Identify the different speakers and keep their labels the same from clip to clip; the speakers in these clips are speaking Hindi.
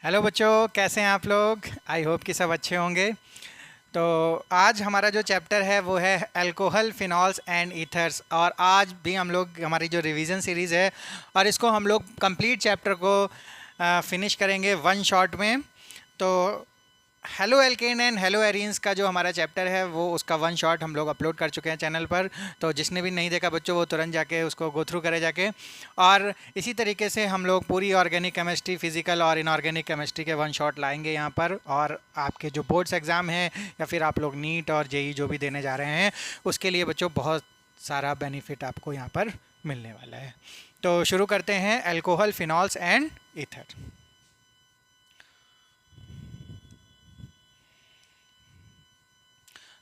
Speaker 1: हेलो बच्चों, कैसे हैं आप लोग। आई होप कि सब अच्छे होंगे। तो आज हमारा जो चैप्टर है वो है अल्कोहल, फिनॉल्स एंड ईथर्स। और आज भी हम लोग हमारी जो रिवीजन सीरीज़ है और इसको हम लोग कंप्लीट चैप्टर को फिनिश करेंगे वन शॉट में। तो halo alkane and hello arenes का जो हमारा चैप्टर है वो उसका वन शॉट हम लोग अपलोड कर चुके हैं चैनल पर। तो जिसने भी नहीं देखा बच्चों, वो तुरंत जाके उसको गो थ्रू करे जाके। और इसी तरीके से हम लोग पूरी ऑर्गेनिक केमिस्ट्री, फिजिकल और इनऑर्गेनिक केमिस्ट्री के वन शॉट लाएंगे यहाँ पर। और आपके जो बोर्ड्स एग्ज़ाम हैं या फिर आप लोग नीट और जेई जो भी देने जा रहे हैं, उसके लिए बच्चों बहुत सारा बेनिफिट आपको यहाँ पर मिलने वाला है। तो शुरू करते हैं, अल्कोहल, फिनॉल्स एंड ईथर।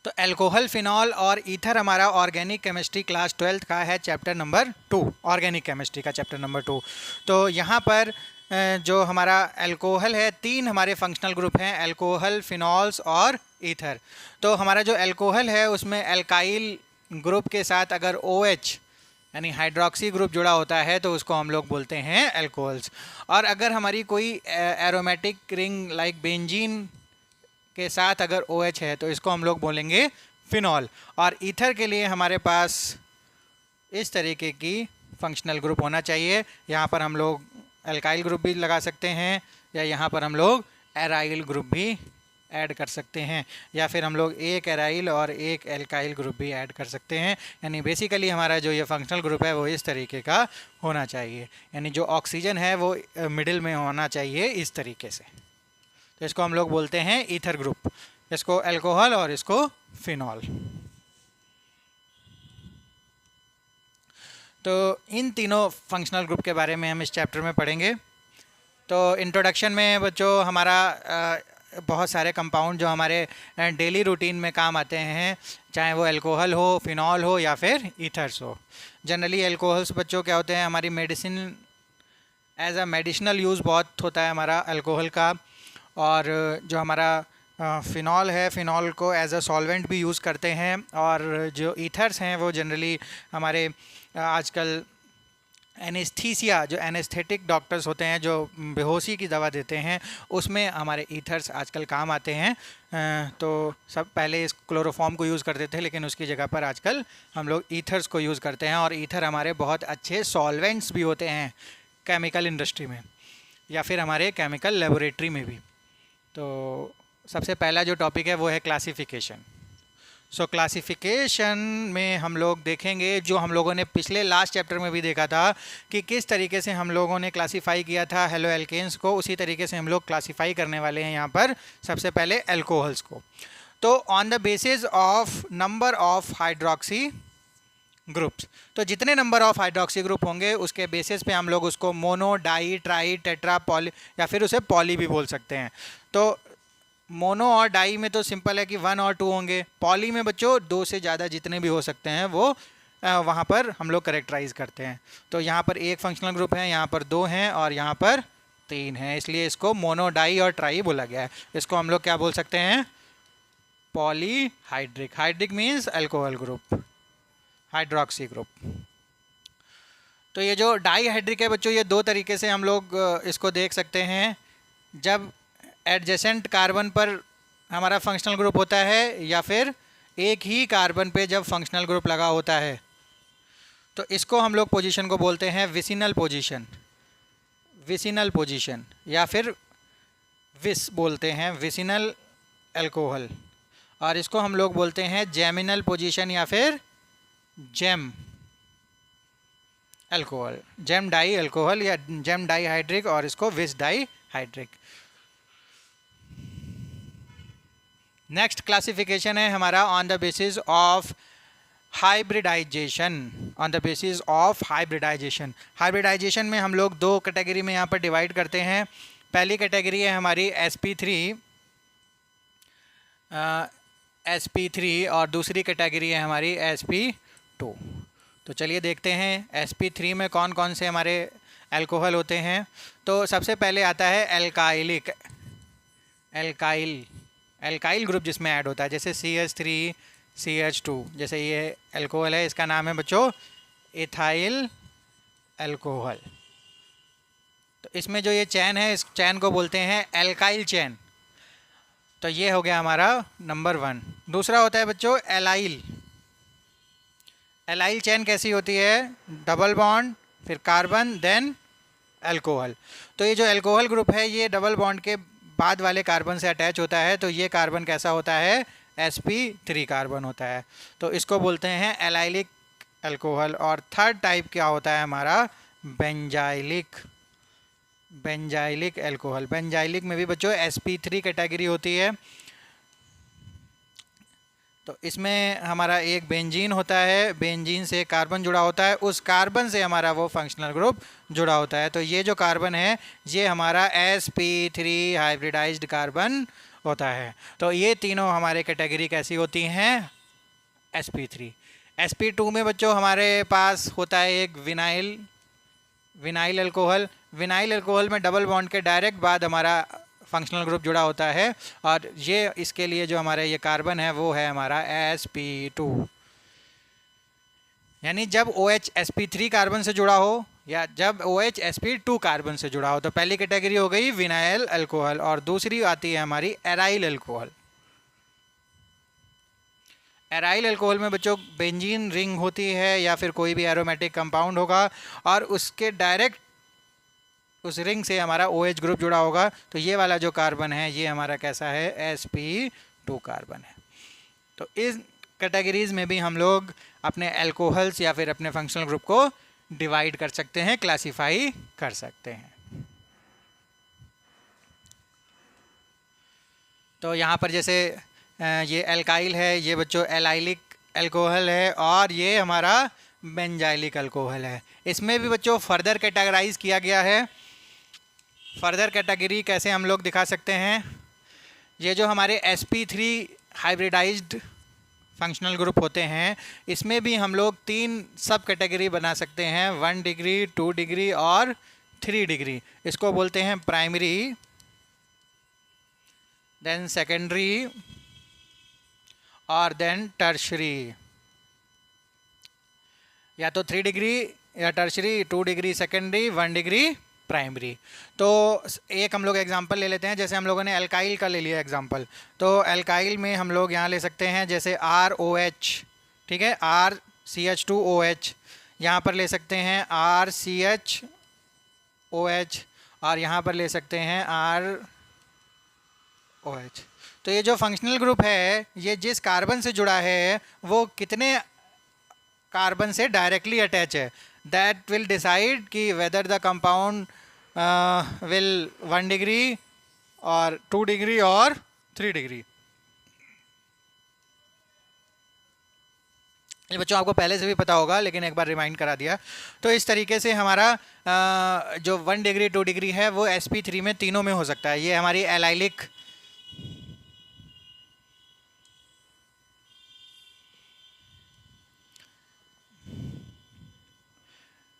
Speaker 1: तो अल्कोहल, फिनॉल और ईथर हमारा ऑर्गेनिक केमिस्ट्री क्लास 12th का है, चैप्टर नंबर 2, ऑर्गेनिक केमिस्ट्री का चैप्टर नंबर 2। तो यहाँ पर जो हमारा अल्कोहल है, 3 हमारे फंक्शनल ग्रुप हैं, अल्कोहल, फिनॉल्स और ईथर। तो हमारा जो अल्कोहल है उसमें अल्काइल ग्रुप के साथ अगर OH यानी हाइड्रोक्सी ग्रुप जुड़ा होता है तो उसको हम लोग बोलते हैं अल्कोहल्स। और अगर हमारी कोई एरोमेटिक रिंग लाइक बेंजीन के साथ अगर OH है तो इसको हम लोग बोलेंगे फिनॉल। और ईथर के लिए हमारे पास इस तरीके की फंक्शनल ग्रुप होना चाहिए। यहाँ पर हम लोग अल्काइल ग्रुप भी लगा सकते हैं, या यहाँ पर हम लोग एराइल ग्रुप भी ऐड कर सकते हैं, या फिर हम लोग एक एराइल और एक एल्काइल ग्रुप भी ऐड कर सकते हैं। यानी बेसिकली हमारा जो ये फंक्शनल ग्रुप है वो इस तरीके का होना चाहिए, यानी जो ऑक्सीजन है वो मिडिल में होना चाहिए इस तरीके से। तो इसको हम लोग बोलते हैं ईथर ग्रुप, इसको अल्कोहल और इसको फिनॉल। तो इन तीनों फंक्शनल ग्रुप के बारे में हम इस चैप्टर में पढ़ेंगे। तो इंट्रोडक्शन में बच्चों हमारा बहुत सारे कंपाउंड जो हमारे डेली रूटीन में काम आते हैं, चाहे वो अल्कोहल हो, फिनॉल हो या फिर ईथर्स हो। जनरली अल्कोहल्स बच्चों क्या होते हैं, हमारी medicine as a medicinal use बहुत होता है हमारा अल्कोहल का। और जो हमारा फ़िनॉल है, फ़िनॉल को एज अ सॉल्वेंट भी यूज़ करते हैं। और जो ईथर्स हैं वो जनरली हमारे आजकल एनेस्थीसिया, जो एनेस्थेटिक डॉक्टर्स होते हैं जो बेहोशी की दवा देते हैं, उसमें हमारे ईथर्स आजकल काम आते हैं। तो सब पहले इस क्लोरोफॉर्म को यूज़ करते थे, लेकिन उसकी जगह पर आजकल हम लोग ईथर्स को यूज़ करते हैं। और ईथर हमारे बहुत अच्छे सॉल्वेंट्स भी होते हैं केमिकल इंडस्ट्री में या फिर हमारे केमिकल लेबोरेटरी में भी। तो सबसे पहला जो टॉपिक है वो है क्लासिफिकेशन। सो क्लासिफिकेशन में हम लोग देखेंगे, जो हम लोगों ने पिछले लास्ट चैप्टर में भी देखा था कि किस तरीके से हम लोगों ने क्लासिफाई किया था हेलो एल्केन्स को, उसी तरीके से हम लोग क्लासिफाई करने वाले हैं यहाँ पर सबसे पहले अल्कोहल्स को। तो on the basis of number of hydroxy groups, तो जितने नंबर ऑफ हाइड्रोक्सी ग्रुप होंगे उसके बेसिस पे हम लोग उसको mono, di, tri, tetra, poly या फिर उसे पॉली भी बोल सकते हैं। तो मोनो और डाई में तो सिंपल है कि 1 और 2 होंगे। पॉली में बच्चों 2 से ज़्यादा जितने भी हो सकते हैं वो वहाँ पर हम लोग करेक्टराइज करते हैं। तो यहाँ पर एक फंक्शनल ग्रुप है, यहाँ पर 2 हैं और यहाँ पर 3 हैं, इसलिए इसको मोनो, डाई और ट्राई बोला गया है। इसको हम लोग क्या बोल सकते हैं, polyhydric. Hydric means alcohol group, hydroxy group. तो ये जो डाईहाइड्रिक है बच्चों, ये 2 तरीके से हम लोग इसको देख सकते हैं। जब एडजेसेंट कार्बन पर हमारा फंक्शनल ग्रुप होता है या फिर एक ही कार्बन पे जब फंक्शनल ग्रुप लगा होता है, तो इसको हम लोग पोजीशन को बोलते हैं विसिनल पोजीशन, विसिनल पोजीशन या फिर विस बोलते हैं, विसिनल अल्कोहल। और इसको हम लोग बोलते हैं जेमिनल पोजीशन या फिर gem alcohol, gem di alcohol या जेम डाई हाइड्रिक, और इसको bis di hydric. Next classification है हमारा on the basis of hybridization, on the basis of hybridization. Hybridization में हम लोग 2 कैटेगरी में यहाँ पर डिवाइड करते हैं। पहली कैटेगरी है हमारी sp3 और दूसरी कैटेगरी है हमारी sp2। तो चलिए देखते हैं sp3 में कौन कौन से हमारे अल्कोहल होते हैं। तो सबसे पहले आता है एल्काइलिक, एल्काइल ग्रुप जिसमें ऐड होता है, जैसे CH3, CH2, जैसे ये अल्कोहल है, इसका नाम है बच्चों इथाइल अल्कोहल। तो इसमें जो ये चैन है, इस चैन को बोलते हैं एल्काइल चैन। तो ये हो गया हमारा नंबर 1। दूसरा होता है बच्चों एलाइल। एलाइल चैन कैसी होती है? डबल बॉन्ड, फिर कार्बन, देन अल्कोहल। तो ये जो अल्कोहल ग्रुप है ये डबल बॉन्ड के बाद वाले कार्बन से अटैच होता है, तो ये कार्बन कैसा होता है? sp3 कार्बन होता है। तो इसको बोलते हैं एलाइलिक अल्कोहल। और थर्ड टाइप क्या होता है हमारा? बेंजाइलिक। Benzylic alcohol. बेंजाइलिक में भी बच्चों sp3 कैटेगरी होती है। तो इसमें हमारा एक बेंजीन होता है, बेंजीन से कार्बन जुड़ा होता है, उस कार्बन से हमारा वो फंक्शनल ग्रुप जुड़ा होता है। तो ये जो कार्बन है ये हमारा sp3 हाइब्रिडाइज्ड कार्बन होता है। तो ये तीनों हमारे कैटेगरी कैसी होती हैं? sp3। sp2 में बच्चों हमारे पास होता है एक विनाइल अल्कोहल। विनाइल अल्कोहल में डबल बॉन्ड के डायरेक्ट बाद हमारा फंक्शनल ग्रुप जुड़ा होता है, और ये इसके लिए जो हमारे ये कार्बन है वो है हमारा sp2। यानी जब OH sp3 कार्बन से जुड़ा हो या जब OH sp2 कार्बन से जुड़ा हो, तो पहली कैटेगरी हो गई विनाइल अल्कोहल, और दूसरी आती है हमारी एराइल अल्कोहल। एराइल अल्कोहल में बच्चों बेंजीन रिंग होती है या फिर कोई भी एरोमेटिक कंपाउंड होगा, और उसके डायरेक्ट उस रिंग से हमारा OH ग्रुप जुड़ा होगा। तो ये वाला जो कार्बन है ये हमारा कैसा है? sp2 कार्बन है। तो इस कैटेगरीज में भी हम लोग अपने अल्कोहल्स या फिर अपने फंक्शनल ग्रुप को डिवाइड कर सकते हैं, क्लासिफाई कर सकते हैं। तो यहाँ पर जैसे ये एल्काइल है, ये बच्चों एलाइलिक अल्कोहल है, और ये हमारा बेंजाइलिक अल्कोहल है। इसमें भी बच्चों फर्दर कैटेगराइज किया गया है। फर्दर कैटेगरी कैसे हम लोग दिखा सकते हैं? ये जो हमारे sp3 हाइब्रिडाइज्ड फंक्शनल ग्रुप होते हैं, इसमें भी हम लोग 3 सब कैटेगरी बना सकते हैं, 1 डिग्री, 2 डिग्री और 3 डिग्री। इसको बोलते हैं प्राइमरी, देन सेकेंडरी और देन टर्शरी। या तो 3 डिग्री या tertiary, 2 degree secondary, 1 degree primary. तो एक हम लोग एग्जांपल ले लेते हैं, जैसे हम लोगों ने अल्काइल का ले लिया एग्जांपल। तो अल्काइल में हम लोग यहाँ ले सकते हैं जैसे ROH, ठीक है, RCH2OH, यहाँ पर ले सकते हैं RCHOH, और यहाँ पर ले सकते हैं ROH। तो ये जो फंक्शनल ग्रुप है ये जिस कार्बन से जुड़ा है वो कितने कार्बन से डायरेक्टली अटैच है, दैट विल डिसाइड कि whether the compound will 1 degree और 2 डिग्री और 3 डिग्री। ये बच्चों आपको पहले से भी पता होगा लेकिन एक बार रिमाइंड करा दिया। तो इस तरीके से हमारा जो 1 डिग्री 2 डिग्री है वो sp3 में तीनों में हो सकता है। ये हमारी एलाइलिक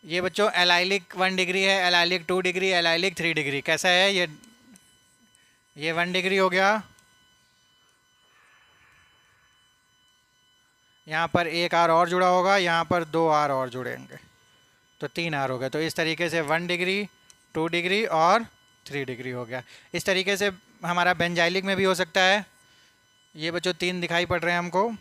Speaker 1: ये बच्चों एलाइलिक 1 डिग्री है, एलाइलिक 2 डिग्री, एलाइलिक 3 डिग्री। कैसा है ये 1 डिग्री हो गया, यहाँ पर एक R और जुड़ा होगा, यहाँ पर 2 R और जुड़ेंगे, तो 3 R हो गए। तो इस तरीके से 1 डिग्री, 2 डिग्री और 3 डिग्री हो गया। इस तरीके से हमारा बेंजाइलिक में भी हो सकता है। ये बच्चों 3 दिखाई पड़ रहे हैं हमको।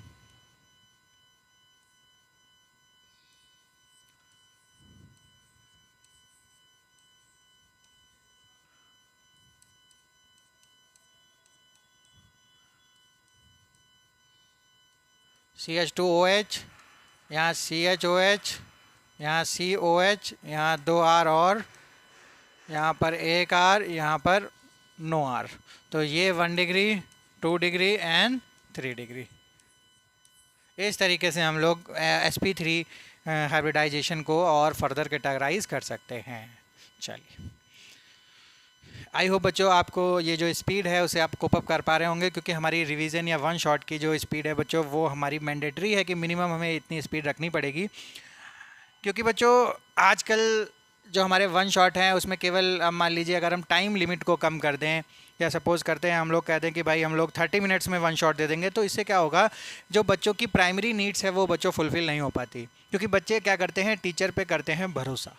Speaker 1: CH2OH, यहाँ CHOH, यहाँ COH, यहाँ 2 R और यहाँ पर 1 R, यहाँ पर नो R। तो ये 1 डिग्री, 2 डिग्री एंड 3 डिग्री। इस तरीके से हम लोग sp3 हाइब्रिडाइजेशन को और फर्दर कैटेगराइज कर सकते हैं। चलिए, आई होप बच्चों आपको ये जो स्पीड है उसे आप कोप अप कर पा रहे होंगे, क्योंकि हमारी रिवीजन या 1 शॉट की जो स्पीड है बच्चों वो हमारी मैंडेटरी है कि मिनिमम हमें इतनी स्पीड रखनी पड़ेगी। क्योंकि बच्चों आजकल जो हमारे 1 शॉट हैं उसमें केवल अब मान लीजिए अगर हम टाइम लिमिट को कम कर दें, या सपोज़ करते हैं हम लोग कहते हैं कि भाई हम लोग 30 मिनट्स में 1 शॉट दे देंगे, तो इससे क्या होगा, जो बच्चों की प्राइमरी नीड्स है वो बच्चों फुलफ़िल नहीं हो पाती। क्योंकि बच्चे क्या करते हैं, टीचर पे करते हैं भरोसा।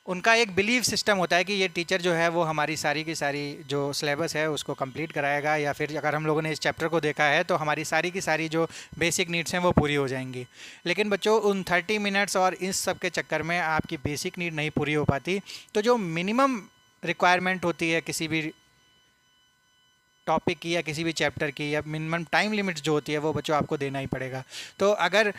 Speaker 1: उनका एक बिलीव सिस्टम होता है कि ये टीचर जो है वो हमारी सारी की सारी जो सिलेबस है उसको कंप्लीट कराएगा, या फिर अगर हम लोगों ने इस चैप्टर को देखा है तो हमारी सारी की सारी जो बेसिक नीड्स हैं वो पूरी हो जाएंगी। लेकिन बच्चों उन 30 मिनट्स और इस सब के चक्कर में आपकी बेसिक नीड नहीं पूरी हो पाती। तो जो मिनिमम रिक्वायरमेंट होती है किसी भी टॉपिक की या किसी भी चैप्टर की, या मिनिमम टाइम लिमिट जो होती है वो बच्चों आपको देना ही पड़ेगा। तो अगर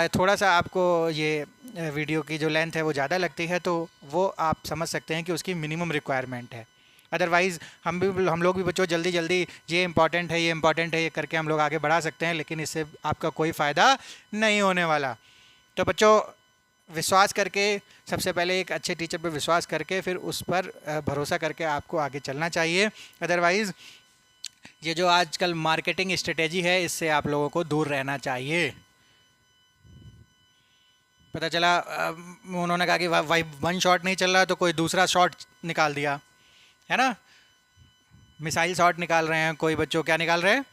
Speaker 1: थोड़ा सा आपको ये वीडियो की जो लेंथ है वो ज़्यादा लगती है तो वो आप समझ सकते हैं कि उसकी मिनिमम रिक्वायरमेंट है। अदरवाइज़ हम लोग भी बच्चों जल्दी जल्दी ये इंपॉर्टेंट है, ये इंपॉर्टेंट है, ये करके हम लोग आगे बढ़ा सकते हैं, लेकिन इससे आपका कोई फ़ायदा नहीं होने वाला। तो बच्चों विश्वास करके, सबसे पहले एक अच्छे टीचर पर विश्वास करके फिर उस पर भरोसा करके आपको आगे चलना चाहिए। अदरवाइज़ ये जो आजकल मार्केटिंग स्ट्रेटेजी है इससे आप लोगों को दूर रहना चाहिए। पता चला उन्होंने कहा कि भाई वन शॉट नहीं चल रहा तो कोई दूसरा शॉट निकाल दिया, है ना, मिसाइल शॉट निकाल रहे हैं, कोई बच्चों क्या निकाल रहे हैं,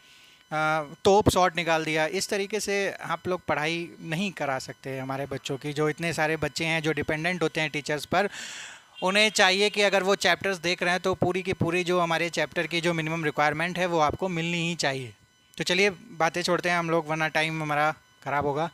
Speaker 1: तोप शॉट निकाल दिया। इस तरीके से आप लोग पढ़ाई नहीं करा सकते हमारे बच्चों की। जो इतने सारे बच्चे हैं जो डिपेंडेंट होते हैं टीचर्स पर, उन्हें चाहिए कि अगर वो चैप्टर्स देख रहे हैं तो पूरी की पूरी जो हमारे चैप्टर की जो मिनिमम रिक्वायरमेंट है वो आपको मिलनी ही चाहिए। तो चलिए बातें छोड़ते हैं हम लोग, वरना टाइम हमारा ख़राब होगा।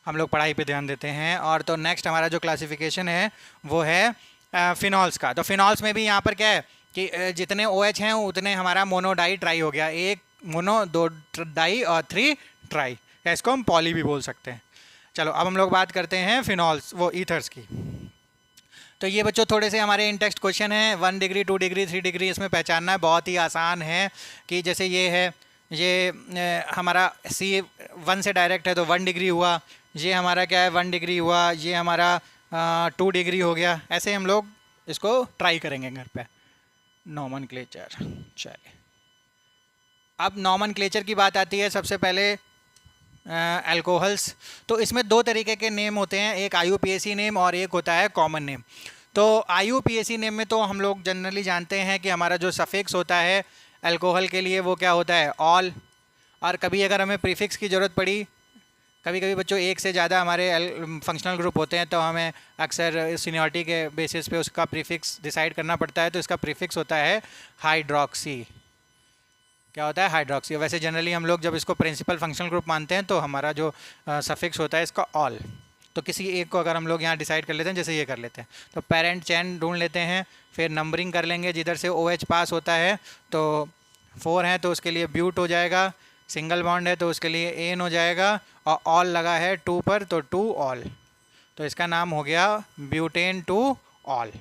Speaker 1: हम लोग पढ़ाई पे ध्यान देते हैं। और तो नेक्स्ट हमारा जो क्लासिफिकेशन है वो है फिनॉल्स का। तो फिनॉल्स में भी यहाँ पर क्या है कि जितने OH हैं उतने हमारा मोनो डाई ट्राई हो गया। एक मोनो, दो डाई और 3 ट्राई, या इसको हम पॉली भी बोल सकते हैं। चलो अब हम लोग बात करते हैं फिनॉल्स, वो ईथर्स की। तो ये बच्चों थोड़े से हमारे इन टेक्स्ट क्वेश्चन हैं, 1 डिग्री 2 डिग्री 3 डिग्री इसमें पहचानना है, बहुत ही आसान है। कि जैसे ये है, ये हमारा C1 से डायरेक्ट है तो 1 डिग्री हुआ, ये हमारा क्या है 1 डिग्री हुआ, ये हमारा 2 डिग्री हो गया। ऐसे हम लोग इसको ट्राई करेंगे घर पे। नॉमनक्लेचर, चलिए अब नॉमनक्लेचर की बात आती है। सबसे पहले अल्कोहल्स, तो इसमें 2 तरीके के नेम होते हैं, एक IUPAC नेम और एक होता है कॉमन नेम। तो IUPAC नेम में तो हम लोग जनरली जानते हैं कि हमारा जो सफिक्स होता है अल्कोहल के लिए वो क्या होता है, ऑल। और कभी अगर हमें प्रीफिक्स की ज़रूरत पड़ी, कभी कभी बच्चों एक से ज़्यादा हमारे फंक्शनल ग्रुप होते हैं तो हमें अक्सर सीनियरिटी के बेसिस पे उसका प्रीफिक्स डिसाइड करना पड़ता है। तो इसका प्रीफिक्स होता है हाइड्रोक्सी। क्या होता है, हाइड्रोक्सी। वैसे जनरली हम लोग जब इसको प्रिंसिपल फंक्शनल ग्रुप मानते हैं तो हमारा जो सफिक्स होता है इसका ऑल। तो किसी एक को अगर हम लोग यहाँ डिसाइड कर लेते हैं, जैसे ये कर लेते हैं, तो पेरेंट चेन ढूंढ लेते हैं, फिर नंबरिंग कर लेंगे। जिधर से OH पास होता है तो 4 है तो उसके लिए ब्यूट हो जाएगा, सिंगल बॉन्ड है तो उसके लिए एन हो जाएगा, और ऑल लगा है 2 पर तो 2 ऑल। तो इसका नाम हो गया ब्यूटेन 2 ऑल।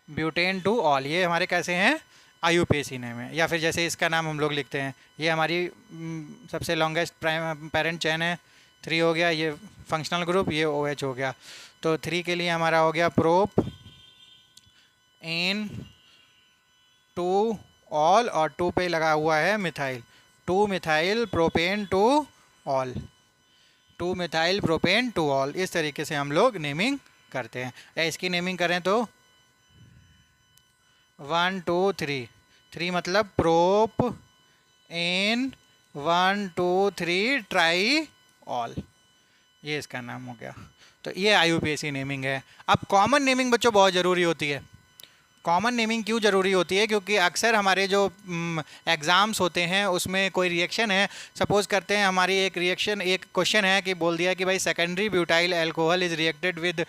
Speaker 1: ब्यूटेन 2 ऑल ये हमारे कैसे हैं, IUPAC नेम है। या फिर जैसे इसका नाम हम लोग लिखते हैं, ये हमारी सबसे लॉन्गेस्ट पेरेंट चेन है, 3 हो गया, ये फंक्शनल ग्रुप, ये OH हो गया। तो 3 के लिए हमारा हो गया प्रोप एन 2 ऑल, और 2 पे लगा हुआ है methyl, 2 methyl propane 2 all, 2 methyl propane 2 all. इस तरीके से हम लोग नेमिंग करते हैं। या इसकी नेमिंग करें तो 1 2 3, 3 मतलब प्रोप एन 1 2 3 ट्राई ऑल, ये इसका नाम हो गया। तो ये IUPAC नेमिंग है। अब कॉमन नेमिंग बच्चों बहुत ज़रूरी होती है। कॉमन नेमिंग क्यों ज़रूरी होती है, क्योंकि अक्सर हमारे जो एग्ज़ाम्स होते हैं उसमें कोई रिएक्शन है, सपोज़ करते हैं हमारी एक क्वेश्चन है कि बोल दिया कि भाई secondary butyl alcohol is reacted with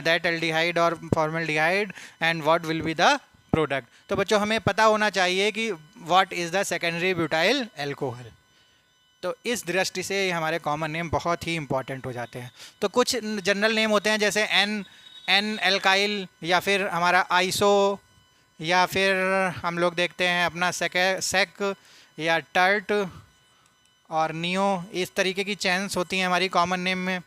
Speaker 1: that aldehyde और formaldehyde and what will be the product. तो बच्चों हमें पता होना चाहिए कि what is the secondary butyl alcohol. तो इस दृष्टि से हमारे कॉमन नेम बहुत ही इंपॉर्टेंट हो जाते हैं। तो कुछ जनरल नेम होते हैं जैसे एन एल्काइल, या फिर हमारा आइसो, या फिर हम लोग देखते हैं अपना सेक या टर्ट और नियो। इस तरीके की चेन्स होती हैं हमारी कॉमन नेम में,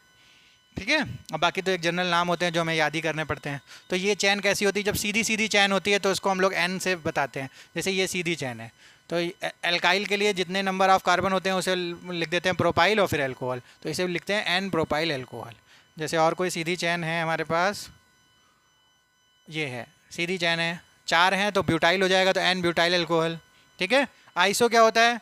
Speaker 1: ठीक है। और बाकी तो एक जनरल नाम होते हैं जो हमें याद ही करने पड़ते हैं। तो ये चैन कैसी होती है, जब सीधी सीधी चैन होती है तो उसको हम लोग एन से बताते हैं। जैसे ये सीधी चैन है तो एल्काइल के लिए जितने नंबर ऑफ कार्बन होते हैं उसे लिख देते हैं प्रोपाइल और फिर अल्कोहल, तो इसे लिखते हैं एन प्रोपाइल अल्कोहल। जैसे और कोई सीधी चैन है हमारे पास, ये है सीधी चैन है, 4 हैं तो ब्यूटाइल हो जाएगा तो एन ब्यूटाइल अल्कोहल, ठीक है। आइसो क्या होता है,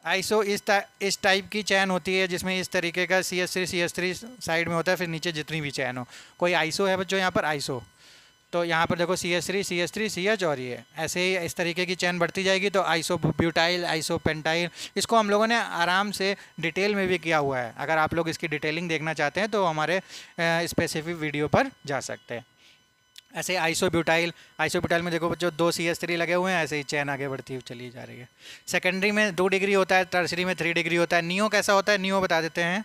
Speaker 1: आइसो इस टाइप की चैन होती है जिसमें इस तरीके का CH3 साइड में होता है, फिर नीचे जितनी भी चैन हो। कोई आइसो है बच्चों यहाँ पर, आइसो तो यहाँ पर देखो CH3 CH3 CH और ये ऐसे ही इस तरीके की चेन बढ़ती जाएगी। तो आइसोब्यूटाइल, आइसोपेंटाइल, इसको हम लोगों ने आराम से डिटेल में भी किया हुआ है। अगर आप लोग इसकी डिटेलिंग देखना चाहते हैं तो हमारे स्पेसिफिक वीडियो पर जा सकते हैं। ऐसे आइसोब्यूटाइल, आइसोब्यूटाइल में देखो बच्चों 2 CH3 लगे हुए हैं, ऐसे ही चेन आगे बढ़ती हुई चली जा रही है। सेकेंडरी में 2 डिग्री होता है, टर्सरी में 3 डिग्री होता है। नियो कैसा होता है, नियो बता देते हैं।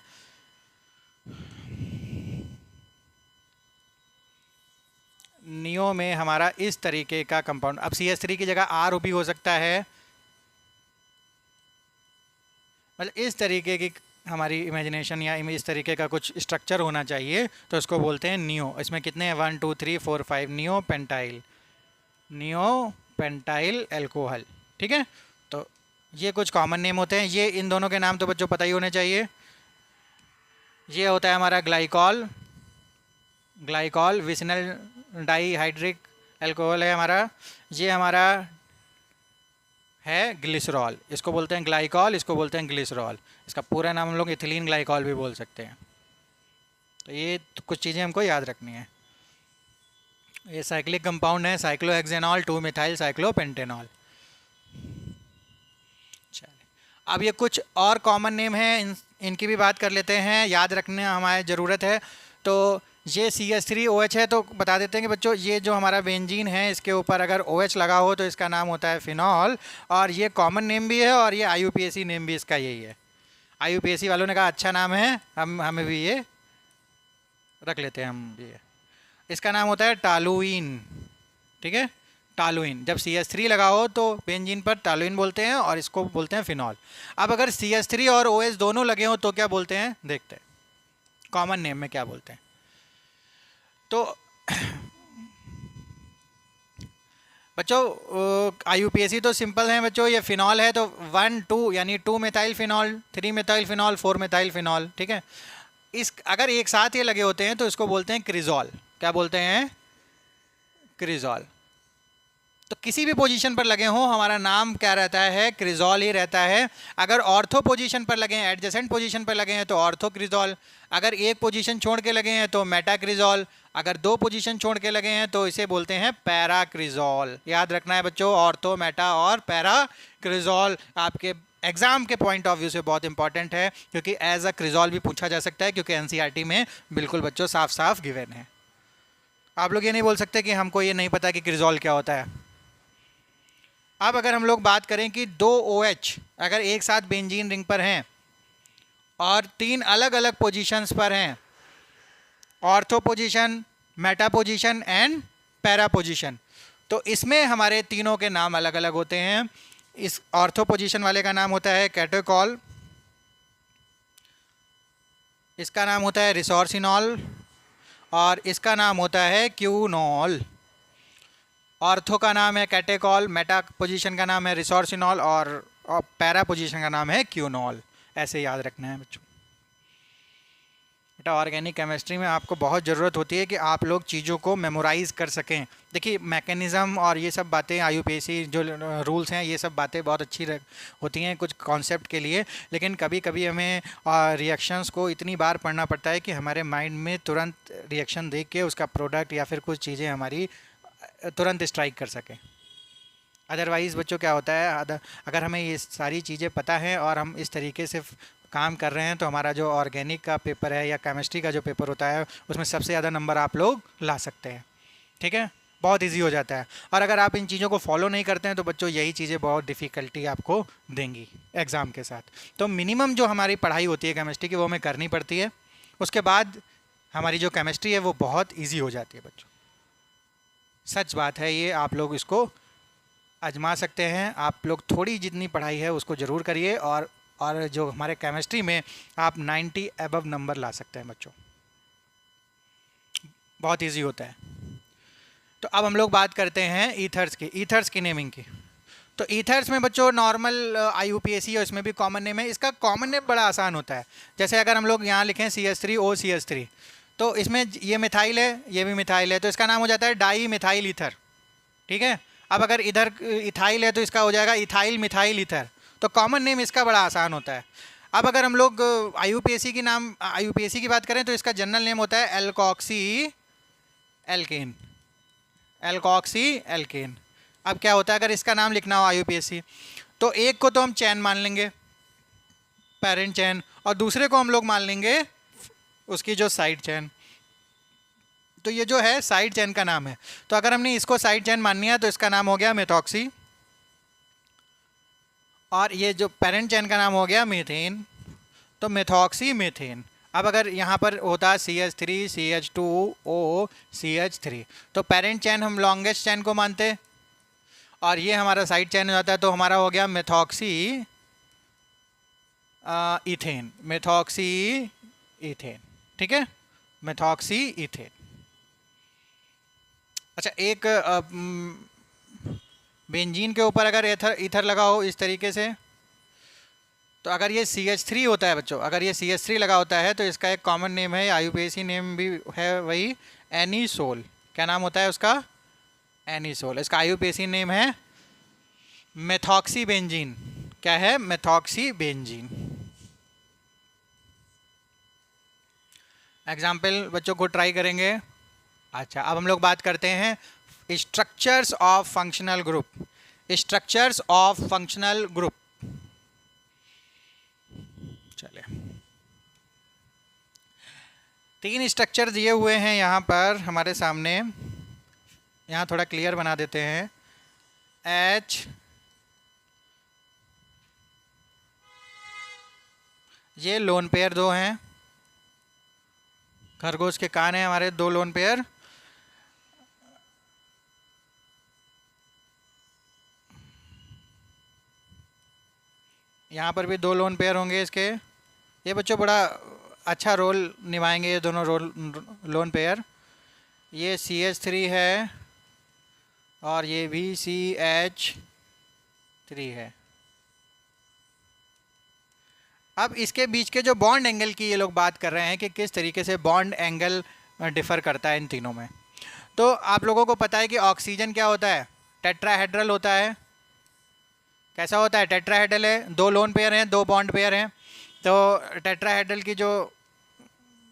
Speaker 1: नियो में हमारा इस तरीके का कंपाउंड, अब CH3 की जगह R भी हो सकता है, मतलब इस तरीके की हमारी इमेजिनेशन या इस तरीके का कुछ स्ट्रक्चर होना चाहिए, तो इसको बोलते हैं नियो। इसमें कितने हैं, 1 2 3 4 5 neo pentyl, neo pentyl alcohol. ठीक है, तो ये कुछ कॉमन नेम होते हैं। ये इन दोनों के नाम तो बच्चों पता ही होने चाहिए। ये होता है हमारा glycol, glycol vicinal dihydric alcohol है हमारा। ये हमारा है ग्लिसरॉल, इसको बोलते हैं ग्लाइकॉल, इसको बोलते हैं ग्लिसरॉल। इसका पूरा नाम हम लोग इथिलीन ग्लाइकॉल भी बोल सकते हैं। तो ये तो कुछ चीज़ें हमको याद रखनी है। ये साइक्लिक कंपाउंड है, साइक्लोहेक्सेनॉल 2 मिथाइल साइक्लोपेंटेनॉल। चलिए, अब ये कुछ और कॉमन नेम है, इनकी भी बात कर लेते हैं, याद रखने हमारी ज़रूरत है। तो ये CH3OH है, तो बता देते हैं कि बच्चों ये जो हमारा बेंजीन है इसके ऊपर अगर OH लगा हो तो इसका नाम होता है फिनॉल, और ये कॉमन नेम भी है और ये IUPAC नेम भी इसका यही है। IUPAC वालों ने कहा अच्छा नाम है, हमें भी ये रख लेते हैं हम ये। इसका नाम होता है टालुइन। ठीक है, टालुइन। जब CH3 लगा हो तो बेंजीन पर टालुइन बोलते हैं और इसको बोलते हैं फिनॉल। अब अगर CH3 और OH दोनों लगे हो तो क्या बोलते हैं, देखते हैं कॉमन नेम में क्या बोलते हैं। तो बच्चों IUPAC तो सिंपल है बच्चों, ये फिनॉल है तो 1 2 यानी 2 methyl phenol, 3 methyl phenol, 4 methyl phenol. ठीक है, इस अगर एक साथ ये लगे होते हैं तो इसको बोलते हैं क्रिजॉल। क्या बोलते हैं, क्रिजॉल। तो किसी भी पोजीशन पर लगे हों हमारा नाम क्या रहता है, क्रिजॉल ही रहता है। अगर ऑर्थो पोजीशन पर लगे हैं, एडजेसेंट पोजीशन पर लगे हैं तो ऑर्थो क्रिजॉल। अगर एक पोजीशन छोड़ के लगे हैं तो मेटा क्रिजॉल। अगर 2 पोजीशन छोड़ के लगे हैं तो इसे बोलते हैं पैरा क्रिजॉल। याद रखना है बच्चों, ऑर्थो, मेटा और पैरा क्रिजॉल आपके एग्जाम के पॉइंट ऑफ व्यू से बहुत इंपॉर्टेंट है, क्योंकि एज अ क्रिजॉल भी पूछा जा सकता है, क्योंकि NCERT में बिल्कुल बच्चों साफ साफ गिवन है। आप लोग ये नहीं बोल सकते कि हमको ये नहीं पता कि क्रिजॉल क्या होता है। अब अगर हम लोग बात करें कि 2 OH अगर एक साथ बेंजीन रिंग पर हैं और 3 अलग अलग पोजीशंस पर हैं, ortho position, Meta position and para position, तो इसमें हमारे तीनों के नाम अलग अलग होते हैं। इस ऑर्थो पोजीशन वाले का नाम होता है कैटोकॉल, इसका नाम होता है रिसोर्सिनॉल और इसका नाम होता है क्यूनॉल। ऑर्थो का नाम है कैटेकॉल, मेटा पोजीशन का नाम है रिसोर्सिनॉल और पैरा पोजीशन का नाम है क्यूनॉल। ऐसे याद रखना है बच्चों। बेटा ऑर्गेनिक केमिस्ट्री में आपको बहुत ज़रूरत होती है कि आप लोग चीज़ों को मेमोराइज़ कर सकें। देखिए मैकेनिज़्म और ये सब बातें, IUPAC जो रूल्स हैं, ये सब बातें बहुत अच्छी होती हैं कुछ कॉन्सेप्ट के लिए, लेकिन कभी कभी हमें रिएक्शंस को इतनी बार पढ़ना पड़ता है कि हमारे माइंड में तुरंत रिएक्शन देख के उसका प्रोडक्ट या फिर कुछ चीज़ें हमारी तुरंत स्ट्राइक कर सकें। अदरवाइज़ बच्चों क्या होता है, अगर हमें ये सारी चीज़ें पता हैं और हम इस तरीके से काम कर रहे हैं तो हमारा जो ऑर्गेनिक का पेपर है या केमिस्ट्री का जो पेपर होता है उसमें सबसे ज़्यादा नंबर आप लोग ला सकते हैं। ठीक है, बहुत इजी हो जाता है। और अगर आप इन चीज़ों को फॉलो नहीं करते हैं तो बच्चों यही चीज़ें बहुत डिफ़िकल्टी आपको देंगी एग्ज़ाम के साथ। तो मिनिमम जो हमारी पढ़ाई होती है केमिस्ट्री की वो हमें करनी पड़ती है, उसके बाद हमारी जो केमिस्ट्री है वो बहुत ईजी हो जाती है बच्चों। सच बात है ये, आप लोग इसको आजमा सकते हैं। आप लोग थोड़ी जितनी पढ़ाई है उसको ज़रूर करिए और जो हमारे केमिस्ट्री में आप 90 अबव नंबर ला सकते हैं बच्चों, बहुत इजी होता है। तो अब हम लोग बात करते हैं ईथर्स की नेमिंग की। तो ईथर्स में बच्चों नॉर्मल IUPAC है, उसमें भी कॉमन नेम है। इसका कॉमन नेम बड़ा आसान होता है। जैसे अगर हम लोग यहाँ लिखें CH3OCH3, तो इसमें ये मिथाइल है, ये भी मिथाइल है, तो इसका नाम हो जाता है डाई मिथाइल ईथर। ठीक है, अब अगर इधर इथाइल है तो इसका हो जाएगा इथाइल मिथाइल ईथर। तो कॉमन नेम इसका बड़ा आसान होता है। अब अगर हम लोग IUPAC की बात करें तो इसका जनरल नेम होता है एल्कॉक्सी एल्केन। Alkoxy alkene. अब क्या होता है अगर इसका नाम लिखना हो IUPAC, तो एक को तो हम चैन मान लेंगे, पेरेंट चैन, और दूसरे को हम लोग मान लेंगे उसकी जो साइड चैन। तो ये जो है साइड चैन का नाम है। तो अगर हमने इसको साइड चैन माननी है तो इसका नाम हो गया मेथॉक्सी, और ये जो पेरेंट चैन का नाम हो गया मीथेन, तो मेथॉक्सी मीथेन। अब अगर यहाँ पर होता CH3 CH2O CH3, तो पेरेंट चैन हम लॉन्गेस्ट चैन को मानते और ये हमारा साइड चैन हो जाता है, तो हमारा हो गया मेथॉक्सी इथेन, मेथॉक्सी इथेन। ठीक है, मेथॉक्सी इथेन। अच्छा, एक बेंजीन के ऊपर अगर ईथर लगा हो इस तरीके से, तो अगर ये CH3 होता है बच्चों, अगर ये CH3 लगा होता है तो इसका एक कॉमन नेम है, IUPAC नेम भी है वही, एनीसोल। क्या नाम होता है उसका? एनीसोल। इसका IUPAC नेम है मेथॉक्सी बेंजीन। क्या है? Methoxy benzene. एग्जाम्पल बच्चों को ट्राई करेंगे। अच्छा, अब हम लोग बात करते हैं structures of functional group. Structures of functional group, चले 3 स्ट्रक्चर दिए हुए हैं यहाँ पर हमारे सामने। यहाँ थोड़ा क्लियर बना देते हैं। H, ये लोन पेयर 2 हैं, खरगोश के कान हैं हमारे 2 लोन पेयर। यहाँ पर भी 2 लोन पेयर होंगे इसके। ये बच्चों बड़ा अच्छा रोल निभाएंगे ये दोनों लोन पेयर। ये CH3 है और ये भी CH3 है। अब इसके बीच के जो बॉन्ड एंगल की ये लोग बात कर रहे हैं कि किस तरीके से बॉन्ड एंगल डिफ़र करता है इन तीनों में। तो आप लोगों को पता है कि ऑक्सीजन क्या होता है? टेट्राहेड्रल होता है। कैसा होता है? टेट्राहेड्रल है, 2 लोन पेयर हैं, 2 बॉन्ड पेयर हैं। तो टेट्राहेड्रल की जो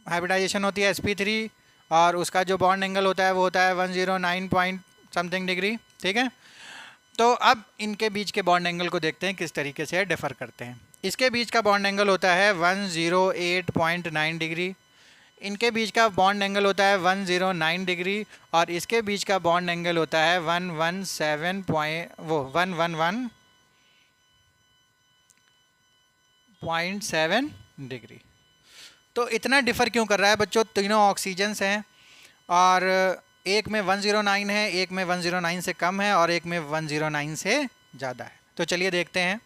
Speaker 1: हाइब्रिडाइजेशन होती है sp3, और उसका जो बॉन्ड एंगल होता है वो होता है 109 पॉइंट समथिंग डिग्री। ठीक है, तो अब इनके बीच के बॉन्ड एंगल को देखते हैं किस तरीके से डिफ़र करते हैं। इसके बीच का बॉन्ड एंगल होता है 108.9 डिग्री, इनके बीच का बॉन्ड एंगल होता है 109 डिग्री, और इसके बीच का बॉन्ड एंगल होता है 117.7 डिग्री। तो इतना डिफ़र क्यों कर रहा है बच्चों? तीनों ऑक्सीजन्स हैं और एक में 109 है, एक में 109 से कम है और एक में 109 से ज़्यादा है। तो चलिए देखते हैं।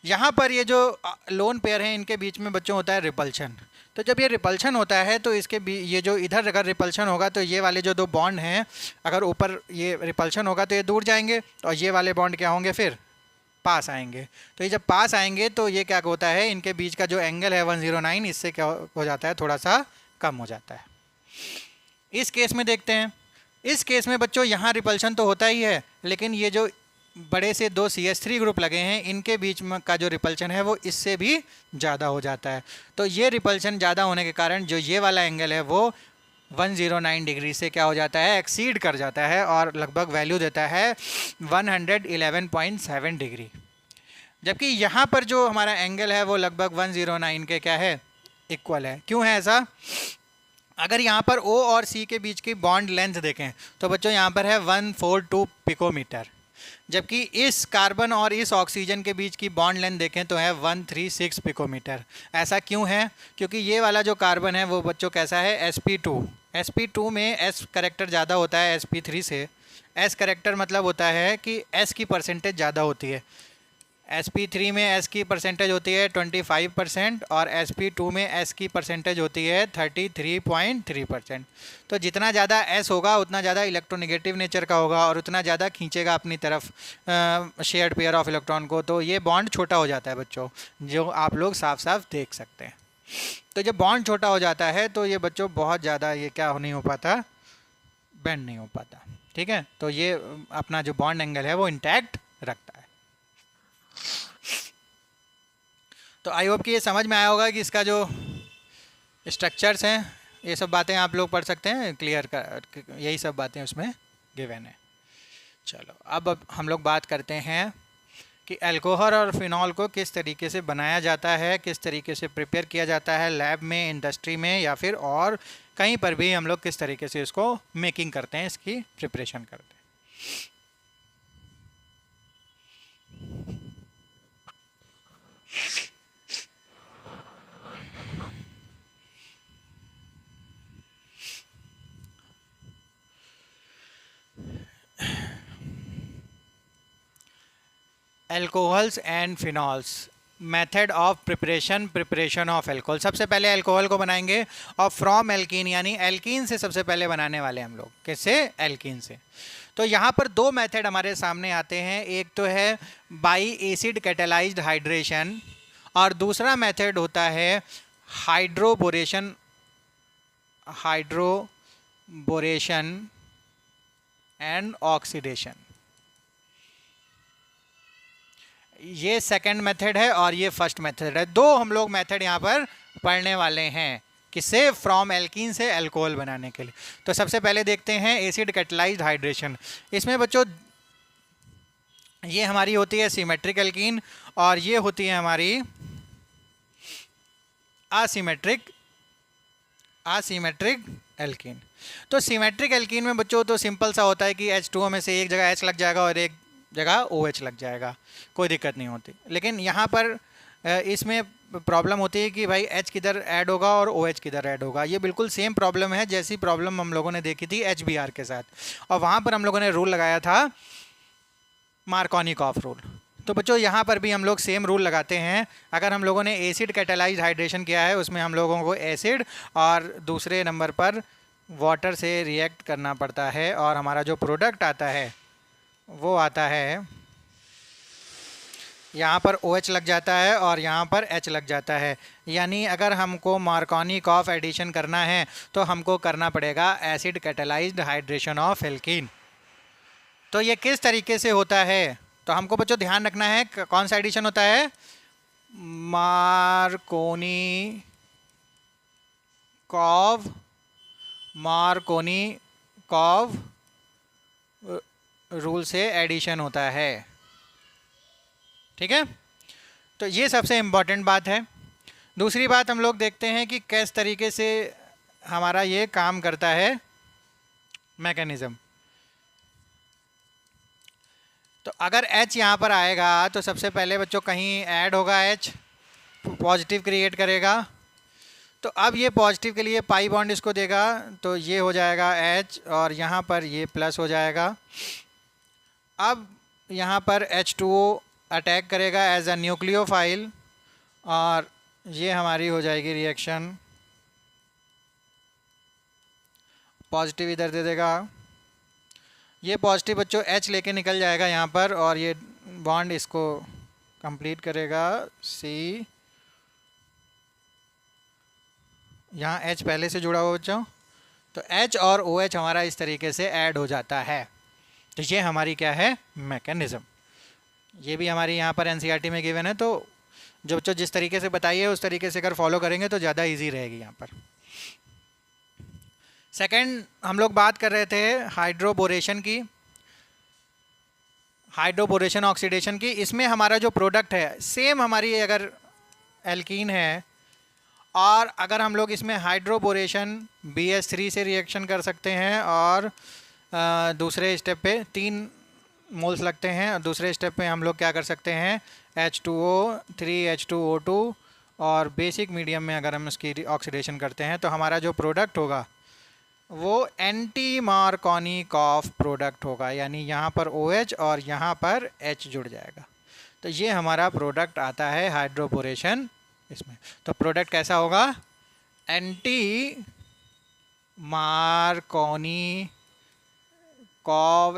Speaker 1: यहाँ पर ये जो लोन पेयर हैं इनके बीच में बच्चों होता है रिपल्शन। तो जब ये रिपल्शन होता है तो इसके ये जो इधर अगर रिपल्शन होगा तो ये वाले जो 2 बॉन्ड हैं, अगर ऊपर ये रिपल्शन होगा तो ये दूर जाएंगे और ये वाले बॉन्ड क्या होंगे? फिर पास आएंगे। तो ये जब पास आएंगे तो ये क्या होता है? इनके बीच का जो एंगल है 109, इससे क्या हो जाता है? थोड़ा सा कम हो जाता है। इस केस में देखते हैं। इस केस में बच्चों यहाँ रिपल्शन तो होता ही है, लेकिन ये जो बड़े से 2 CH3 ग्रुप लगे हैं इनके बीच में का जो रिपल्शन है वो इससे भी ज़्यादा हो जाता है। तो ये रिपल्शन ज़्यादा होने के कारण जो ये वाला एंगल है वो 109 डिग्री से क्या हो जाता है? एक्सीड कर जाता है और लगभग वैल्यू देता है 111.7 डिग्री। जबकि यहाँ पर जो हमारा एंगल है वो लगभग 109 के क्या है? इक्वल है। क्यों है ऐसा? अगर यहाँ पर O और C के बीच की बॉन्ड लेंथ देखें तो बच्चों यहाँ पर है 142 पिकोमीटर, जबकि इस कार्बन और इस ऑक्सीजन के बीच की बॉन्ड लेंथ देखें तो है 136 पिकोमीटर। ऐसा क्यों है? क्योंकि ये वाला जो कार्बन है वो बच्चों कैसा है? sp2 में S करेक्टर ज़्यादा होता है sp3 से। S करेक्टर मतलब होता है कि S की परसेंटेज ज़्यादा होती है। sp3 में S की परसेंटेज होती है 25% और sp2 में S की परसेंटेज होती है 33.3%। तो जितना ज़्यादा S होगा उतना ज़्यादा इलेक्ट्रोनेगेटिव नेचर का होगा और उतना ज़्यादा खींचेगा अपनी तरफ शेयर्ड पेयर ऑफ इलेक्ट्रॉन को। तो ये बॉन्ड छोटा हो जाता है बच्चों, जो आप लोग साफ साफ देख सकते हैं। तो जब बॉन्ड छोटा हो जाता है तो ये बच्चों बहुत ज़्यादा ये क्या नहीं हो पाता? बेंड नहीं हो पाता। ठीक है, तो ये अपना जो बॉन्ड एंगल है वो इंटैक्ट रखता है। तो आई होप कि ये समझ में आया होगा कि इसका जो स्ट्रक्चर्स हैं ये सब बातें आप लोग पढ़ सकते हैं, क्लियर कर यही सब बातें उसमें गिवन है। चलो अब हम लोग बात करते हैं कि अल्कोहल और फिनॉल को किस तरीके से बनाया जाता है, किस तरीके से प्रिपेयर किया जाता है लैब में, इंडस्ट्री में, या फिर और कहीं पर भी हम लोग किस तरीके से इसको मेकिंग करते हैं, इसकी प्रिपरेशन करते हैं। Alcohols and phenols, method of preparation of alcohol. सबसे पहले अल्कोहल को बनाएंगे और फ्रॉम एल्कीन, यानी एल्कीन से सबसे पहले बनाने वाले हम लोग। किससे? एल्कीन से। तो यहाँ पर दो मेथड हमारे सामने आते हैं, एक तो है बाई एसिड कैटेलाइज्ड हाइड्रेशन और दूसरा मेथड होता है हाइड्रोबोरेशन एंड ऑक्सीडेशन। ये सेकंड मेथड है और ये फर्स्ट मेथड है। दो हम लोग मेथड यहाँ पर पढ़ने वाले हैं, किससे? फ्रॉम एल्कीन से अल्कोहल बनाने के लिए। तो सबसे पहले देखते हैं एसिड कैटेलाइज्ड हाइड्रेशन। इसमें बच्चों ये हमारी होती है सिमेट्रिक एल्कीन और ये होती है हमारी असिमेट्रिक एल्कीन। तो सिमेट्रिक एल्कीन में बच्चों तो सिंपल सा होता है कि H2O में से एक जगह H लग जाएगा और एक जगह OH लग जाएगा, कोई दिक्कत नहीं होती। लेकिन यहाँ पर इसमें प्रॉब्लम होती है कि भाई H किधर ऐड होगा और OH किधर ऐड होगा। ये बिल्कुल सेम प्रॉब्लम है जैसी प्रॉब्लम हम लोगों ने देखी थी HBr के साथ, और वहाँ पर हम लोगों ने रूल लगाया था मार्कोनिकॉफ रूल। तो बच्चों यहाँ पर भी हम लोग सेम रूल लगाते हैं। अगर हम लोगों ने एसिड कैटेलाइज्ड हाइड्रेशन किया है उसमें हम लोगों को एसिड और दूसरे नंबर पर वाटर से रिएक्ट करना पड़ता है और हमारा जो प्रोडक्ट आता है वो आता है, यहाँ पर OH लग जाता है और यहाँ पर H लग जाता है। यानी अगर हमको मार्कोनिकॉफ एडिशन करना है तो हमको करना पड़ेगा acid catalysed hydration of alkene. तो ये किस तरीके से होता है? तो हमको बच्चों ध्यान रखना है कौन सा एडिशन होता है? मार्कोनिकॉफ रूल से एडिशन होता है। ठीक है, तो ये सबसे इम्पॉर्टेंट बात है। दूसरी बात हम लोग देखते हैं कि किस तरीके से हमारा ये काम करता है मैकेनिज़्म। तो अगर H यहाँ पर आएगा तो सबसे पहले बच्चों कहीं ऐड होगा, H पॉजिटिव क्रिएट करेगा। तो अब ये पॉजिटिव के लिए पाई बॉन्ड इसको देगा तो ये हो जाएगा H और यहाँ पर ये प्लस हो जाएगा। अब यहाँ पर H2O अटैक करेगा एज अ न्यूक्लियोफाइल और ये हमारी हो जाएगी रिएक्शन, पॉजिटिव इधर दे देगा। ये पॉजिटिव बच्चों H लेके निकल जाएगा यहाँ पर और ये बॉन्ड इसको कंप्लीट करेगा C। यहाँ H पहले से जुड़ा हुआ बच्चों, तो H और OH हमारा इस तरीके से ऐड हो जाता है। तो ये हमारी क्या है? मैकेनिज़्म। ये भी हमारी यहाँ पर NCERT में गिवन है। तो जो बच्चों जिस तरीके से बताइए उस तरीके से अगर फॉलो करेंगे तो ज़्यादा इजी रहेगी यहाँ पर। सेकंड हम लोग बात कर रहे थे हाइड्रोबोरेशन की, हाइड्रोबोरेशन ऑक्सीडेशन की। इसमें हमारा जो प्रोडक्ट है सेम हमारी अगर एल्कीन है और अगर हम लोग इसमें हाइड्रोबोरेशन BH3 से रिएक्शन कर सकते हैं और दूसरे स्टेप पे 3 मोल्स लगते हैं और दूसरे स्टेप पे हम लोग क्या कर सकते हैं H2O 3H2O2 और बेसिक मीडियम में अगर हम इसकी ऑक्सीडेशन करते हैं तो हमारा जो प्रोडक्ट होगा वो एंटी मार्कोनिकॉफ प्रोडक्ट होगा। यानी यहाँ पर OH और यहाँ पर H जुड़ जाएगा। तो ये हमारा प्रोडक्ट आता है हाइड्रोबोरेशन इसमें। तो प्रोडक्ट कैसा होगा? एंटी मार्कोनिकॉफ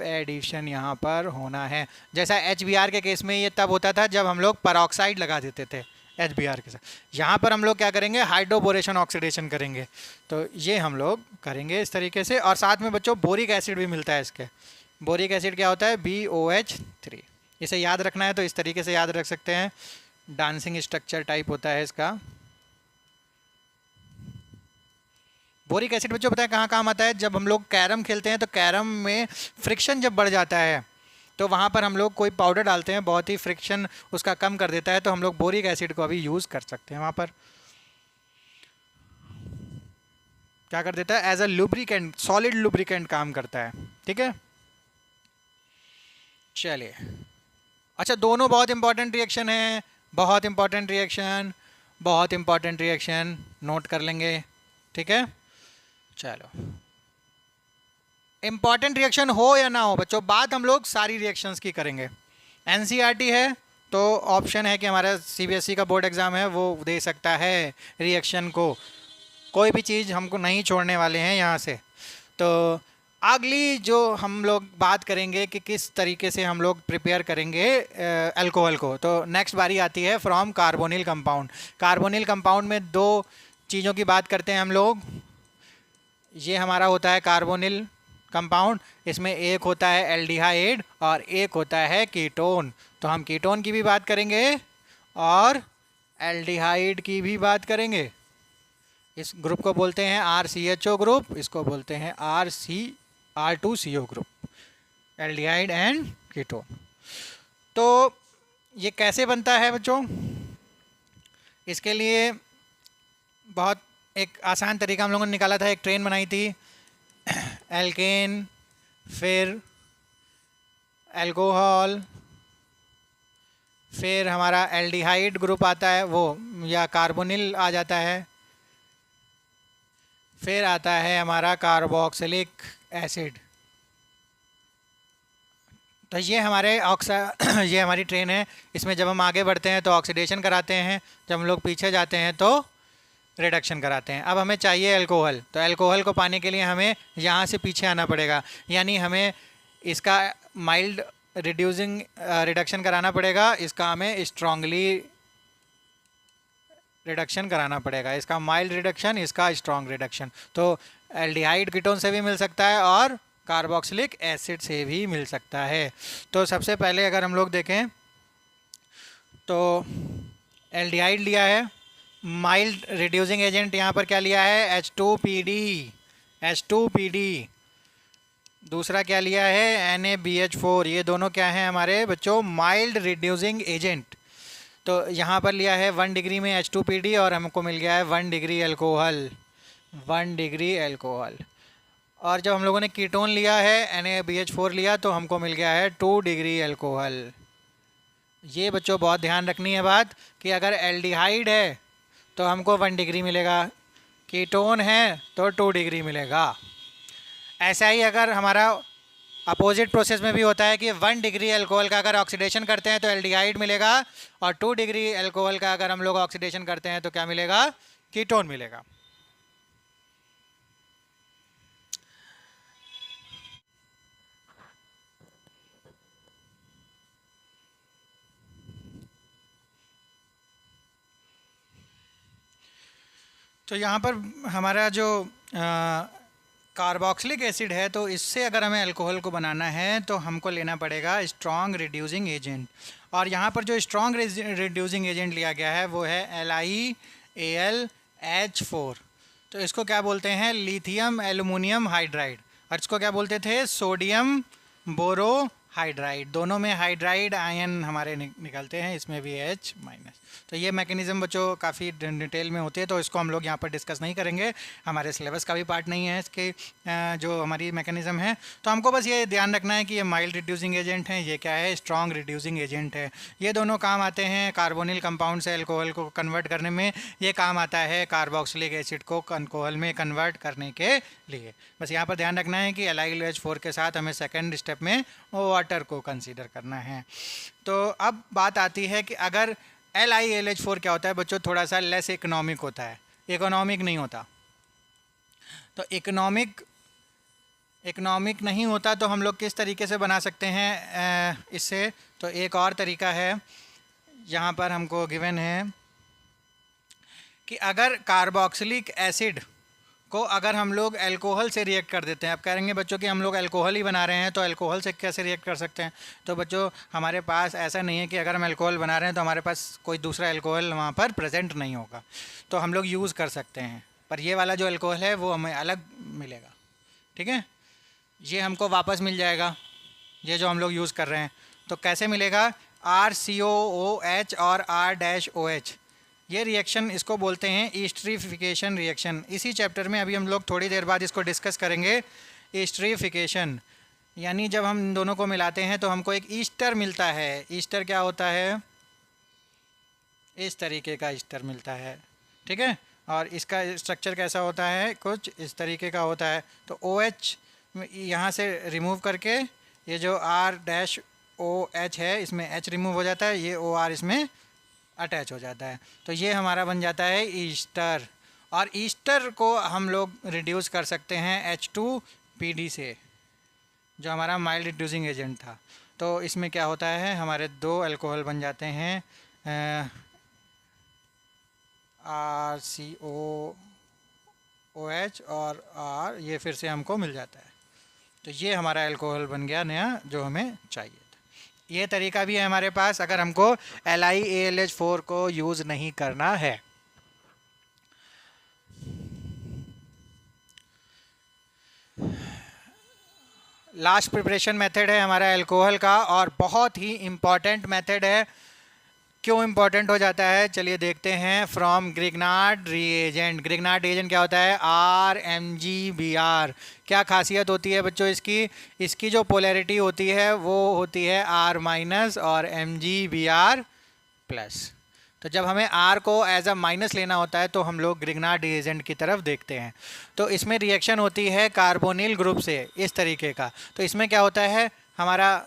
Speaker 1: एडिशन यहाँ पर होना है। जैसा HBr के केस में ये तब होता था जब हम लोग पेरोक्साइड लगा देते थे HBr के साथ। यहाँ पर हम लोग क्या करेंगे? हाइड्रोबोरेशन ऑक्सीडेशन करेंगे। तो ये हम लोग करेंगे इस तरीके से। और साथ में बच्चों बोरिक एसिड भी मिलता है इसके। बोरिक एसिड क्या होता है? BOH3। इसे याद रखना है तो इस तरीके से याद रख सकते हैं। डांसिंग स्ट्रक्चर टाइप होता है इसका। बोरिक एसिड बच्चों पता है कहाँ काम आता है? जब हम लोग कैरम खेलते हैं तो कैरम में फ्रिक्शन जब बढ़ जाता है तो वहाँ पर हम लोग कोई पाउडर डालते हैं, बहुत ही फ्रिक्शन उसका कम कर देता है, तो हम लोग बोरिक एसिड को अभी यूज़ कर सकते हैं वहाँ पर। क्या कर देता है? As a lubricant, solid lubricant काम करता है। ठीक है, चलिए। अच्छा, दोनों बहुत इंपॉर्टेंट रिएक्शन है, बहुत इंपॉर्टेंट रिएक्शन, बहुत इंपॉर्टेंट रिएक्शन, नोट कर लेंगे। ठीक है, चलो। इंपॉर्टेंट रिएक्शन हो या ना हो बच्चों, बात हम लोग सारी रिएक्शंस की करेंगे। एनसीईआरटी है तो ऑप्शन है कि हमारा सीबीएसई का बोर्ड एग्ज़ाम है वो दे सकता है रिएक्शन को, कोई भी चीज़ हमको नहीं छोड़ने वाले हैं यहाँ से। तो अगली जो हम लोग बात करेंगे कि किस तरीके से हम लोग प्रिपेयर करेंगे अल्कोहल को, तो नेक्स्ट बारी आती है from carbonyl compound. Carbonyl compound में दो चीज़ों की बात करते हैं हम लोग। ये हमारा होता है कार्बोनिल कंपाउंड, इसमें एक होता है एल्डिहाइड और एक होता है कीटोन। तो हम कीटोन की भी बात करेंगे और एल्डिहाइड की भी बात करेंगे। इस ग्रुप को बोलते हैं RCHO ग्रुप, इसको बोलते हैं R2CO group, aldehyde and ketone. तो ये कैसे बनता है बच्चों? इसके लिए बहुत एक आसान तरीका हम लोगों ने निकाला था, एक ट्रेन बनाई थी, एल्केन, फिर अल्कोहल, फिर हमारा एल्डिहाइड ग्रुप आता है वो, या कार्बोनिल आ जाता है, फिर आता है हमारा कार्बोक्सिलिक एसिड। तो ये हमारे ये हमारी ट्रेन है। इसमें जब हम आगे बढ़ते हैं तो ऑक्सीडेशन कराते हैं, जब हम लोग पीछे जाते हैं तो रिडक्शन कराते हैं। अब हमें चाहिए अल्कोहल, तो अल्कोहल को पाने के लिए हमें यहाँ से पीछे आना पड़ेगा, यानी हमें इसका माइल्ड रिड्यूसिंग रिडक्शन कराना पड़ेगा, इसका हमें स्ट्रांगली रिडक्शन कराना पड़ेगा, इसका माइल्ड रिडक्शन, इसका स्ट्रॉन्ग रिडक्शन। तो एल्डिहाइड कीटोन से भी मिल सकता है और कार्बोक्सिलिक एसिड से भी मिल सकता है। तो सबसे पहले अगर हम लोग देखें तो एल्डिहाइड लिया है, माइल्ड रिड्यूसिंग एजेंट यहाँ पर क्या लिया है? H2PD। दूसरा क्या लिया है? NaBH4। ये दोनों क्या हैं हमारे बच्चों? Mild reducing agent. तो यहाँ पर लिया है 1 डिग्री में H2PD और हमको मिल गया है 1 डिग्री अल्कोहल, 1 डिग्री अल्कोहल। और जब हम लोगों ने कीटोन लिया है, NaBH4 लिया, तो हमको मिल गया है 2 डिग्री अल्कोहल। ये बच्चों बहुत ध्यान रखनी है बात कि अगर एल्डिहाइड है तो हमको 1 डिग्री मिलेगा, कीटोन है तो 2 डिग्री मिलेगा। ऐसा ही अगर हमारा अपोजिट प्रोसेस में भी होता है कि 1 डिग्री अल्कोहल का अगर ऑक्सीडेशन करते हैं तो एल्डिहाइड मिलेगा, और 2 डिग्री अल्कोहल का अगर हम लोग ऑक्सीडेशन करते हैं तो क्या मिलेगा? कीटोन मिलेगा। तो यहाँ पर हमारा जो कार्बोक्सिलिक एसिड है, तो इससे अगर हमें अल्कोहल को बनाना है तो हमको लेना पड़ेगा स्ट्रॉन्ग रिड्यूसिंग एजेंट। और यहाँ पर जो स्ट्रॉन्ग रिड्यूसिंग एजेंट लिया गया है वो है LiAlH4। तो इसको क्या बोलते हैं? लिथियम एल्यूमिनियम हाइड्राइड, और इसको क्या बोलते थे? Sodium borohydride. दोनों में हाइड्राइड आयन हमारे निकलते हैं, इसमें भी H-। तो ये मैकेनिज़्म बच्चों काफ़ी डिटेल में होते हैं, तो इसको हम लोग यहाँ पर डिस्कस नहीं करेंगे, हमारे सिलेबस का भी पार्ट नहीं है इसके जो हमारी मैकेनिज़्म है। तो हमको बस ये ध्यान रखना है कि ये माइल्ड रिड्यूसिंग एजेंट है, ये क्या है? स्ट्रॉन्ग रिड्यूसिंग एजेंट है। ये दोनों काम आते हैं कार्बोनिल कंपाउंड से अल्कोहल को कन्वर्ट करने में, ये काम आता है कार्बोक्सिलिक एसिड को अल्कोहल में कन्वर्ट करने के लिए। बस यहाँ पर ध्यान रखना है कि LiLH4 के साथ हमें सेकेंड स्टेप में वाटर को कंसीडर करना है। तो अब बात आती है कि अगर LiLH4 क्या होता है बच्चों? थोड़ा सा लेस इकोनॉमिक होता है, इकोनॉमिक नहीं होता। तो इकोनॉमिक नहीं होता तो हम लोग किस तरीके से बना सकते हैं इससे? तो एक और तरीका है, यहाँ पर हमको गिवन है कि अगर कार्बोक्सिलिक एसिड को अगर हम लोग अल्कोहल से रिएक्ट कर देते हैं। आप कहेंगे बच्चों कि हम लोग अल्कोहल ही बना रहे हैं तो अल्कोहल से कैसे रिएक्ट कर सकते हैं? तो बच्चों हमारे पास ऐसा नहीं है कि अगर हम अल्कोहल बना रहे हैं तो हमारे पास कोई दूसरा अल्कोहल वहाँ पर प्रेजेंट नहीं होगा, तो हम लोग यूज़ कर सकते हैं। पर ये वाला जो अल्कोहल है वो हमें अलग मिलेगा, ठीक है। ये हमको वापस मिल जाएगा, ये जो हम लोग यूज़ कर रहे हैं। तो कैसे मिलेगा, RCOOH और R-OH, ये रिएक्शन इसको बोलते हैं ईस्टरीफिकेशन रिएक्शन। इसी चैप्टर में अभी हम लोग थोड़ी देर बाद इसको डिस्कस करेंगे। ईस्टरीफिकेशन यानी जब हम इन दोनों को मिलाते हैं तो हमको एक ईस्टर मिलता है। ईस्टर क्या होता है, इस तरीके का ईस्टर मिलता है, ठीक है। और इसका स्ट्रक्चर कैसा होता है, कुछ इस तरीके का होता है। तो OH यहाँ से रिमूव करके ये जो R-OH है इसमें H रिमूव हो जाता है, ये OR इसमें अटैच हो जाता है। तो ये हमारा बन जाता है ईस्टर। और ईस्टर को हम लोग रिड्यूस कर सकते हैं H2PD से, जो हमारा माइल्ड रिड्यूसिंग एजेंट था। तो इसमें क्या होता है, हमारे दो अल्कोहल बन जाते हैं, RCOOH और R, ये फिर से हमको मिल जाता है। तो ये हमारा अल्कोहल बन गया नया जो हमें चाहिए था। ये तरीका भी है हमारे पास अगर हमको LiAlH4 को यूज़ नहीं करना है। लास्ट प्रिपरेशन मेथड है हमारा अल्कोहल का, और बहुत ही इम्पॉर्टेंट मेथड है। क्यों इम्पॉर्टेंट हो जाता है, चलिए देखते हैं। From Grignard reagent. Grignard reagent क्या होता है, RMgBr। क्या खासियत होती है बच्चों इसकी, इसकी जो पोलैरिटी होती है वो होती है R- और MgBr+। तो जब हमें R को एज अ माइनस लेना होता है तो हम लोग ग्रिग्नार्ड रिएजेंट की तरफ देखते हैं। तो इसमें रिएक्शन होती है कार्बोनिल ग्रुप से इस तरीके का। तो इसमें क्या होता है, हमारा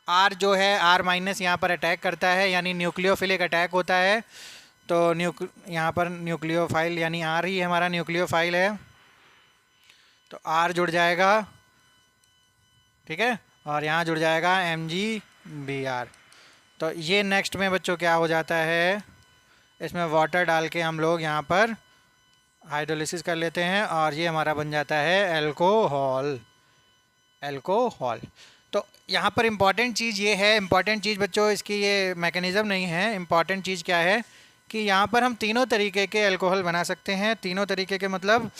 Speaker 1: R जो है R- यहाँ पर अटैक करता है, यानी न्यूक्लियोफिलिक अटैक होता है। तो यहाँ पर न्यूक्लियोफाइल यानी R ही हमारा न्यूक्लियोफाइल है, तो R जुड़ जाएगा, ठीक है। और यहाँ जुड़ जाएगा MgBr। तो ये नेक्स्ट में बच्चों क्या हो जाता है, इसमें वाटर डाल के हम लोग यहाँ पर हाइड्रोलिसिस कर लेते हैं और ये हमारा बन जाता है अल्कोहल। अल्कोहल। तो यहाँ पर इम्पॉर्टेंट चीज़ ये है, इम्पॉर्टेंट चीज़ बच्चों इसकी ये मैकेनिज़्म नहीं है, इम्पॉर्टेंट चीज़ क्या है कि यहाँ पर हम तीनों तरीके के अल्कोहल बना सकते हैं। तीनों तरीके के मतलब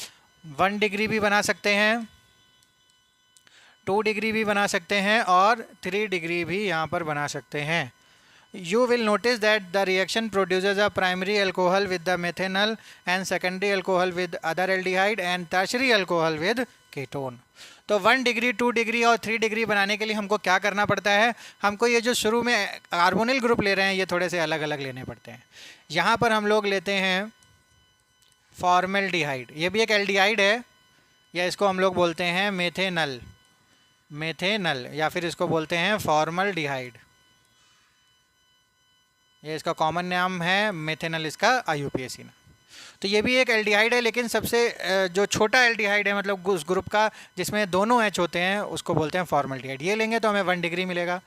Speaker 1: 1 डिग्री भी बना सकते हैं, 2 डिग्री भी बना सकते हैं और 3 डिग्री भी यहाँ पर बना सकते हैं। You will notice that the reaction produces a primary alcohol with the methanol and secondary alcohol with other aldehyde and tertiary alcohol with ketone. तो 1 डिग्री, 2 डिग्री और 3 डिग्री बनाने के लिए हमको क्या करना पड़ता है, हमको ये जो शुरू में कार्बोनिल ग्रुप ले रहे हैं ये थोड़े से अलग अलग लेने पड़ते हैं। यहाँ पर हम लोग लेते हैं फॉर्मेल्डिहाइड, ये भी एक एल्डिहाइड है, या इसको हम लोग बोलते हैं मेथेनल, मेथेनल, या फिर इसको बोलते हैं फॉर्मल्डिहाइड। ये इसका कॉमन नाम है, मेथेनल इसका IUPAC नाम। तो ये भी एक एल्डिहाइड है, लेकिन सबसे जो छोटा एल्डिहाइड है मतलब उस ग्रुप का जिसमें दोनों H होते हैं उसको बोलते हैं फॉर्मल्डिहाइड। ये लेंगे तो हमें 1 डिग्री मिलेगा।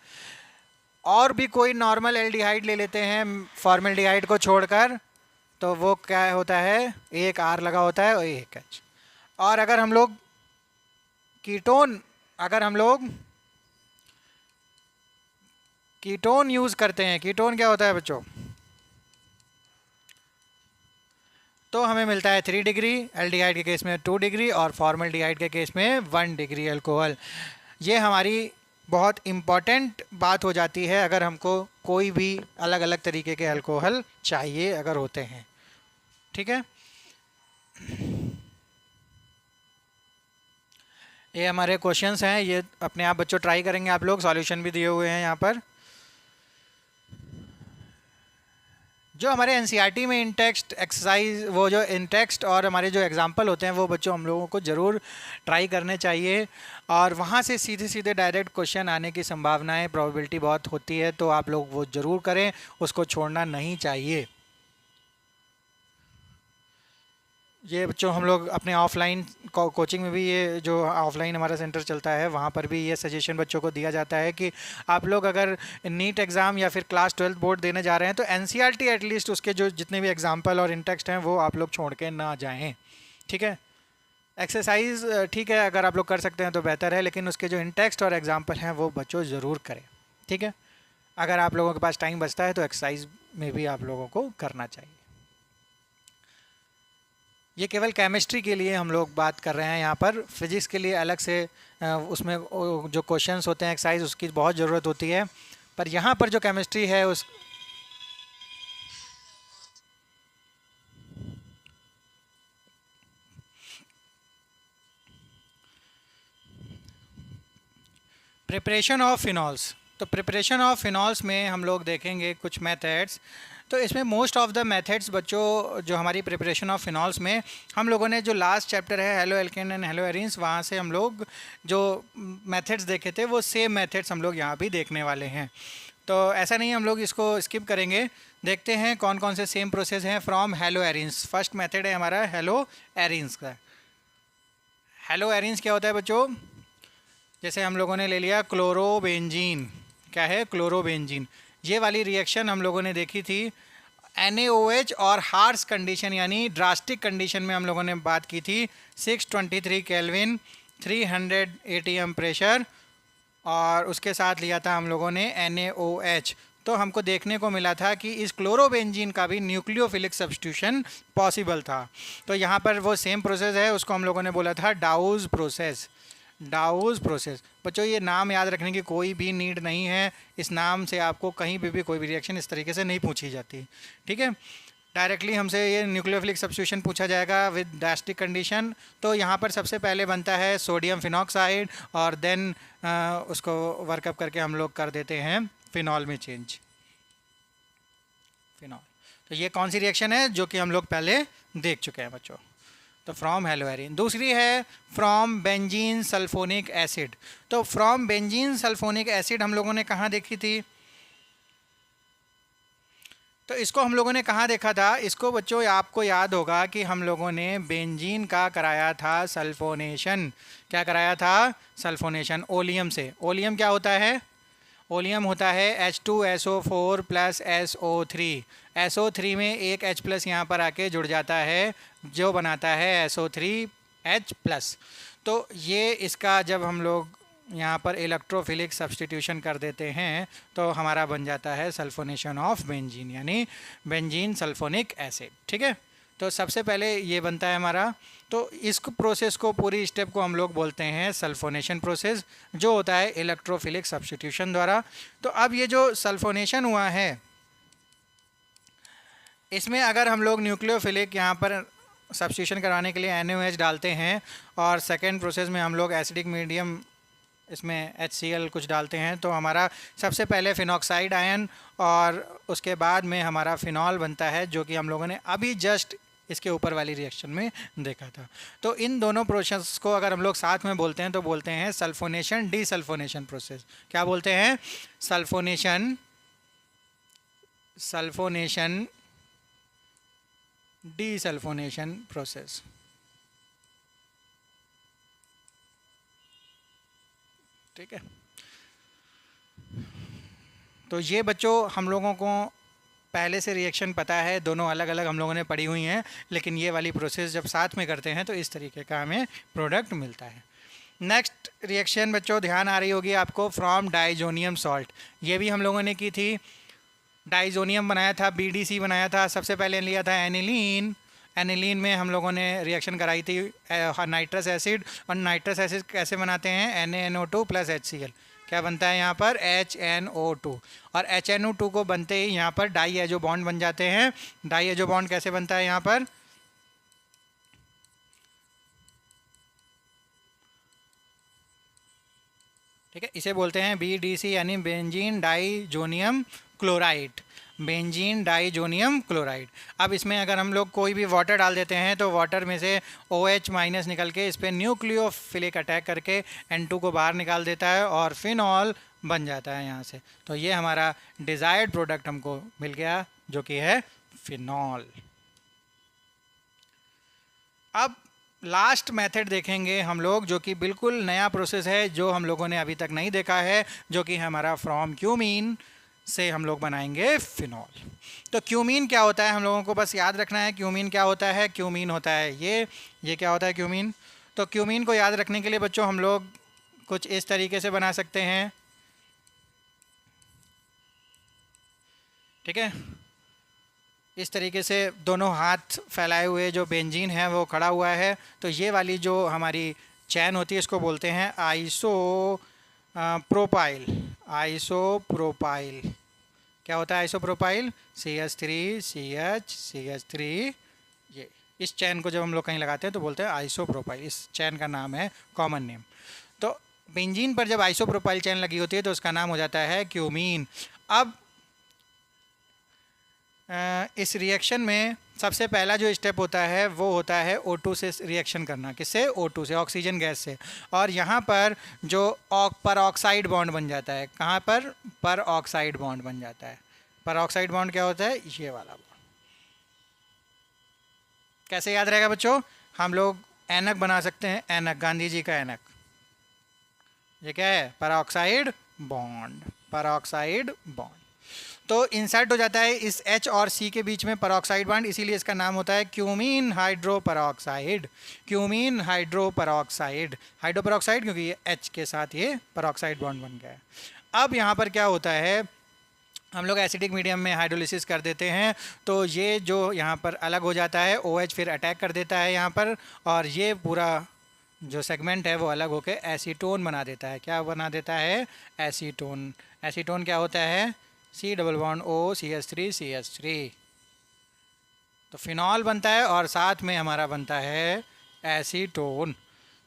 Speaker 1: और भी कोई नॉर्मल एल्डिहाइड ले लेते हैं फॉर्मल्डिहाइड को छोड़कर, तो वो क्या होता है, एक R लगा होता है और एक H। और अगर हम लोग कीटोन यूज़ करते हैं, कीटोन क्या होता है बच्चों, तो हमें मिलता है 3 डिग्री, एल्डिहाइड के केस में 2 डिग्री और फॉर्मल्डिहाइड के केस में 1 डिग्री अल्कोहल। ये हमारी बहुत इम्पॉर्टेंट बात हो जाती है अगर हमको कोई भी अलग अलग तरीके के अल्कोहल चाहिए अगर होते हैं, ठीक है। ये हमारे क्वेश्चंस हैं, ये अपने आप बच्चों ट्राई करेंगे आप लोग, सॉल्यूशन भी दिए हुए हैं यहाँ पर। जो हमारे NCERT में इन टेक्स्ट एक्सरसाइज, वो जो इन टेक्स्ट और हमारे जो एग्जाम्पल होते हैं वो बच्चों हम लोगों को ज़रूर ट्राई करने चाहिए, और वहाँ से सीधे सीधे डायरेक्ट क्वेश्चन आने की संभावनाएं, प्रोबेबिलिटी बहुत होती है, तो आप लोग वो ज़रूर करें, उसको छोड़ना नहीं चाहिए। ये बच्चों हम लोग अपने ऑफलाइन कोचिंग में भी, ये जो ऑफलाइन हमारा सेंटर चलता है वहाँ पर भी ये सजेशन बच्चों को दिया जाता है कि आप लोग अगर नीट एग्ज़ाम या फिर क्लास 12 बोर्ड देने जा रहे हैं तो NCERT एटलीस्ट उसके जो जितने भी एग्जाम्पल और इंटेक्स्ट हैं वो आप लोग छोड़ के ना जाएं, ठीक है। एक्सरसाइज ठीक है, अगर आप लोग कर सकते हैं तो बेहतर है, लेकिन उसके जो इंटेक्स्ट और एग्जाम्पल हैं वो बच्चों ज़रूर करें, ठीक है। अगर आप लोगों के पास टाइम बचता है तो एक्सरसाइज में भी आप लोगों को करना चाहिए। ये केवल केमिस्ट्री के लिए हम लोग बात कर रहे हैं, यहाँ पर फिजिक्स के लिए अलग से उसमें जो क्वेश्चंस होते हैं एक्सरसाइज उसकी बहुत ज़रूरत होती है, पर यहाँ पर जो केमिस्ट्री है उस प्रिपरेशन ऑफ फिनॉल्स। तो प्रिपरेशन ऑफ फिनॉल्स में हम लोग देखेंगे कुछ मेथड्स। तो इसमें मोस्ट ऑफ द मेथड्स बच्चों जो हमारी प्रिपरेशन ऑफ फिनॉल्स में हम लोगों ने जो लास्ट चैप्टर है halo alkane and hello arenes, वहाँ से हम लोग जो मेथड्स देखे थे वो सेम मेथड्स हम लोग यहाँ भी देखने वाले हैं। तो ऐसा नहीं हम लोग इसको स्किप करेंगे, देखते हैं कौन कौन से सेम प्रोसेस हैं from hello arenes. First method है हमारा हेलो एरिन्स का। हेलो एरिन्स क्या होता है बच्चों? जैसे हम लोगों ने ले लिया क्लोरोबेंजीन। क्या है? क्लोरोबेंजीन। ये वाली रिएक्शन हम लोगों ने देखी थी NaOH और हार्श कंडीशन यानी ड्रास्टिक कंडीशन में हम लोगों ने बात की थी 623 केल्विन 300 ATM प्रेशर, और उसके साथ लिया था हम लोगों ने NaOH। तो हमको देखने को मिला था कि इस क्लोरोबेंजीन का भी न्यूक्लियोफिलिक सब्स्टिट्यूशन पॉसिबल था। तो यहाँ पर वो सेम प्रोसेस है, उसको हम लोगों ने बोला था डाउज प्रोसेस। डाउज प्रोसेस बच्चों, ये नाम याद रखने की कोई भी नीड नहीं है, इस नाम से आपको कहीं भी कोई भी रिएक्शन इस तरीके से नहीं पूछी जाती, ठीक है। डायरेक्टली हमसे ये न्यूक्लियोफिलिक सब्स्टिट्यूशन पूछा जाएगा विद ड्रास्टिक कंडीशन। तो यहाँ पर सबसे पहले बनता है सोडियम फिनॉक्साइड और देन उसको वर्कअप करके हम लोग कर देते हैं फिनॉल में चेंज, फिनॉल। तो ये कौन सी रिएक्शन है जो कि हम लोग पहले देख चुके हैं बच्चों। तो फ्रॉम हेलो एरिन। दूसरी है फ्रॉम बेंजीन सल्फोनिक एसिड। तो फ्रॉम बेंजीन सल्फोनिक एसिड हम लोगों ने कहाँ देखी थी? तो इसको हम लोगों ने कहाँ देखा था? इसको बच्चों आपको याद होगा कि हम लोगों ने बेंजीन का कराया था सल्फोनेशन। क्या कराया था? सल्फोनेशन ओलियम से। ओलियम क्या होता है? ओलियम होता है H2SO4 प्लस SO3। SO3 में एक H प्लस यहाँ पर आके जुड़ जाता है जो बनाता है SO3H प्लस। तो ये इसका जब हम लोग यहाँ पर इलेक्ट्रोफिलिक सब्स्टिट्यूशन कर देते हैं तो हमारा बन जाता है सल्फोनेशन ऑफ बेंजीन यानी बेंजीन सल्फोनिक एसिड, ठीक है। तो सबसे पहले ये बनता है हमारा। तो इस प्रोसेस को, पूरी स्टेप को हम लोग बोलते हैं सल्फोनेशन प्रोसेस, जो होता है इलेक्ट्रोफिलिक सब्स्टिट्यूशन द्वारा। तो अब ये जो सल्फोनेशन हुआ है इसमें अगर हम लोग न्यूक्लियोफिलिक यहाँ पर सब्स्टिट्यूशन कराने के लिए NaOH डालते हैं और सेकेंड प्रोसेस में हम लोग एसिडिक मीडियम इसमें HCl कुछ डालते हैं, तो हमारा सबसे पहले फिनॉक्साइड आयन और उसके बाद में हमारा फिनॉल बनता है, जो कि हम लोगों ने अभी जस्ट इसके ऊपर वाली रिएक्शन में देखा था। तो इन दोनों प्रोसेस को अगर हम लोग साथ में बोलते हैं तो बोलते हैं सल्फोनेशन डीसल्फोनेशन प्रोसेस। क्या बोलते हैं? सल्फोनेशन, सल्फोनेशन डीसल्फोनेशन प्रोसेस, ठीक है। तो ये बच्चों हम लोगों को पहले से रिएक्शन पता है, दोनों अलग अलग हम लोगों ने पढ़ी हुई हैं, लेकिन ये वाली प्रोसेस जब साथ में करते हैं तो इस तरीके का हमें प्रोडक्ट मिलता है। नेक्स्ट रिएक्शन बच्चों ध्यान आ रही होगी आपको, फ्रॉम डाइजोनियम सॉल्ट। ये भी हम लोगों ने की थी। डाइजोनियम बनाया था, BDC बनाया था। सबसे पहले लिया था एनिलीन। एनिलीन में हम लोगों ने रिएक्शन कराई थी नाइट्रस एसिड, और नाइट्रस एसिड कैसे बनाते हैं? NaNO2 plus HCl। क्या बनता है यहाँ पर? HNO2। और HNO2 को बनते ही यहाँ पर डाई एजो बॉन्ड बन जाते हैं। डाई एजो बॉन्ड कैसे बनता है यहाँ पर? ठीक है, इसे बोलते हैं BDC यानी benzene diazonium chloride. Benzene diazonium chloride. अब इसमें अगर हम लोग कोई भी वाटर डाल देते हैं तो वाटर में से OH माइनस निकल के इस पर न्यूक्लियोफिलिक अटैक करके N2 को बाहर निकाल देता है और फिनॉल बन जाता है यहाँ से। तो ये हमारा डिज़ायर्ड प्रोडक्ट हमको मिल गया जो कि है फिनॉल। अब लास्ट मेथड देखेंगे हम लोग जो कि बिल्कुल नया प्रोसेस है, जो हम लोगों ने अभी तक नहीं देखा है, जो कि हमारा फ्रॉम क्यूमीन से हम लोग बनाएंगे फिनॉल। तो क्यूमीन क्या होता है हम लोगों को बस याद रखना है। क्यूमीन क्या होता है? क्यूमीन होता है ये क्या होता है? क्यूमीन। तो क्यूमीन को याद रखने के लिए बच्चों हम लोग कुछ इस तरीके से बना सकते हैं, ठीक है। इस तरीके से दोनों हाथ फैलाए हुए जो बेंजीन है वो खड़ा हुआ है। तो ये वाली जो हमारी चैन होती है इसको बोलते हैं आइसो प्रोपाइल। आइसोप्रोपाइल क्या होता है? आइसोप्रोपाइल CH3 ये इस चैन को जब हम लोग कहीं लगाते हैं तो बोलते हैं आइसोप्रोपाइल। इस चैन का नाम है कॉमन नेम। तो बेंजीन पर जब आइसोप्रोपाइल चैन लगी होती है तो उसका नाम हो जाता है क्यूमीन। अब इस रिएक्शन में सबसे पहला जो स्टेप होता है वो होता है O2 से रिएक्शन करना। किससे? O2 से, ऑक्सीजन गैस से। और यहाँ पर जो परऑक्साइड बॉन्ड बन जाता है, कहाँ पर? परऑक्साइड बॉन्ड बन जाता है। परऑक्साइड बॉन्ड क्या होता है? ये वाला बॉन्ड। कैसे याद रहेगा बच्चों? हम लोग ऐनक बना सकते हैं, ऐनक, गांधी जी का ऐनक। ये क्या है? Peroxide bond. परऑक्साइड बॉन्ड तो इंसर्ट हो जाता है इस H और C के बीच में परऑक्साइड बॉन्ड, इसीलिए इसका नाम होता है cumene hydroperoxide. Cumene hydroperoxide, hydroperoxide क्योंकि ये H के साथ ये परऑक्साइड बॉन्ड बन गया है। अब यहाँ पर क्या होता है, हम लोग एसिडिक मीडियम में हाइड्रोलिसिस कर देते हैं तो ये जो यहाँ पर अलग हो जाता है, OH फिर अटैक कर देता है यहाँ पर, और ये पूरा जो सेगमेंट है वो अलग होकर एसीटोन बना देता है। क्या बना देता है? एसीटोन। एसीटोन क्या होता है? C double bond O CH3 तो फिनॉल बनता है और साथ में हमारा बनता है एसीटोन।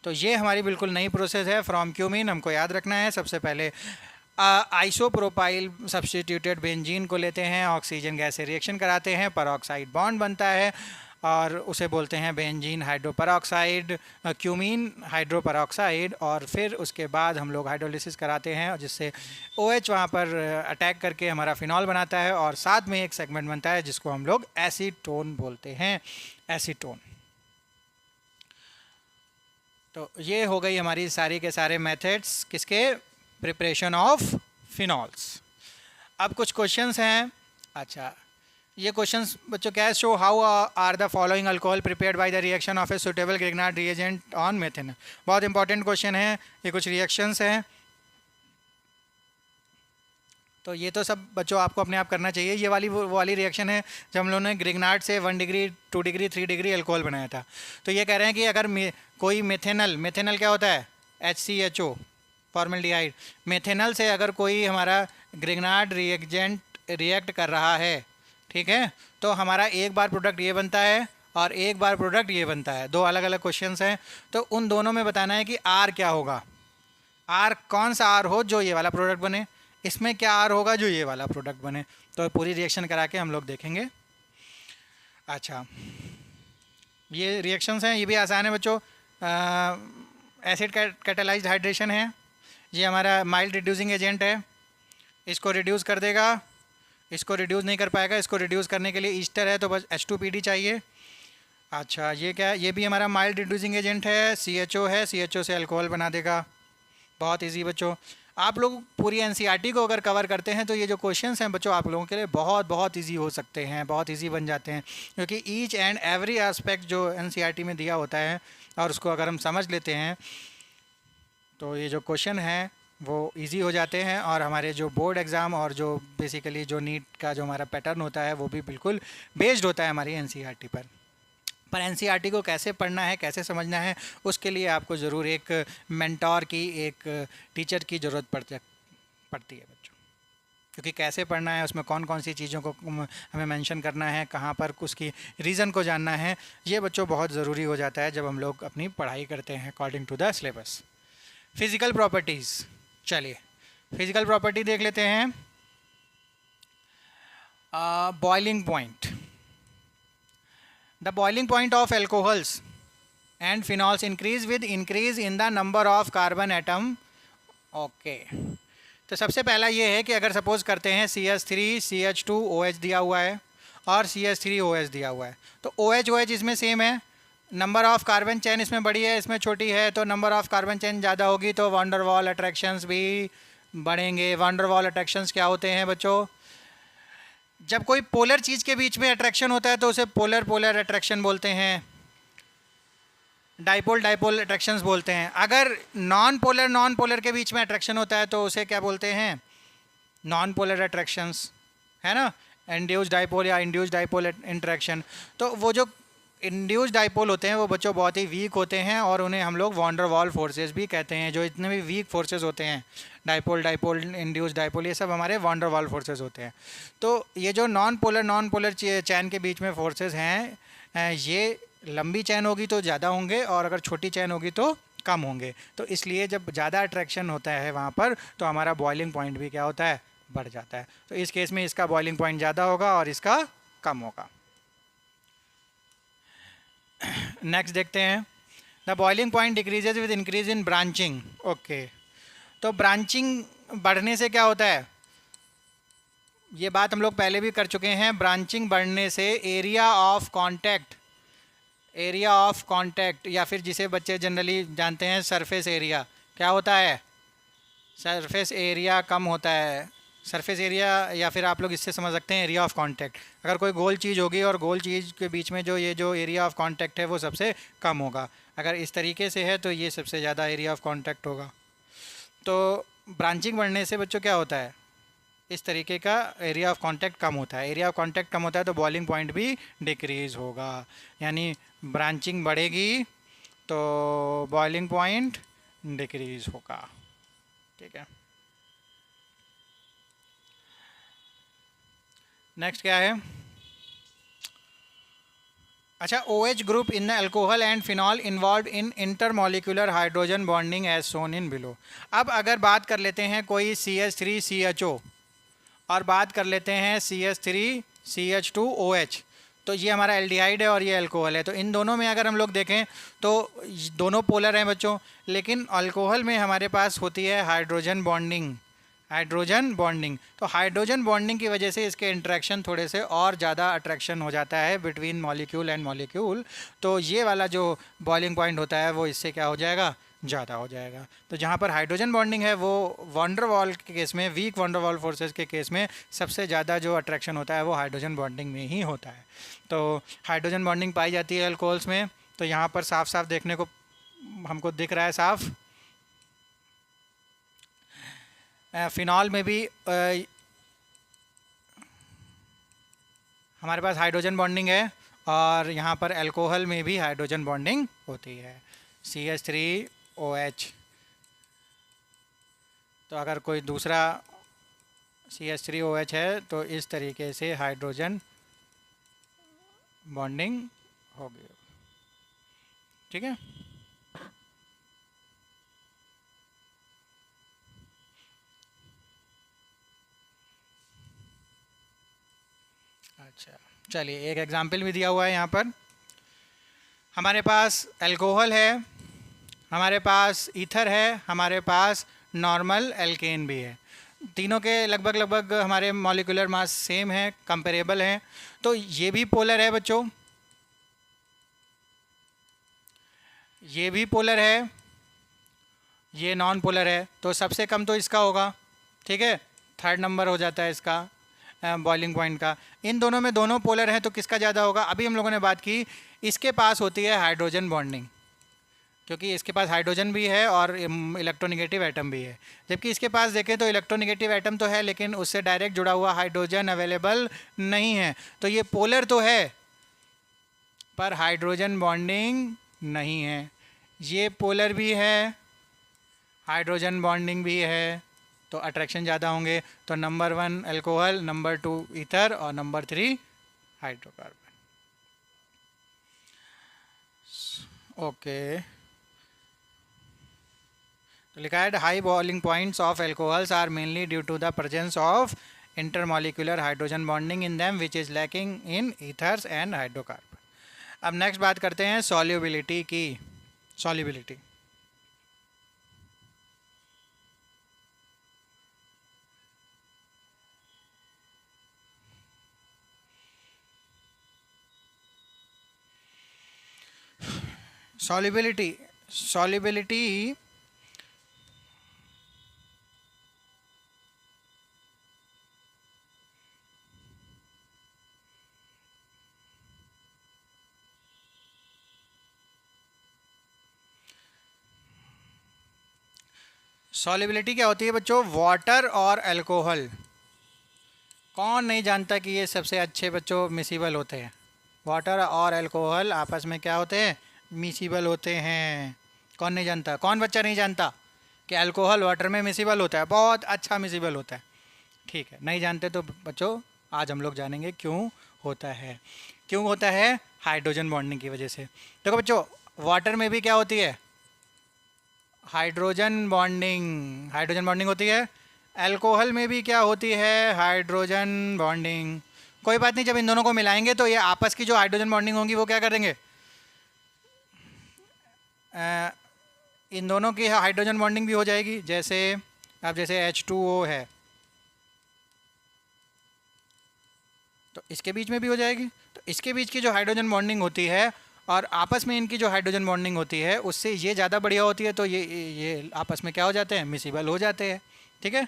Speaker 1: तो ये हमारी बिल्कुल नई प्रोसेस है फ्रॉम क्यूमीन। हमको याद रखना है, सबसे पहले आइसोप्रोपाइल सब्स्टिट्यूटेड बेंजीन को लेते हैं, ऑक्सीजन गैस से रिएक्शन कराते हैं, परऑक्साइड बॉन्ड बनता है और उसे बोलते हैं बेंजीन हाइड्रोपरऑक्साइड, क्यूमीन हाइड्रोपरऑक्साइड। और फिर उसके बाद हम लोग हाइड्रोलिसिस कराते हैं जिससे OH वहाँ पर अटैक करके हमारा फिनॉल बनाता है और साथ में एक सेगमेंट बनता है जिसको हम लोग एसीटोन बोलते हैं, एसीटोन। तो ये हो गई हमारी सारी के सारे मेथड्स किसके? Preparation of phenols. अब कुछ क्वेश्चंस हैं। अच्छा, ये क्वेश्चंस बच्चों क्या है? Show how are the following alcohol prepared by the reaction of a suitable Grignard reagent on methanol. बहुत इंपॉर्टेंट क्वेश्चन है। ये कुछ रिएक्शंस हैं तो ये तो सब बच्चों आपको अपने आप करना चाहिए। ये वाली वो वाली रिएक्शन है जब हम लोगों ने ग्रिग्नार्ड से 1 डिग्री 2 डिग्री 3 डिग्री अल्कोहल बनाया था। तो ये कह रहे हैं कि अगर कोई मेथेनल क्या होता है? HCHO, formaldehyde. मेथेनल से अगर कोई हमारा ग्रिग्नार्ड रिएजेंट रिएक्ट कर रहा है, ठीक है, तो हमारा एक बार प्रोडक्ट ये बनता है और एक बार प्रोडक्ट ये बनता है। दो अलग अलग क्वेश्चंस हैं तो उन दोनों में बताना है कि R क्या होगा। R कौन सा R हो जो ये वाला प्रोडक्ट बने, इसमें क्या R होगा जो ये वाला प्रोडक्ट बने। तो पूरी रिएक्शन करा के हम लोग देखेंगे। अच्छा, ये रिएक्शंस हैं, ये भी आसान है बच्चों। एसिड कैटालाइज्ड हाइड्रेशन है, ये हमारा माइल्ड रिड्यूसिंग एजेंट है, इसको रिड्यूस कर देगा। इसको रिड्यूस नहीं कर पाएगा, इसको रिड्यूस करने के लिए ईस्टर है तो बस H2PD चाहिए। अच्छा, ये क्या है? ये भी हमारा माइल्ड रिड्यूसिंग एजेंट है, CHO है, CHO से अल्कोहल बना देगा। बहुत इजी बच्चों। आप लोग पूरी NCERT को अगर कवर करते हैं तो ये जो क्वेश्चंस हैं बच्चों आप लोगों के लिए बहुत बहुत इजी हो सकते हैं, बहुत इजी बन जाते हैं, क्योंकि ईच एंड एवरी एस्पेक्ट जो NCERT में दिया होता है और उसको अगर हम समझ लेते हैं तो ये जो क्वेश्चन हैं वो इजी हो जाते हैं। और हमारे जो बोर्ड एग्ज़ाम और जो बेसिकली जो नीट का जो हमारा पैटर्न होता है वो भी बिल्कुल बेस्ड होता है हमारी NCERT पर। NCERT को कैसे पढ़ना है, कैसे समझना है, उसके लिए आपको ज़रूर एक मेंटोर की, एक टीचर की ज़रूरत पड़ती है बच्चों, क्योंकि कैसे पढ़ना है, उसमें कौन कौन सी चीज़ों को हमें मेंशन करना है, कहाँ पर उसकी रीज़न को जानना है, ये बच्चों बहुत ज़रूरी हो जाता है जब हम लोग अपनी पढ़ाई करते हैं according to the syllabus. Physical properties, चलिए फिज़िकल प्रॉपर्टी देख लेते हैं। Boiling point, the boiling point of alcohols and phenols increase with increase in the number of carbon atom। Okay, तो सबसे पहला ये है कि अगर सपोज करते हैं CH3 CH2 OH दिया हुआ है और CH3 OH दिया हुआ है, तो OH इसमें सेम है, नंबर ऑफ़ कार्बन चेन इसमें बड़ी है, इसमें छोटी है, तो नंबर ऑफ़ कार्बन चेन ज़्यादा होगी तो वान डेर वाल अट्रैक्शंस भी बढ़ेंगे। वान डेर वाल अट्रैक्शंस क्या होते हैं बच्चों? जब कोई पोलर चीज़ के बीच में अट्रैक्शन होता है तो उसे पोलर अट्रैक्शन बोलते हैं, डाइपोल अट्रैक्शंस बोलते हैं। अगर नॉन पोलर के बीच में अट्रैक्शन होता है तो उसे क्या बोलते हैं? नॉन पोलर अट्रैक्शंस, है ना। इंड्यूस्ड डाइपोल या इंड्यूस्ड डाइपोल इंटरेक्शन। तो वो जो इंड्यूस्ड डाइपोल होते हैं वो बच्चों बहुत ही वीक होते हैं और उन्हें हम लोग वॉन्डर वॉल फोर्सेस भी कहते हैं। जो इतने भी वीक फोर्सेस होते हैं, डाइपोल डाइपोल इंड्यूस्ड डाइपोल, ये सब हमारे वॉन्डर वॉल फोर्सेस होते हैं। तो ये जो नॉन पोलर चैन के बीच में फोर्सेस हैं, ये लंबी चैन होगी तो ज़्यादा होंगे और अगर छोटी चैन होगी तो कम होंगे। तो इसलिए जब ज़्यादा अट्रैक्शन होता है वहाँ पर तो हमारा बॉइलिंग पॉइंट भी क्या होता है, बढ़ जाता है। तो इस केस में इसका बॉइलिंग पॉइंट ज़्यादा होगा और इसका कम होगा। नेक्स्ट देखते हैं, the boiling point decreases with increase in branching. Okay, तो ब्रांचिंग बढ़ने से क्या होता है, ये बात हम लोग पहले भी कर चुके हैं। ब्रांचिंग बढ़ने से एरिया ऑफ कांटेक्ट या फिर जिसे बच्चे जनरली जानते हैं सरफेस एरिया, क्या होता है, सरफेस एरिया कम होता है। सरफेस एरिया या फिर आप लोग इससे समझ सकते हैं एरिया ऑफ कांटेक्ट। अगर कोई गोल चीज़ होगी और गोल चीज़ के बीच में जो ये जो एरिया ऑफ कांटेक्ट है वो सबसे कम होगा। अगर इस तरीके से है तो ये सबसे ज़्यादा एरिया ऑफ कांटेक्ट होगा। तो ब्रांचिंग बढ़ने से बच्चों क्या होता है, इस तरीके का एरिया ऑफ कांटेक्ट कम होता है। एरिया ऑफ कांटेक्ट कम होता है तो बॉइलिंग पॉइंट भी डिक्रीज़ होगा, यानी ब्रांचिंग बढ़ेगी तो बॉइलिंग पॉइंट डिक्रीज़ होगा। ठीक है, नेक्स्ट क्या है, अच्छा, OH group in the alcohol and phenol involve in intermolecular hydrogen bonding as shown in below. अब अगर बात कर लेते हैं कोई CH3CHO और बात कर लेते हैं CH3CH2OH, तो ये हमारा एल्डिहाइड है और ये अल्कोहल है। तो इन दोनों में अगर हम लोग देखें तो दोनों पोलर हैं बच्चों, लेकिन अल्कोहल में हमारे पास होती है हाइड्रोजन बॉन्डिंग। तो हाइड्रोजन बॉन्डिंग की वजह से इसके इंटरेक्शन थोड़े से और ज़्यादा अट्रैक्शन हो जाता है बिटवीन मॉलिक्यूल एंड मॉलिक्यूल। तो ये वाला जो बॉइलिंग पॉइंट होता है वो इससे क्या हो जाएगा, ज़्यादा हो जाएगा। तो जहाँ पर हाइड्रोजन बॉन्डिंग है वो वॉन्डर वॉल के केस में, वीक वॉन्डर वॉल फोर्सेस के केस में सबसे ज़्यादा जो अट्रैक्शन होता है वो हाइड्रोजन बॉन्डिंग में ही होता है। तो हाइड्रोजन बॉन्डिंग पाई जाती है अल्कोहल्स में। तो यहाँ पर साफ साफ देखने को हमको दिख रहा है साफ। फिनॉल में भी हमारे पास हाइड्रोजन बॉन्डिंग है और यहाँ पर अल्कोहल में भी हाइड्रोजन बॉन्डिंग होती है, CH3OH। तो अगर कोई दूसरा CH3OH है तो इस तरीके से हाइड्रोजन बॉन्डिंग होगी। ठीक है, अच्छा चलिए, एक एग्जाम्पल भी दिया हुआ है यहाँ पर। हमारे पास अल्कोहल है, हमारे पास ईथर है, हमारे पास नॉर्मल एल्केन भी है। तीनों के लगभग लगभग हमारे मॉलिक्यूलर मास सेम है, कंपेरेबल हैं। तो ये भी पोलर है बच्चों, ये भी पोलर है, ये नॉन पोलर है। तो सबसे कम तो इसका होगा, ठीक है, थर्ड नंबर हो जाता है इसका बॉइलिंग पॉइंट का। इन दोनों में दोनों पोलर हैं तो किसका ज़्यादा होगा, अभी हम लोगों ने बात की इसके पास होती है हाइड्रोजन बॉन्डिंग, क्योंकि इसके पास हाइड्रोजन भी है और इलेक्ट्रोनिगेटिव एटम भी है। जबकि इसके पास देखें तो इलेक्ट्रोनिगेटिव एटम तो है लेकिन उससे डायरेक्ट जुड़ा हुआ हाइड्रोजन अवेलेबल नहीं है। तो ये पोलर तो है पर हाइड्रोजन बॉन्डिंग नहीं है। ये पोलर भी है, हाइड्रोजन बॉन्डिंग भी है, तो अट्रैक्शन ज़्यादा होंगे। तो नंबर 1 अल्कोहल, नंबर 2 ईथर और नंबर 3 हाइड्रोकार्बन। ओके, तो लिखा है high boiling points of alcohols are mainly due to the presence of intermolecular hydrogen bonding in them which is lacking in ethers and hydrocarbon. अब नेक्स्ट बात करते हैं सॉल्युबिलिटी की। सॉल्युबिलिटी, सॉल्युबिलिटी सॉल्युबिलिटी क्या होती है बच्चों, वाटर और अल्कोहल कौन नहीं जानता कि ये सबसे अच्छे बच्चों मिसिबल होते हैं। वाटर और अल्कोहल आपस में क्या होते हैं, मिसिबल होते हैं। कौन नहीं जानता, कौन बच्चा नहीं जानता कि अल्कोहल वाटर में मिसिबल होता है, बहुत अच्छा मिसिबल होता है। ठीक है, नहीं जानते तो बच्चों आज हम लोग जानेंगे क्यों होता है। क्यों होता है, हाइड्रोजन बॉन्डिंग की वजह से। देखो बच्चों, वाटर में भी क्या होती है, हाइड्रोजन बॉन्डिंग, हाइड्रोजन बॉन्डिंग होती है। अल्कोहल में भी क्या होती है, हाइड्रोजन बॉन्डिंग। कोई बात नहीं, जब इन दोनों को मिलाएंगे तो ये आपस की जो हाइड्रोजन बॉन्डिंग होगी वो क्या कर देंगे, इन दोनों की हाइड्रोजन बॉन्डिंग भी हो जाएगी। जैसे अब जैसे H2O है तो इसके बीच में भी हो जाएगी। तो इसके बीच की जो हाइड्रोजन बॉन्डिंग होती है और आपस में इनकी जो हाइड्रोजन बॉन्डिंग होती है उससे ये ज़्यादा बढ़िया होती है, तो ये आपस में क्या हो जाते हैं, मिसिबल हो जाते हैं। ठीक है,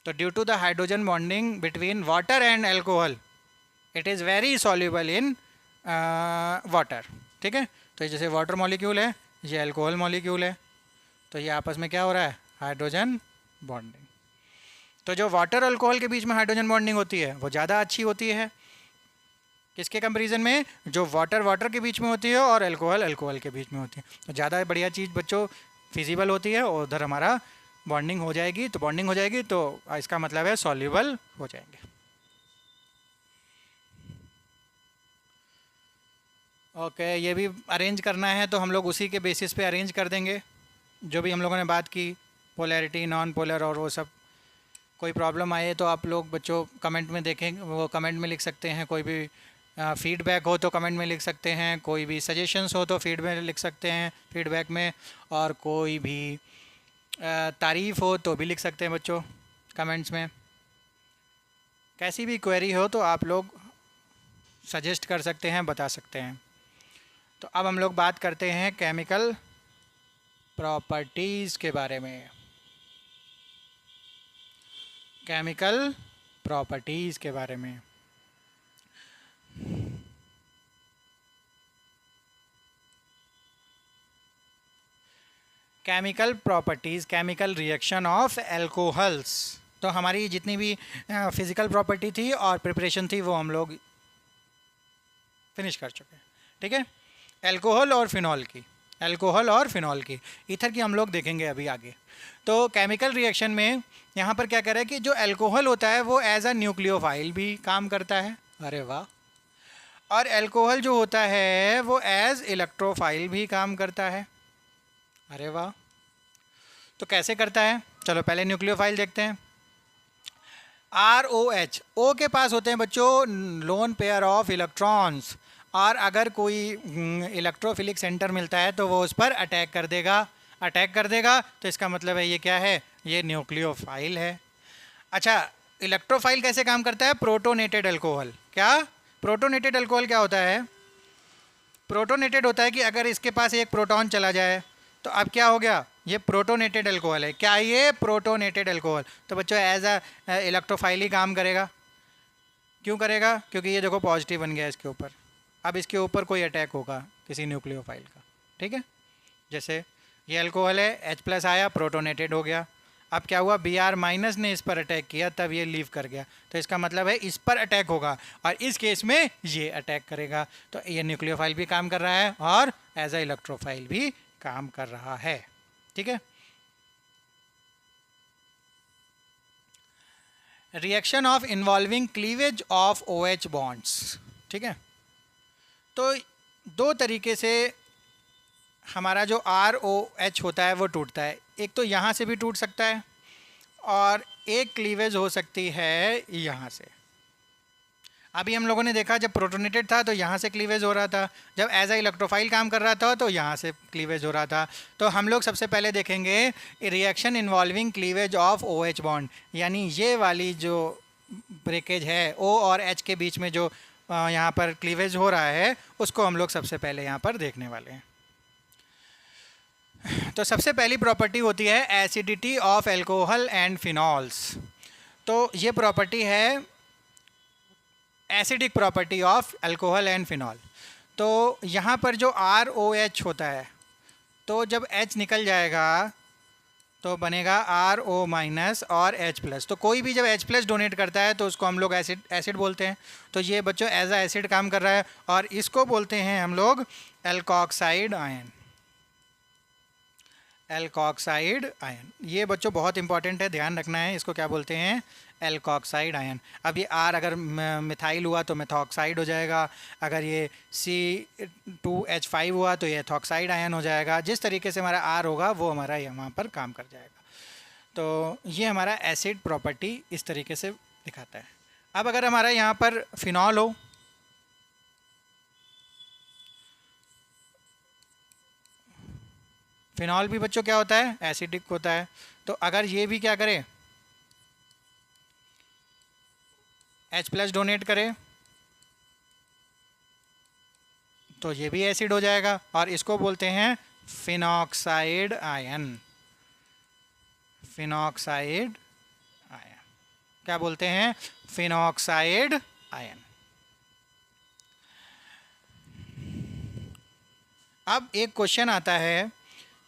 Speaker 1: तो due to the hydrogen bonding between water and alcohol it is very soluble in water. ठीक है, तो जैसे वाटर मॉलिक्यूल है, ये अल्कोहल मॉलिक्यूल है, तो ये आपस में क्या हो रहा है, हाइड्रोजन बॉन्डिंग। तो जो वाटर अल्कोहल के बीच में हाइड्रोजन बॉन्डिंग होती है वो ज़्यादा अच्छी होती है। किसके कंपैरिजन में, जो वाटर वाटर के बीच में होती है और अल्कोहल अल्कोहल के बीच में होती है। तो ज़्यादा बढ़िया चीज़ बच्चों फिजिबल होती है और उधर हमारा बॉन्डिंग हो जाएगी। तो बॉन्डिंग हो जाएगी तो इसका मतलब है सॉल्युबल हो जाएंगे। ओके, ये भी अरेंज करना है तो हम लोग उसी के बेसिस पे अरेंज कर देंगे जो भी हम लोगों ने बात की, पोलैरिटी, नॉन पोलर और वो सब। कोई प्रॉब्लम आए तो आप लोग बच्चों कमेंट में देखें, वो कमेंट में लिख सकते हैं। कोई भी फीडबैक हो तो कमेंट में लिख सकते हैं, कोई भी सजेशंस हो तो फीडबैक लिख सकते हैं फीडबैक में, और कोई भी तारीफ़ हो तो भी लिख सकते हैं बच्चों कमेंट्स में। कैसी भी क्वेरी हो तो आप लोग सजेस्ट कर सकते हैं, बता सकते हैं। तो अब हम लोग बात करते हैं केमिकल प्रॉपर्टीज़ के बारे में। केमिकल प्रॉपर्टीज़ के बारे में। Chemical properties, chemical reaction of alcohols. तो हमारी जितनी भी फिज़िकल प्रॉपर्टी थी और प्रिपरेशन थी वो हम लोग फिनिश कर चुके हैं। ठीक है, एल्कोहल और फिनॉल की, एल्कोहल और फिनॉल की, ईथर की हम लोग देखेंगे अभी आगे। तो केमिकल रिएक्शन में यहाँ पर क्या कर रहा है कि जो एल्कोहल होता है वो एज अ न्यूक्लियोफाइल भी काम करता है। अरे वाह। और एल्कोहल जो होता है वो एज इलेक्ट्रोफाइल भी काम करता है। अरे वाह। तो कैसे करता है, चलो पहले न्यूक्लियोफाइल देखते हैं। ROH, O के पास होते हैं बच्चों लोन पेयर ऑफ इलेक्ट्रॉन्स, और अगर कोई इलेक्ट्रोफिलिक सेंटर मिलता है तो वो उस पर अटैक कर देगा। अटैक कर देगा तो इसका मतलब है ये क्या है, ये न्यूक्लियोफाइल है। अच्छा, इलेक्ट्रोफाइल कैसे काम करता है, प्रोटोनेटेड अल्कोहल। क्या प्रोटोनेटेड अल्कोहल क्या होता है, प्रोटोनेटेड होता है कि अगर इसके पास एक प्रोटॉन चला जाए तो अब क्या हो गया, ये प्रोटोनेटेड अल्कोहल है। क्या ये प्रोटोनेटेड अल्कोहल, तो बच्चों एज अ इलेक्ट्रोफाइल ही काम करेगा। क्यों करेगा, क्योंकि ये देखो पॉजिटिव बन गया इसके ऊपर। अब इसके ऊपर कोई अटैक होगा किसी न्यूक्लियोफाइल का, ठीक है। जैसे ये अल्कोहल है, H+ आया, प्रोटोनेटेड हो गया। अब क्या हुआ, Br- ने इस पर अटैक किया, तब ये लीव कर गया। तो इसका मतलब है इस पर अटैक होगा और इस केस में ये अटैक करेगा। तो ये न्यूक्लियोफाइल भी काम कर रहा है और एज अ इलेक्ट्रोफाइल भी काम कर रहा है। ठीक है। Reaction of involving cleavage of OH bonds. ठीक है, तो दो तरीके से हमारा जो ROH होता है वो टूटता है। एक तो यहाँ से भी टूट सकता है और एक क्लीवेज हो सकती है यहाँ से। अभी हम लोगों ने देखा जब प्रोटोनेटेड था तो यहाँ से क्लीवेज हो रहा था, जब एज अ इलेक्ट्रोफाइल काम कर रहा था तो यहाँ से क्लीवेज हो रहा था। तो हम लोग सबसे पहले देखेंगे reaction involving cleavage of OH bond, यानी ये वाली जो ब्रेकेज है O और H के बीच में जो यहाँ पर क्लीवेज हो रहा है उसको हम लोग सबसे पहले यहाँ पर देखने वाले हैं। तो सबसे पहली प्रॉपर्टी होती है acidity of alcohol and phenols. तो ये प्रॉपर्टी है acidic property of alcohol and phenol. तो यहाँ पर जो ROH होता है, तो जब H निकल जाएगा तो बनेगा RO माइनस और H प्लस। तो कोई भी जब H प्लस डोनेट करता है तो उसको हम लोग एसिड बोलते हैं। तो ये बच्चों एज अ एसिड काम कर रहा है और इसको बोलते हैं हम लोग एल्कोक्साइड आयन। एल्कोक्साइड आयन ये बच्चों बहुत इंपॉर्टेंट है, ध्यान रखना है। इसको क्या बोलते हैं? Alkoxide ion. अब ये R अगर मिथाइल हुआ तो मेथॉक्साइड हो जाएगा, अगर ये C2H5 हुआ तो ये एथॉक्साइड आयन हो जाएगा। जिस तरीके से हमारा R होगा वो हमारा यहाँ पर काम कर जाएगा। तो ये हमारा एसिड प्रॉपर्टी इस तरीके से दिखाता है। अब अगर हमारा यहाँ पर फिनॉल हो, फिनॉल भी बच्चों क्या होता है? एसिडिक होता है। तो अगर ये भी क्या करे? H प्लस डोनेट करे तो ये भी एसिड हो जाएगा और इसको बोलते हैं फिनॉक्साइड आयन। फिनॉक्साइड आयन क्या बोलते हैं? Phenoxide ion. अब एक क्वेश्चन आता है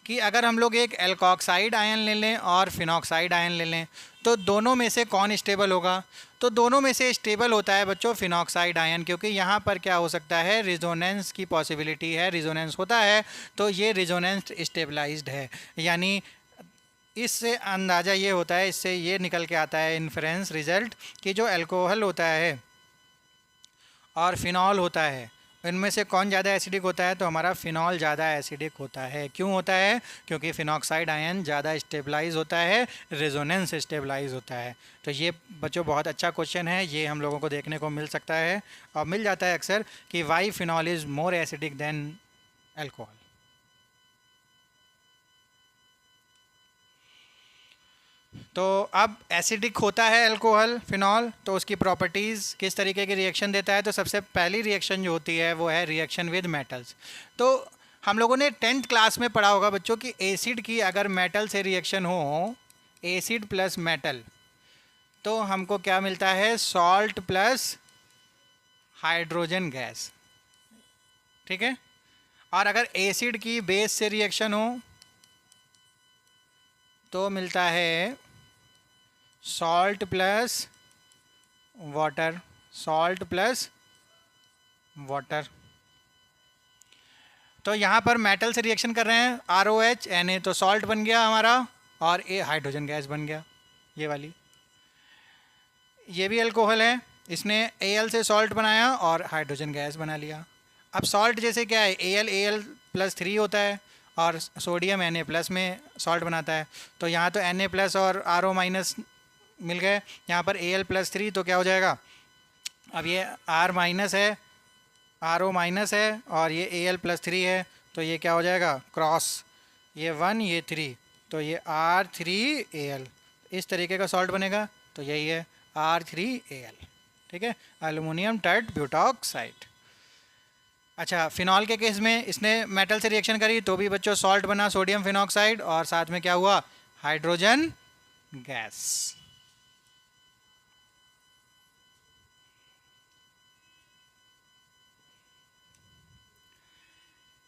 Speaker 1: कि अगर हम लोग एक एल्कोक्साइड आयन ले लें और फिनॉक्साइड आयन ले लें तो दोनों में से कौन स्टेबल होगा? तो दोनों में से स्टेबल होता है बच्चों फिनॉक्साइड आयन, क्योंकि यहाँ पर क्या हो सकता है? रिजोनेंस की पॉसिबिलिटी है। रिजोनेंस होता है तो ये रिजोनेंस स्टेबलाइज्ड है। यानी इससे अंदाज़ा ये होता है, इससे ये निकल के आता है इन्फरेंस रिजल्ट कि जो अल्कोहल होता है और फिनॉल होता है इनमें से कौन ज़्यादा एसिडिक होता है? तो हमारा फिनॉल ज़्यादा एसिडिक होता है। क्यों होता है? क्योंकि फिनॉक्साइड आयन ज़्यादा स्टेबलाइज होता है, रेजोनेंस स्टेबलाइज होता है। तो ये बच्चों बहुत अच्छा क्वेश्चन है, ये हम लोगों को देखने को मिल सकता है और मिल जाता है अक्सर कि why phenol is more acidic than alcohol. तो अब एसिडिक होता है अल्कोहल फिनॉल, तो उसकी प्रॉपर्टीज़ किस तरीके की रिएक्शन देता है? तो सबसे पहली रिएक्शन जो होती है वो है रिएक्शन विद मेटल्स। तो हम लोगों ने 10th क्लास में पढ़ा होगा बच्चों कि एसिड की अगर मेटल से रिएक्शन हो, एसिड प्लस मेटल, तो हमको क्या मिलता है? Salt plus hydrogen gas. ठीक है। और अगर एसिड की बेस से रिएक्शन हो तो मिलता है salt plus water. Salt plus water. तो यहाँ पर मेटल से रिएक्शन कर रहे हैं, ROH Na, तो सॉल्ट बन गया हमारा और ये हाइड्रोजन गैस बन गया। ये वाली ये भी अल्कोहल है, इसने Al से सॉल्ट बनाया और हाइड्रोजन गैस बना लिया। अब सॉल्ट जैसे क्या है? Al+3 होता है और सोडियम Na+ में सॉल्ट बनाता है। तो यहाँ तो Na+ और RO- मिल गए। यहाँ पर Al+3 तो क्या हो जाएगा? अब ये R- है, RO- है और ये Al+3 है, तो ये क्या हो जाएगा? क्रॉस, ये 1 ये 3, तो ये R3Al। इस तरीके का सॉल्ट बनेगा। तो यही है R3Al। ठीक है, एल्युमिनियम टर्ट ब्यूटॉक्साइड। अच्छा, फिनॉल के केस में इसने मेटल से रिएक्शन करी तो भी बच्चों सॉल्ट बना, सोडियम फिनॉक्साइड, और साथ में क्या हुआ? Hydrogen gas.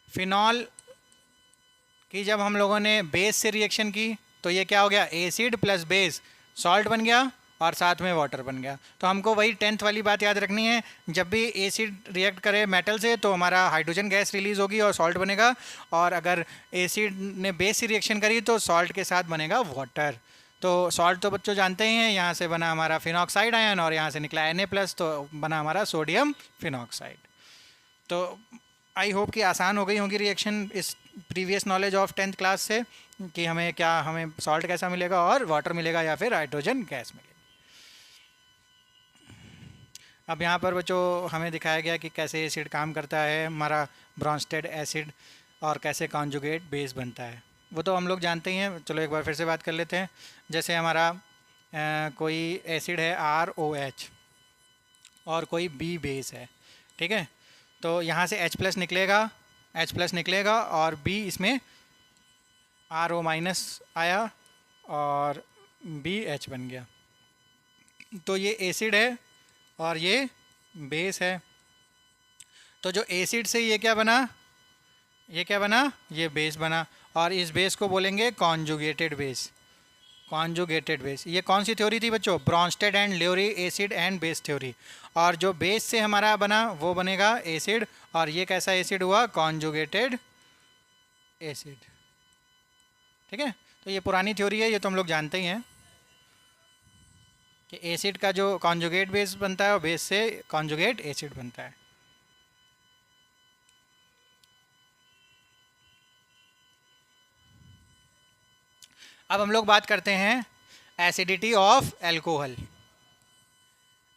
Speaker 1: फिनॉल की जब हम लोगों ने बेस से रिएक्शन की तो ये क्या हो गया? एसिड प्लस बेस, सॉल्ट बन गया और साथ में वाटर बन गया। तो हमको वही 10th वाली बात याद रखनी है, जब भी एसिड रिएक्ट करे मेटल से तो हमारा हाइड्रोजन गैस रिलीज़ होगी और सॉल्ट बनेगा, और अगर एसिड ने बेस से रिएक्शन करी तो सॉल्ट के साथ बनेगा वाटर। तो सॉल्ट तो बच्चों जानते ही हैं, यहाँ से बना हमारा फिनॉक्साइड आयन और यहाँ से निकला Na+, तो बना हमारा सोडियम फिनॉक्साइड। तो आई होप कि आसान हो गई होंगी रिएक्शन इस previous knowledge of 10th class से, कि हमें सॉल्ट कैसा मिलेगा और वाटर मिलेगा या फिर हाइड्रोजन गैस मिलेगी। अब यहाँ पर बच्चों हमें दिखाया गया कि कैसे एसिड काम करता है, हमारा ब्रॉन्स्टेड एसिड, और कैसे कॉन्जुगेट बेस बनता है। वो तो हम लोग जानते ही हैं, चलो एक बार फिर से बात कर लेते हैं। जैसे हमारा कोई एसिड है ROH और कोई B बेस है, ठीक है, तो यहाँ से H+ निकलेगा और B इसमें RO- आया और BH बन गया। तो ये एसिड है और ये बेस है। तो जो एसिड से ये क्या बना? ये बेस बना, और इस बेस को बोलेंगे कॉन्जुगेटेड बेस। कॉन्जुगेटेड बेस, ये कौन सी थ्योरी थी बच्चों? Bronsted and Lowry acid and base theory. और जो बेस से हमारा बना वो बनेगा एसिड, और ये कैसा एसिड हुआ? Conjugated acid. ठीक है, तो ये पुरानी थ्योरी है, ये तो हम लोग जानते ही हैं कि एसिड का जो कॉन्जुगेट बेस बनता है और बेस से कॉन्जुगेट एसिड बनता है। अब हम लोग बात करते हैं एसिडिटी ऑफ एल्कोहल,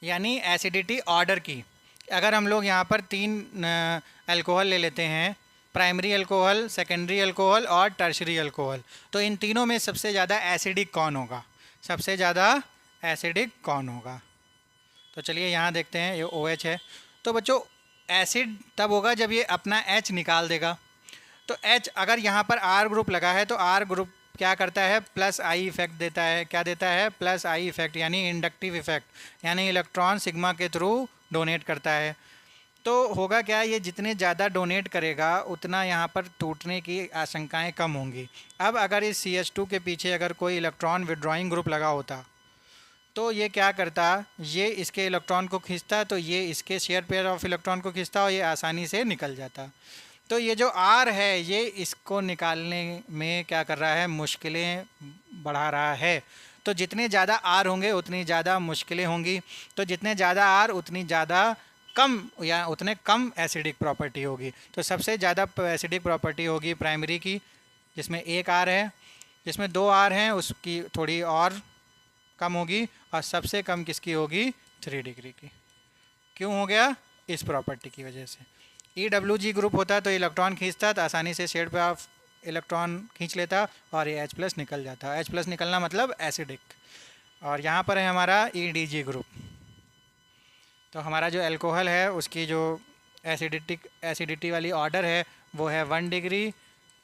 Speaker 1: यानी एसिडिटी ऑर्डर की। अगर हम लोग यहाँ पर 3 अल्कोहल ले लेते हैं, प्राइमरी अल्कोहल, सेकेंडरी अल्कोहल और टर्शरी अल्कोहल, तो इन तीनों में सबसे ज़्यादा एसिडिक कौन होगा? सबसे ज़्यादा एसिडिक कौन होगा? तो चलिए यहाँ देखते हैं, ये OH है। तो बच्चों एसिड तब होगा जब ये अपना H निकाल देगा। तो H अगर यहाँ पर R ग्रुप लगा है तो R ग्रुप क्या करता है? प्लस आई इफेक्ट देता है। क्या देता है? प्लस आई इफेक्ट, यानी इंडक्टिव इफेक्ट, यानी इलेक्ट्रॉन सिग्मा के थ्रू डोनेट करता है। तो होगा क्या, ये जितने ज़्यादा डोनेट करेगा उतना यहाँ पर टूटने की आशंकाएं कम होंगी। अब अगर इस CH2 के पीछे अगर कोई इलेक्ट्रॉन विड्रॉइंग ग्रुप लगा होता तो ये क्या करता? ये इसके इलेक्ट्रॉन को खींचता, तो ये इसके शेयर पेयर ऑफ इलेक्ट्रॉन को खींचता और ये आसानी से निकल जाता। तो ये जो R है ये इसको निकालने में क्या कर रहा है? मुश्किलें बढ़ा रहा है। तो जितने ज़्यादा R होंगे उतनी ज़्यादा मुश्किलें होंगी, तो जितने ज़्यादा R उतनी ज़्यादा कम या उतने कम एसिडिक प्रॉपर्टी होगी। तो सबसे ज़्यादा एसिडिक प्रॉपर्टी होगी प्राइमरी की, जिसमें 1 R है। जिसमें 2 R हैं उसकी थोड़ी और कम होगी, और सबसे कम किसकी होगी? 3 डिग्री की। क्यों हो गया? इस प्रॉपर्टी की वजह से। EWG ग्रुप होता तो इलेक्ट्रॉन खींचता तो आसानी से शेड पे ऑफ इलेक्ट्रॉन खींच लेता और ये H+ निकल जाता। H+ निकलना मतलब एसिडिक। और यहाँ पर है हमारा EDG ग्रुप। तो हमारा जो अल्कोहल है उसकी जो एसिडिटी वाली ऑर्डर है वो है 1 डिग्री,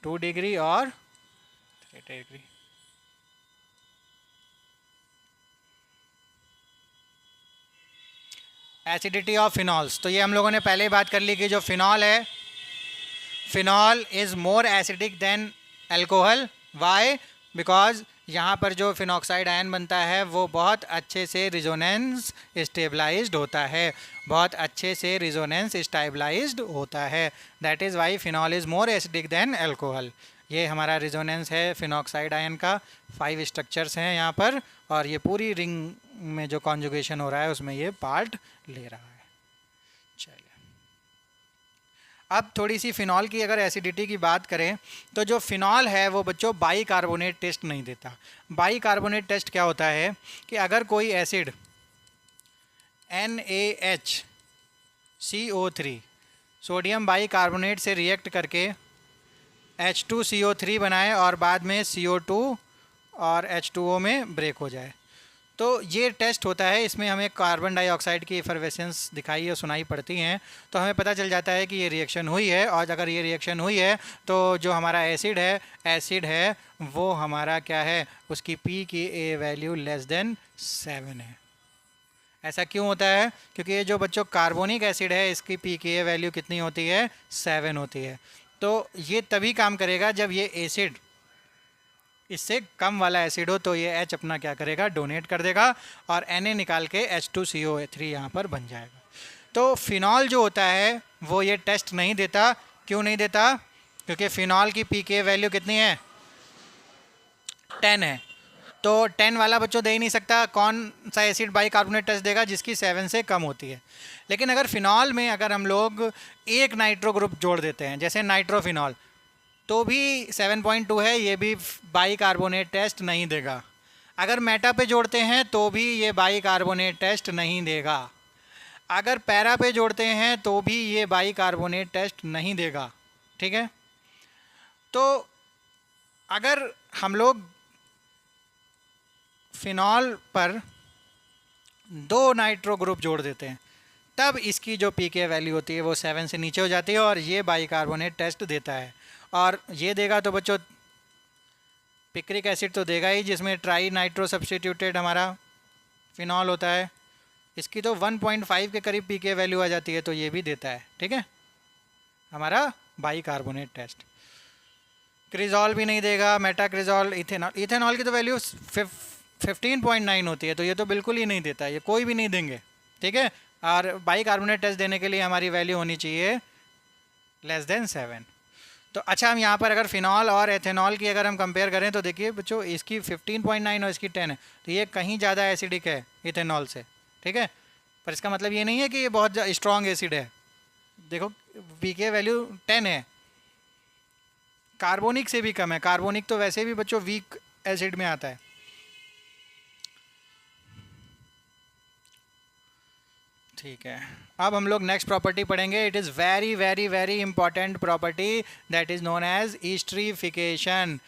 Speaker 1: 2 डिग्री और 3 डिग्री। एसिडिटी ऑफ फिनॉल्स, तो ये हम लोगों ने पहले ही बात कर ली कि जो फिनॉल है, phenol is more acidic than alcohol. Why? Because यहाँ पर जो फिनॉक्साइड आयन बनता है वो बहुत अच्छे से रिजोनेंस स्टेबलाइज्ड होता है, बहुत अच्छे से रिजोनेंस स्टेबलाइज्ड होता है। That is Y phenol is more acidic than alcohol. ये हमारा रिजोनेंस है फिनॉक्साइड आयन का। 5 स्ट्रक्चर्स हैं यहाँ पर, और ये पूरी रिंग में जो कॉन्जुगेशन हो रहा है उसमें ये पार्ट ले रहा है। चलिए अब थोड़ी सी फिनॉल की अगर एसिडिटी की बात करें तो जो फिनॉल है वो बच्चों बाइकार्बोनेट टेस्ट नहीं देता। बाइकार्बोनेट टेस्ट क्या होता है कि अगर कोई एसिड NaHCO3 सोडियम बाइकार्बोनेट से रिएक्ट करके H2CO3 बनाए और बाद में CO2 और H2O में ब्रेक हो जाए, तो ये टेस्ट होता है। इसमें हमें कार्बन डाइऑक्साइड की इफर्वेसेंस दिखाई और सुनाई पड़ती हैं, तो हमें पता चल जाता है कि ये रिएक्शन हुई है। और अगर ये रिएक्शन हुई है तो जो हमारा एसिड है वो हमारा क्या है? उसकी pKa वैल्यू लेस देन 7 है। ऐसा क्यों होता है? क्योंकि ये जो बच्चों कार्बोनिक एसिड है इसकी pKa वैल्यू कितनी होती है? 7 होती है। तो ये तभी काम करेगा जब ये एसिड इससे कम वाला एसिड हो, तो ये H अपना क्या करेगा? डोनेट कर देगा और Na निकाल के H2CO3 यहाँ पर बन जाएगा। तो फिनॉल जो होता है वो ये टेस्ट नहीं देता। क्यों नहीं देता? क्योंकि फिनॉल की pKa वैल्यू कितनी है? 10 है। तो 10 वाला बच्चों दे ही नहीं सकता। कौन सा एसिड बाइकार्बोनेट टेस्ट देगा? जिसकी 7 से कम होती है। लेकिन अगर फिनॉल में अगर हम लोग एक नाइट्रो ग्रुप जोड़ देते हैं, जैसे नाइट्रोफिनॉल, तो भी 7.2 है, ये भी बाइकार्बोनेट टेस्ट नहीं देगा। अगर मेटा पे जोड़ते हैं तो भी ये बाइकार्बोनेट टेस्ट नहीं देगा। अगर पैरा पे जोड़ते हैं तो भी ये बाइकार्बोनेट टेस्ट नहीं देगा। ठीक है, तो अगर हम लोग फिनॉल पर 2 नाइट्रो ग्रुप जोड़ देते हैं तब इसकी जो pKa वैल्यू होती है वो 7 से नीचे हो जाती है और ये बाइकार्बोनेट टेस्ट देता है। और ये देगा तो बच्चों पिक्रिक एसिड तो देगा ही, जिसमें ट्राई नाइट्रो सब्सटीट्यूटेड हमारा फिनॉल होता है। इसकी तो 1.5 के करीब pKa वैल्यू आ जाती है, तो ये भी देता है। ठीक है, हमारा बाइकार्बोनेट टेस्ट। क्रिजॉल भी नहीं देगा, मेटा क्रिजॉल, इथेनॉल, इथेनॉल की तो वैल्यू 15.9 होती है, तो ये तो बिल्कुल ही नहीं देता, ये कोई भी नहीं देंगे, ठीक है। और बाइकार्बोनेट टेस्ट देने के लिए हमारी वैल्यू होनी चाहिए <7। तो अच्छा, हम यहाँ पर अगर फिनॉल और एथेनॉल की अगर हम कंपेयर करें तो देखिए बच्चों, इसकी 15.9 और इसकी 10 है, तो ये कहीं ज़्यादा एसिडिक है इथेनॉल से, ठीक है। पर इसका मतलब ये नहीं है कि ये बहुत स्ट्रॉन्ग एसिड है। देखो पीके वैल्यू 10 है, कार्बोनिक से भी कम है। कार्बोनिक तो वैसे भी बच्चों वीक एसिड में आता है। ठीक है, अब हम लोग नेक्स्ट प्रॉपर्टी पढ़ेंगे। It is very very very important property, that is known as esterification.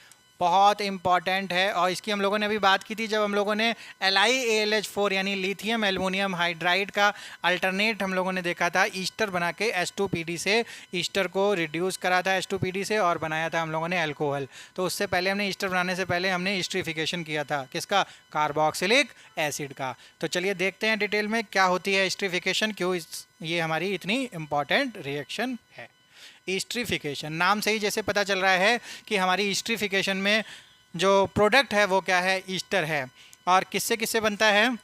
Speaker 1: बहुत इंपॉर्टेंट है, और इसकी हम लोगों ने अभी बात की थी जब हम लोगों ने LiAlH4 यानी लिथियम एल्युमिनियम हाइड्राइड का अल्टरनेट हम लोगों ने देखा था ईस्टर बना के H2PD से, ईस्टर को रिड्यूस करा था H2PD से और बनाया था हम लोगों ने अल्कोहल। तो उससे पहले हमने ईस्टर बनाने से पहले हमने ईस्ट्रीफिकेशन किया था, किसका? कार्बोक्सिलिक एसिड का। तो चलिए देखते हैं डिटेल में क्या होती है ईस्ट्रीफिकेशन, क्यों ये हमारी इतनी इंपॉर्टेंट रिएक्शन है। ईस्ट्रीफिकेशन नाम से ही जैसे पता चल रहा है कि हमारी ईस्ट्रीफिकेशन में जो प्रोडक्ट है वो क्या है? ईस्टर है। और किससे किससे बनता है?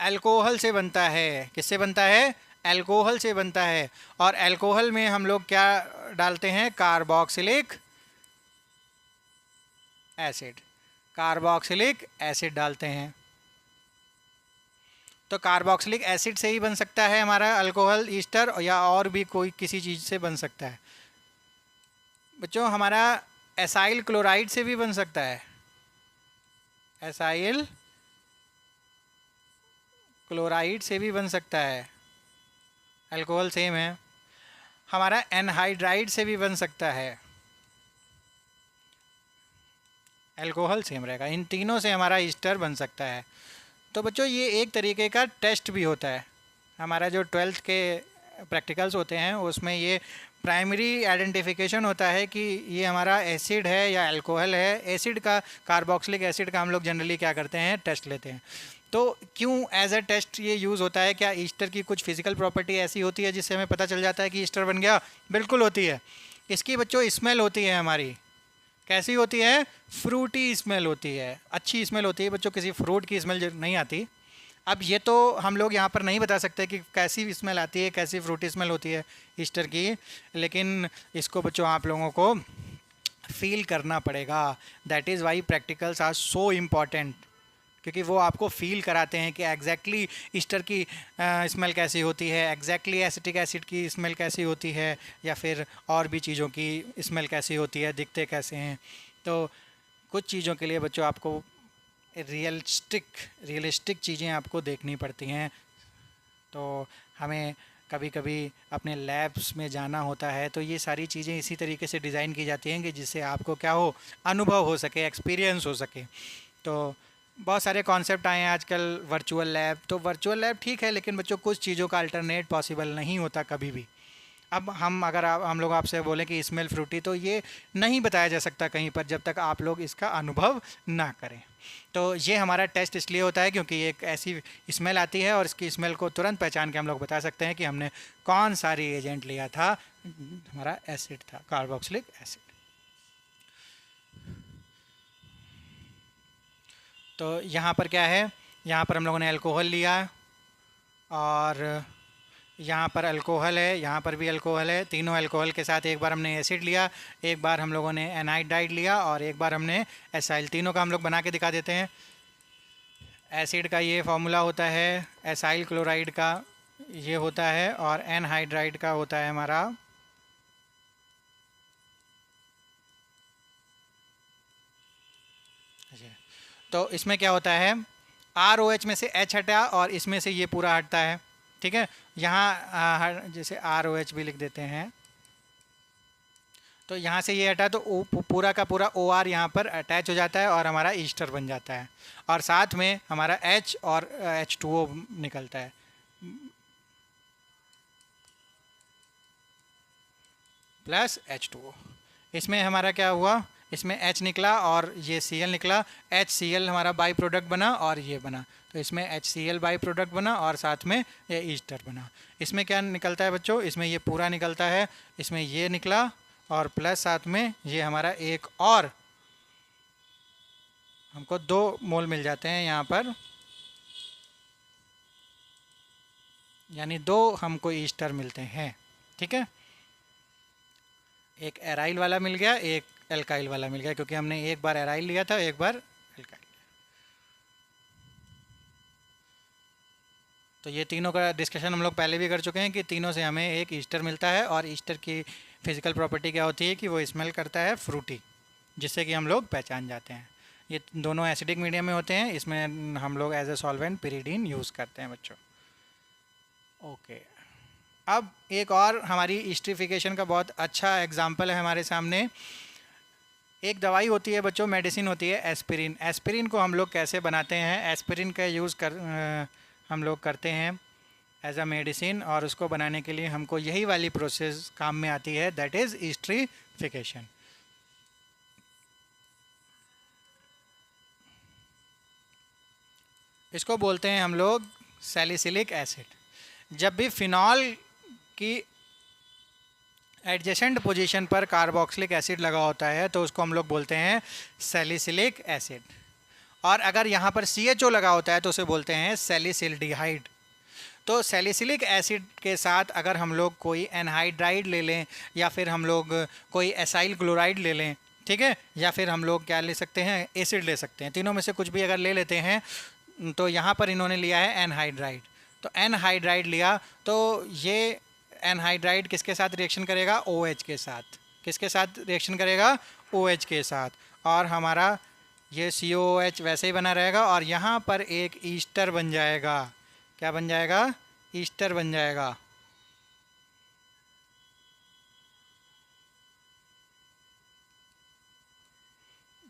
Speaker 1: अल्कोहल से बनता है। किससे बनता है? अल्कोहल से बनता है। और अल्कोहल में हम लोग क्या डालते हैं? Carboxylic acid. कार्बोक्सिलिक एसिड डालते हैं। तो कार्बोक्सिलिक एसिड से ही बन सकता है हमारा अल्कोहल ईस्टर, या और भी कोई किसी चीज़ से बन सकता है। बच्चों हमारा एसाइल क्लोराइड से भी बन सकता है। एसाइल क्लोराइड से भी बन सकता है, अल्कोहल सेम है। हमारा एनहाइड्राइड से भी बन सकता है, अल्कोहल सेम रहेगा। इन तीनों से हमारा ईस्टर बन सकता है। तो बच्चों ये एक तरीके का टेस्ट भी होता है। हमारा जो 12th के प्रैक्टिकल्स होते हैं उसमें ये प्राइमरी आइडेंटिफिकेशन होता है कि ये हमारा एसिड है या अल्कोहल है। एसिड का, कार्बोक्सिलिक एसिड का हम लोग जनरली क्या करते हैं? टेस्ट लेते हैं। तो क्यों एज अ टेस्ट ये यूज़ होता है? क्या ईस्टर की कुछ फिजिकल प्रॉपर्टी ऐसी होती है जिससे हमें पता चल जाता है कि ईस्टर बन गया? बिल्कुल होती है। इसकी बच्चों स्मेल होती है हमारी। कैसी होती है? फ्रूटी स्मेल होती है, अच्छी स्मेल होती है बच्चों। किसी फ्रूट की स्मेल नहीं आती। अब ये तो हम लोग यहाँ पर नहीं बता सकते कि कैसी स्मेल आती है, कैसी फ्रूटी स्मेल होती है ईस्टर की, लेकिन इसको बच्चों आप लोगों को फील करना पड़ेगा। That is why practicals are so important, क्योंकि वो आपको फील कराते हैं कि एग्जैक्टली ईस्टर की स्मेल कैसी होती है, एग्जैक्टली एसिटिक एसिड की स्मेल कैसी होती है, या फिर और भी चीज़ों की स्मेल कैसी होती है, दिखते कैसे हैं। तो कुछ चीज़ों के लिए बच्चों आपको रियलिस्टिक चीज़ें आपको देखनी पड़ती हैं। तो हमें कभी कभी अपने लैब्स में जाना होता है, तो ये सारी चीज़ें इसी तरीके से डिज़ाइन की जाती हैं कि जिससे आपको क्या हो? अनुभव हो सके, एक्सपीरियंस हो सके। तो बहुत सारे कॉन्सेप्ट आए हैं आजकल, वर्चुअल लैब। तो वर्चुअल लैब ठीक है, लेकिन बच्चों कुछ चीज़ों का अल्टरनेट पॉसिबल नहीं होता कभी भी। अब अगर हम लोग आपसे बोलें कि स्मेल फ्रूटी, तो ये नहीं बताया जा सकता कहीं पर जब तक आप लोग इसका अनुभव ना करें। तो ये हमारा टेस्ट इसलिए होता है क्योंकि एक ऐसी स्मेल आती है और इसकी स्मेल को तुरंत पहचान के हम लोग बता सकते हैं कि हमने कौन सा रिएजेंट लिया था। हमारा एसिड था, कार्बोक्सिलिक एसिड। तो यहाँ पर क्या है? यहाँ पर हम लोगों ने अल्कोहल लिया, और यहाँ पर अल्कोहल है, यहाँ पर भी अल्कोहल है। तीनों अल्कोहल के साथ एक बार हमने एसिड लिया, एक बार हम लोगों ने एनाइड्राइड लिया, और एक बार हमने एसाइल। तीनों का हम लोग बना के दिखा देते हैं। एसिड का ये फॉर्मूला होता है, एसाइल क्लोराइड का ये होता है, और एनहाइड्राइड का होता है हमारा तो इसमें क्या होता है? ROH में से H हटा और इसमें से ये पूरा हटता है, ठीक है। यहाँ जैसे ROH भी लिख देते हैं, तो यहाँ से ये हटा तो पूरा का पूरा OR यहाँ पर अटैच हो जाता है और हमारा ईस्टर बन जाता है। और साथ में हमारा H और H2O निकलता है, प्लस H2O। इसमें हमारा क्या हुआ? इसमें H निकला और ये Cl निकला। HCl हमारा बाई प्रोडक्ट बना और ये बना, तो इसमें HCl बाई प्रोडक्ट बना और साथ में ये ईस्टर बना। इसमें क्या निकलता है बच्चों? इसमें ये पूरा निकलता है, इसमें ये निकला और प्लस साथ में ये हमारा एक और हमको 2 मोल मिल जाते हैं यहाँ पर, यानी 2 हमको ईस्टर मिलते हैं। ठीक है, एक एराइल वाला मिल गया, एक एल्काइल वाला मिल गया, क्योंकि हमने एक बार एराइल लिया था, एक बार एल्काइल। तो ये तीनों का डिस्कशन हम लोग पहले भी कर चुके हैं कि तीनों से हमें एक ईस्टर मिलता है, और ईस्टर की फिजिकल प्रॉपर्टी क्या होती है कि वो स्मेल करता है फ्रूटी, जिससे कि हम लोग पहचान जाते हैं। ये दोनों एसिडिक मीडियम में होते हैं, इसमें हम लोग as a solvent pyridine use करते हैं बच्चों। ओके, अब एक और हमारी ईस्टरिफिकेशन का बहुत अच्छा एग्जाम्पल है हमारे सामने। एक दवाई होती है बच्चों, मेडिसिन होती है एस्पिरिन। एस्पिरिन को हम लोग कैसे बनाते हैं? एस्पिरिन का यूज़ हम लोग करते हैं एज अ मेडिसिन, और उसको बनाने के लिए हमको यही वाली प्रोसेस काम में आती है, दैट इज़ ईस्टरिफिकेशन। इसको बोलते हैं हम लोग सैलिसिलिक एसिड। जब भी फिनॉल की एडजेसेंट पोजीशन पर कार्बोक्सिलिक एसिड लगा होता है तो उसको हम लोग बोलते हैं सैलिसिलिक एसिड, और अगर यहाँ पर CHO लगा होता है तो उसे बोलते हैं सैलिसिल्डिहाइड। तो सैलिसिलिक एसिड के साथ अगर हम लोग कोई एनहाइड्राइड ले लें, या फिर हम लोग कोई एसाइल क्लोराइड ले लें, ठीक है, या फिर हम लोग क्या ले सकते हैं, एसिड ले सकते हैं, तीनों में से कुछ भी अगर ले लेते हैं, तो यहाँ पर इन्होंने लिया है एनहाइड्राइड। तो एनहाइड्राइड लिया तो ये एनहाइड्राइड किसके साथ रिएक्शन करेगा? OH के साथ। किसके साथ रिएक्शन करेगा? OH के साथ। और हमारा ये COOH वैसे ही बना रहेगा, और यहाँ पर एक ईस्टर बन जाएगा। क्या बन जाएगा? ईस्टर बन जाएगा।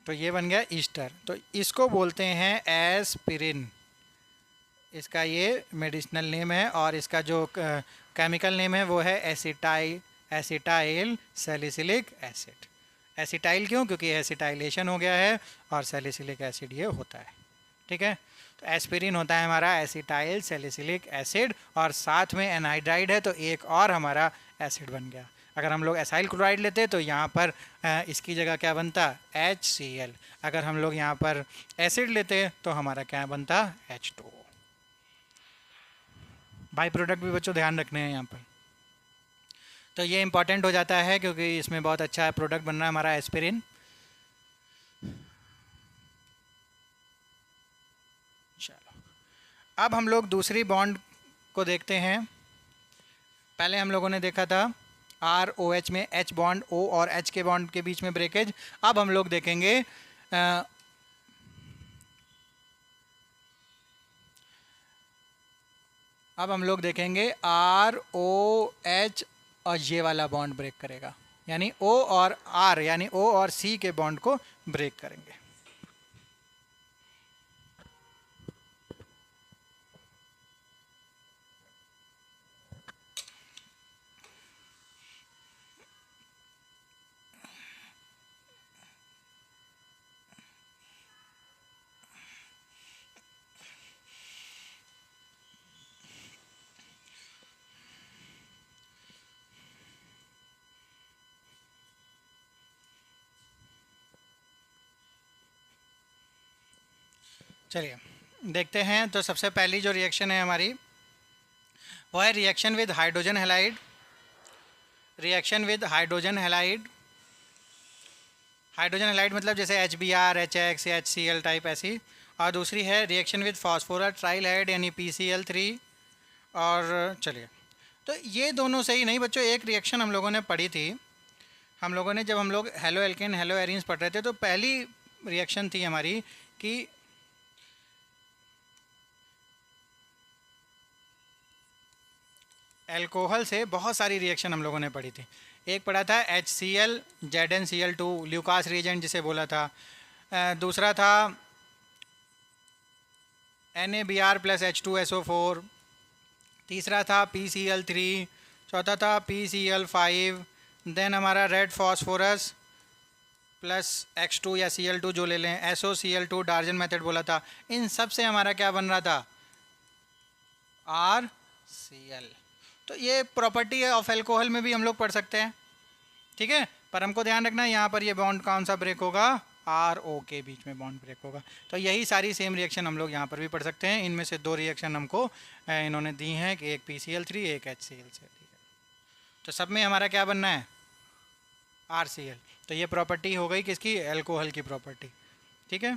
Speaker 1: तो ये बन गया ईस्टर। तो इसको बोलते हैं एस्पिरिन, इसका ये मेडिसिनल नेम है, और इसका जो केमिकल नेम है वो है एसिटाइल सैलिसिलिक एसिड। एसिटाइल क्यों? क्योंकि एसिटाइलेशन हो गया है, और सैलिसिलिक एसिड ये होता है। ठीक है, तो एस्पिरिन होता है हमारा एसिटाइल सैलिसिलिक एसिड, और साथ में एनहाइड्राइड है तो एक और हमारा एसिड बन गया। अगर हम लोग एसाइल क्लोराइड लेते तो यहाँ पर इसकी जगह क्या बनता? HCl। अगर हम लोग यहाँ पर एसिड लेते तो हमारा क्या बनता? H2। बाई प्रोडक्ट भी बच्चों ध्यान रखने हैं यहाँ पर। तो ये इंपॉर्टेंट हो जाता है क्योंकि इसमें बहुत अच्छा प्रोडक्ट बन रहा है हमारा एस्पिरिन। चलो, अब हम लोग दूसरी बॉन्ड को देखते हैं। पहले हम लोगों ने देखा था ROH में H बॉन्ड, O और H के बॉन्ड के बीच में ब्रेकेज। अब हम लोग देखेंगे ROH और ये वाला बॉन्ड ब्रेक करेगा, यानी O और R यानी O और C के बॉन्ड को ब्रेक करेंगे। चलिए देखते हैं। तो सबसे पहली जो रिएक्शन है हमारी वो है reaction with hydrogen halide. Reaction with hydrogen halide, hydrogen halide मतलब जैसे HBr, HX या HCl टाइप ऐसी। और दूसरी है रिएक्शन विद फॉस्फोरस ट्राइलहाइड यानी PCl3। और चलिए, तो ये दोनों सही नहीं बच्चों, एक रिएक्शन हम लोगों ने पढ़ी थी। हम लोगों ने जब हम लोग हेलो एल्केन हेलो एरीन्स पढ़ रहे थे तो पहली रिएक्शन थी हमारी कि एल्कोहल से बहुत सारी रिएक्शन हम लोगों ने पढ़ी थी। एक पढ़ा था HCl ZnCl2 ल्यूकास रिएजेंट जिसे बोला था। दूसरा था NaBr प्लस H2SO4। तीसरा था PCl3। चौथा था PCl5। देन हमारा रेड फॉस्फोरस प्लस X2 या Cl2 जो ले लें, SOCl2 डार्जन मेथड बोला था। इन सब से हमारा क्या बन रहा था? RCl। तो ये प्रॉपर्टी है ऑफ एल्कोहल में भी हम लोग पढ़ सकते हैं। ठीक है। पर हमको ध्यान रखना है यहाँ पर ये बॉन्ड कौन सा ब्रेक होगा, आर ओ के बीच में बॉन्ड ब्रेक होगा। तो यही सारी सेम रिएक्शन हम लोग यहाँ पर भी पढ़ सकते हैं। इनमें से 2 रिएक्शन हमको इन्होंने दी हैं कि एक PCl3 एक HCl से, ठीक है। तो सब में हमारा क्या बनना है, RCl। तो ये प्रॉपर्टी हो गई किसकी, एल्कोहल की प्रॉपर्टी, ठीक है।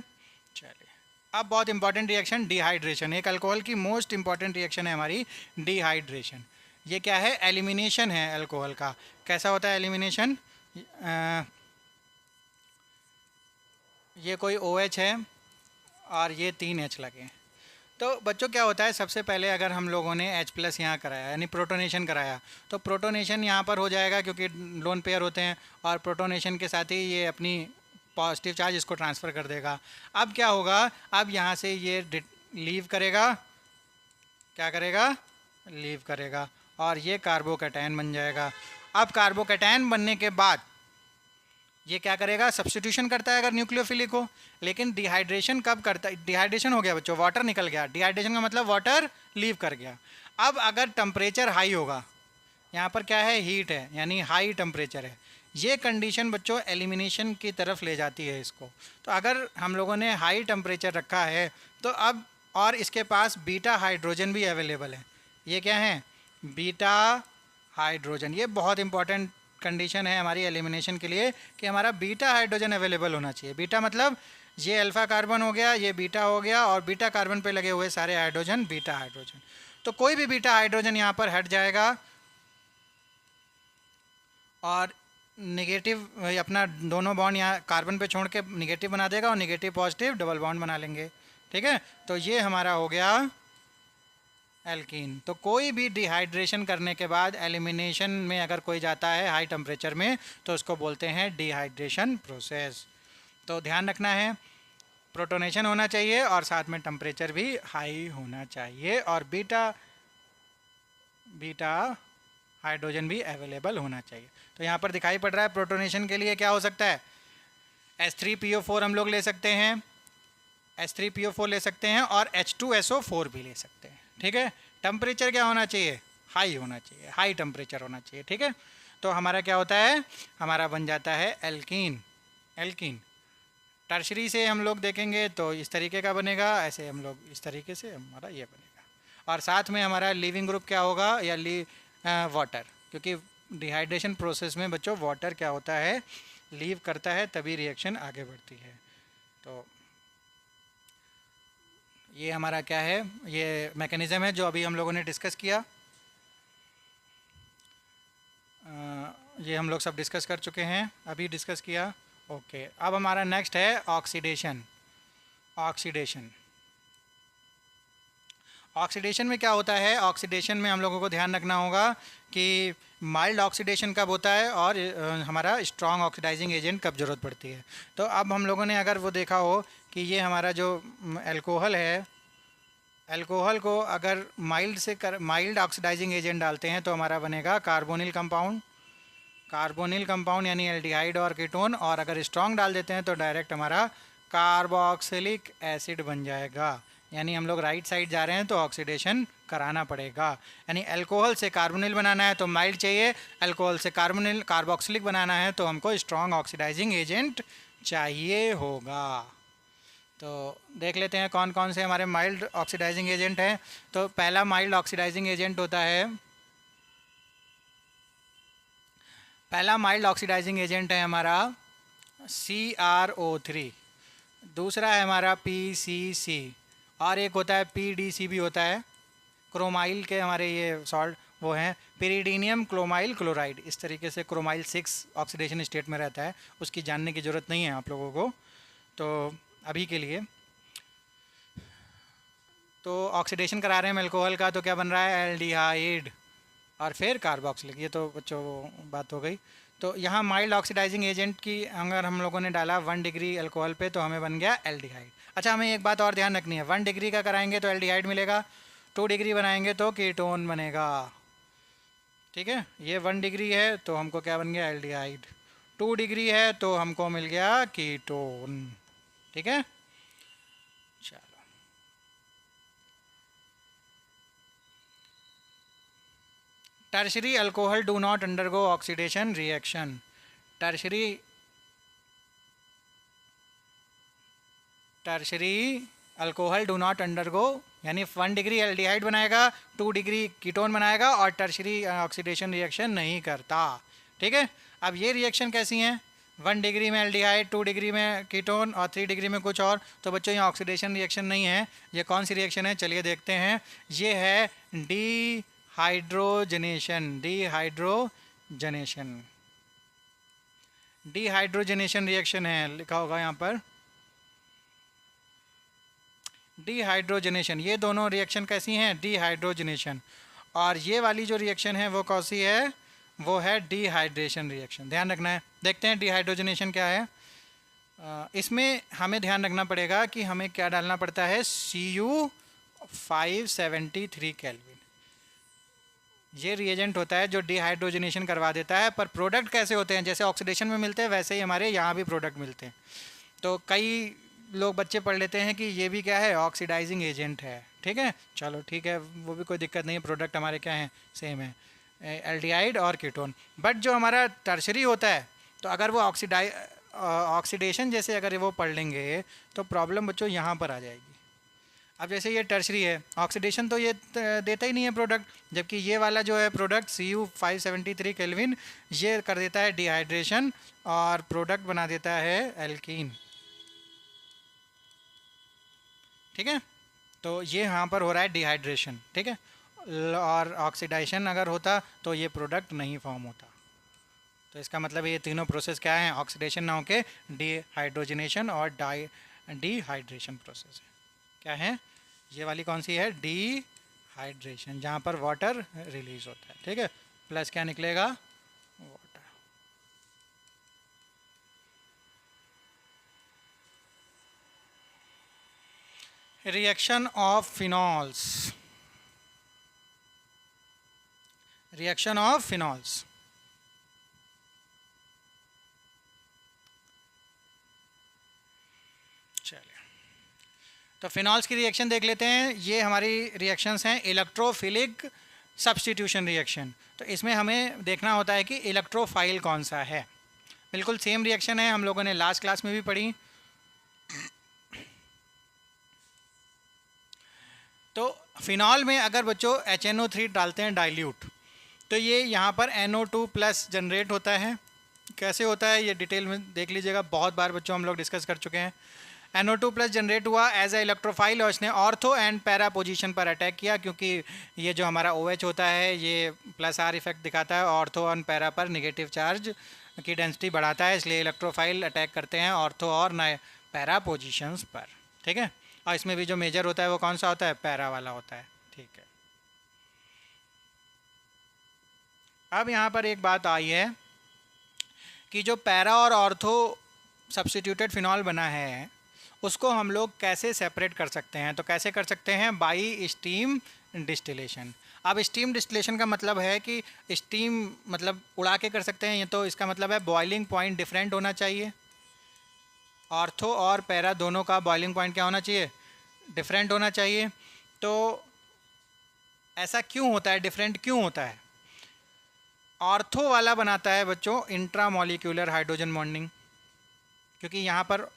Speaker 1: चलिए अब बहुत इंपॉर्टेंट रिएक्शन डिहाइड्रेशन। एक अल्कोहल की मोस्ट इंपॉर्टेंट रिएक्शन है हमारी डिहाइड्रेशन। ये क्या है, एलिमिनेशन है अल्कोहल का। कैसा होता है एलिमिनेशन, ये कोई OH है और ये 3 H लगे। तो बच्चों क्या होता है, सबसे पहले अगर हम लोगों ने H+ यहाँ कराया यानी प्रोटोनेशन कराया, तो प्रोटोनेशन यहाँ पर हो जाएगा क्योंकि लोन पेयर होते हैं, और प्रोटोनेशन के साथ ही ये अपनी पॉजिटिव चार्ज इसको ट्रांसफ़र कर देगा। अब क्या होगा, अब यहाँ से ये लीव करेगा, क्या करेगा, लीव करेगा, और ये कार्बोकैटायन बन जाएगा। अब कार्बोकैटायन बनने के बाद ये क्या करेगा, सब्स्टिट्यूशन करता है अगर न्यूक्लियोफिलिक हो। लेकिन डिहाइड्रेशन कब करता है, डिहाइड्रेशन हो गया बच्चों, वाटर निकल गया, डिहाइड्रेशन का मतलब वाटर लीव कर गया। अब अगर टेम्परेचर हाई होगा, यहाँ पर क्या है, हीट है यानी हाई टेम्परेचर है, ये कंडीशन बच्चों एलिमिनेशन की तरफ ले जाती है इसको। तो अगर हम लोगों ने हाई टेम्परेचर रखा है तो अब, और इसके पास बीटा हाइड्रोजन भी अवेलेबल है, ये क्या है, बीटा हाइड्रोजन। ये बहुत इंपॉर्टेंट कंडीशन है हमारी एलिमिनेशन के लिए कि हमारा बीटा हाइड्रोजन अवेलेबल होना चाहिए। बीटा मतलब ये अल्फ़ा कार्बन हो गया, ये बीटा हो गया, और बीटा कार्बन पे लगे हुए सारे हाइड्रोजन बीटा हाइड्रोजन। तो कोई भी बीटा हाइड्रोजन यहाँ पर हट जाएगा और नेगेटिव अपना दोनों बॉन्ड यहाँ कार्बन पे छोड़ के नेगेटिव बना देगा, और नेगेटिव पॉजिटिव डबल बॉन्ड बना लेंगे, ठीक है। तो ये हमारा हो गया एल्कीन। तो कोई भी डिहाइड्रेशन करने के बाद एलिमिनेशन में अगर कोई जाता है हाई टेम्परेचर में, तो उसको बोलते हैं डिहाइड्रेशन प्रोसेस। तो ध्यान रखना है, प्रोटोनेशन होना चाहिए और साथ में टेम्परेचर भी हाई होना चाहिए, और बीटा हाइड्रोजन भी अवेलेबल होना चाहिए। तो यहाँ पर दिखाई पड़ रहा है प्रोटोनेशन के लिए क्या हो सकता है, H3PO4 हम लोग ले सकते हैं, H3PO4 ले सकते हैं, और H2SO4 भी ले सकते हैं, ठीक है। टेम्परेचर क्या होना चाहिए, हाई होना चाहिए, हाई टेम्परेचर होना चाहिए, ठीक है। तो हमारा क्या होता है, हमारा बन जाता है एल्कीन। एल्कीन टर्शरी से हम लोग देखेंगे तो इस तरीके का बनेगा, ऐसे हम लोग इस तरीके से हमारा ये बनेगा, और साथ में हमारा लीविंग ग्रुप क्या होगा, या वाटर, क्योंकि डिहाइड्रेशन प्रोसेस में बच्चों वाटर क्या होता है, लीव करता है, तभी रिएक्शन आगे बढ़ती है। तो ये हमारा क्या है, ये मैकेनिज़्म है जो अभी हम लोगों ने डिस्कस किया। ये हम लोग सब डिस्कस कर चुके हैं, अभी डिस्कस किया, ओके। अब हमारा नेक्स्ट है ऑक्सीडेशन। ऑक्सीडेशन ऑक्सीडेशन में क्या होता है, ऑक्सीडेशन में हम लोगों को ध्यान रखना होगा कि माइल्ड ऑक्सीडेशन कब होता है और हमारा स्ट्रॉन्ग ऑक्सीडाइजिंग एजेंट कब ज़रूरत पड़ती है। तो अब हम लोगों ने अगर वो देखा हो कि ये हमारा जो एल्कोहल है, एल्कोहल को अगर माइल्ड ऑक्सीडाइजिंग एजेंट डालते हैं तो हमारा बनेगा कार्बोनिल कंपाउंड। कार्बोनिल कंपाउंड यानी एल्डिहाइड और कीटोन, और अगर स्ट्रॉन्ग डाल देते हैं तो डायरेक्ट हमारा कार्बोक्सिलिक एसिड बन जाएगा। यानी हम लोग राइट साइड जा रहे हैं तो ऑक्सीडेशन कराना पड़ेगा। यानी अल्कोहल से कार्बोनिल बनाना है तो माइल्ड चाहिए, अल्कोहल से कार्बोक्सिलिक बनाना है तो हमको स्ट्रॉन्ग ऑक्सीडाइजिंग एजेंट चाहिए होगा। तो देख लेते हैं कौन कौन से हमारे माइल्ड ऑक्सीडाइजिंग एजेंट हैं। तो पहला माइल्ड ऑक्सीडाइजिंग एजेंट होता है, पहला माइल्ड ऑक्सीडाइजिंग एजेंट है हमारा CrO3, दूसरा है हमारा PCC, और एक होता है PDC भी होता है। क्रोमाइल के हमारे ये सॉल्ट वो हैं पिरिडीनियम क्लोमाइल क्लोराइड, इस तरीके से क्रोमाइल 6 ऑक्सीडेशन स्टेट में रहता है, उसकी जानने की ज़रूरत नहीं है आप लोगों को तो अभी के लिए। तो ऑक्सीडेशन करा रहे हैं अल्कोहल का, तो क्या बन रहा है, एल्डिहाइड और फिर कार्बोक्सिलिक, ये तो बच्चों बात हो गई। तो यहाँ माइल्ड ऑक्सीडाइजिंग एजेंट की अगर हम लोगों ने डाला 1 डिग्री अल्कोहल पे तो हमें बन गया एल्डिहाइड। अच्छा, हमें एक बात और ध्यान रखनी है, 1 डिग्री का कराएंगे तो एल्डिहाइड मिलेगा, 2 डिग्री बनाएंगे तो कीटोन बनेगा, ठीक है। ये 1 डिग्री है तो हमको क्या बन गया, एल्डिहाइड, 2 डिग्री है तो हमको मिल गया कीटोन, ठीक है। चलो, tertiary alcohol do not undergo oxidation reaction. Tertiary alcohol do not undergo, यानी 1 डिग्री एल्डिहाइड बनाएगा, 2 डिग्री कीटोन बनाएगा और टर्शरी ऑक्सीडेशन रिएक्शन नहीं करता। ठीक है, अब ये रिएक्शन कैसी हैं? 1 डिग्री में एल्डिहाइड, 2 डिग्री में कीटोन और 3 डिग्री में कुछ और। तो बच्चों यहाँ ऑक्सीडेशन रिएक्शन नहीं है। ये कौन सी रिएक्शन है? चलिए देखते हैं। ये है डीहाइड्रोजनेशन। डीहाइड्रोजनेशन रिएक्शन है, लिखा होगा यहाँ पर डीहाइड्रोजनेशन। ये दोनों रिएक्शन कैसी हैं? डीहाइड्रोजनेशन। और ये वाली जो रिएक्शन है वो कौन सी है? वो है डीहाइड्रेशन रिएक्शन। ध्यान रखना है। देखते हैं डीहाइड्रोजनेशन क्या है। इसमें हमें ध्यान रखना पड़ेगा कि हमें क्या डालना पड़ता है, Cu 573 केल्विन। ये रिएजेंट होता है जो डिहाइड्रोजनेशन करवा देता है। पर प्रोडक्ट कैसे होते हैं? जैसे ऑक्सीडेशन में मिलते हैं वैसे ही हमारे यहाँ भी प्रोडक्ट मिलते हैं। तो कई लोग बच्चे पढ़ लेते हैं कि ये भी क्या है, ऑक्सीडाइजिंग एजेंट है। ठीक है, चलो ठीक है, वो भी कोई दिक्कत नहीं है। प्रोडक्ट हमारे क्या हैं, सेम है, एल्डिहाइड और कीटोन। बट जो हमारा टर्शरी होता है, तो अगर वो ऑक्सीडेशन जैसे अगर वो पढ़ लेंगे तो प्रॉब्लम बच्चों यहाँ पर आ जाएगी। अब जैसे ये टर्शरी है, ऑक्सीडेशन तो ये देता ही नहीं है प्रोडक्ट, जबकि ये वाला जो है प्रोडक्ट Cu 573 केल्विन ये कर देता है डिहाइड्रेशन और प्रोडक्ट बना देता है एल्कीन। ठीक है, तो ये यहाँ पर हो रहा है डिहाइड्रेशन। ठीक है, और ऑक्सीडाइजेशन अगर होता तो ये प्रोडक्ट नहीं फॉर्म होता। तो इसका मतलब ये तीनों प्रोसेस क्या है? ऑक्सीडेशन ना होके डिहाइड्रोजनेशन और डिहाइड्रेशन प्रोसेस है। क्या है ये वाली? कौन सी है? डिहाइड्रेशन, जहाँ पर वाटर रिलीज होता है। ठीक है, प्लस क्या निकलेगा? वाटर। Reaction of phenols. चलिए, तो फिनॉल्स की रिएक्शन देख लेते हैं। ये हमारी रिएक्शंस हैं इलेक्ट्रोफिलिक सब्स्टिट्यूशन रिएक्शन। तो इसमें हमें देखना होता है कि इलेक्ट्रोफाइल कौन सा है। बिल्कुल सेम रिएक्शन है, हम लोगों ने लास्ट क्लास में भी पढ़ी। तो फिनॉल में अगर बच्चों HNO3 डालते हैं डाइल्यूट, तो ये यहाँ पर NO2 प्लस जनरेट होता है। कैसे होता है ये डिटेल में देख लीजिएगा, बहुत बार बच्चों हम लोग डिस्कस कर चुके हैं। NO2 प्लस जनरेट हुआ एज ए इलेक्ट्रोफाइल और इसने ऑर्थो एंड पैरा पोजीशन पर अटैक किया, क्योंकि ये जो हमारा OH होता है ये प्लस R इफेक्ट दिखाता है, ऑर्थो एंड पैरा पर नेगेटिव चार्ज की डेंसिटी बढ़ाता है, इसलिए इलेक्ट्रोफाइल अटैक करते हैं ऑर्थो और पैरा पोजीशंस पर। ठीक है, और इसमें भी जो मेजर होता है वो कौन सा होता है? पैरा वाला होता है। ठीक है, अब यहाँ पर एक बात आई है कि जो पैरा और ऑर्थो सब्स्टिट्यूटेड फिनॉल बना है उसको हम लोग कैसे सेपरेट कर सकते हैं? तो कैसे कर सकते हैं? By steam distillation. अब स्टीम डिस्टिलेशन का मतलब है कि स्टीम मतलब उड़ा के कर सकते हैं, ये तो इसका मतलब है बॉइलिंग पॉइंट डिफरेंट होना चाहिए। ऑर्थो और पैरा दोनों का बॉइलिंग पॉइंट क्या होना चाहिए? डिफरेंट होना चाहिए। तो ऐसा क्यों होता है, डिफरेंट क्यों होता है? ऑर्थो वाला बनाता है बच्चों इंट्रामॉलिक्यूलर हाइड्रोजन बॉन्डिंग, क्योंकि यहाँ पर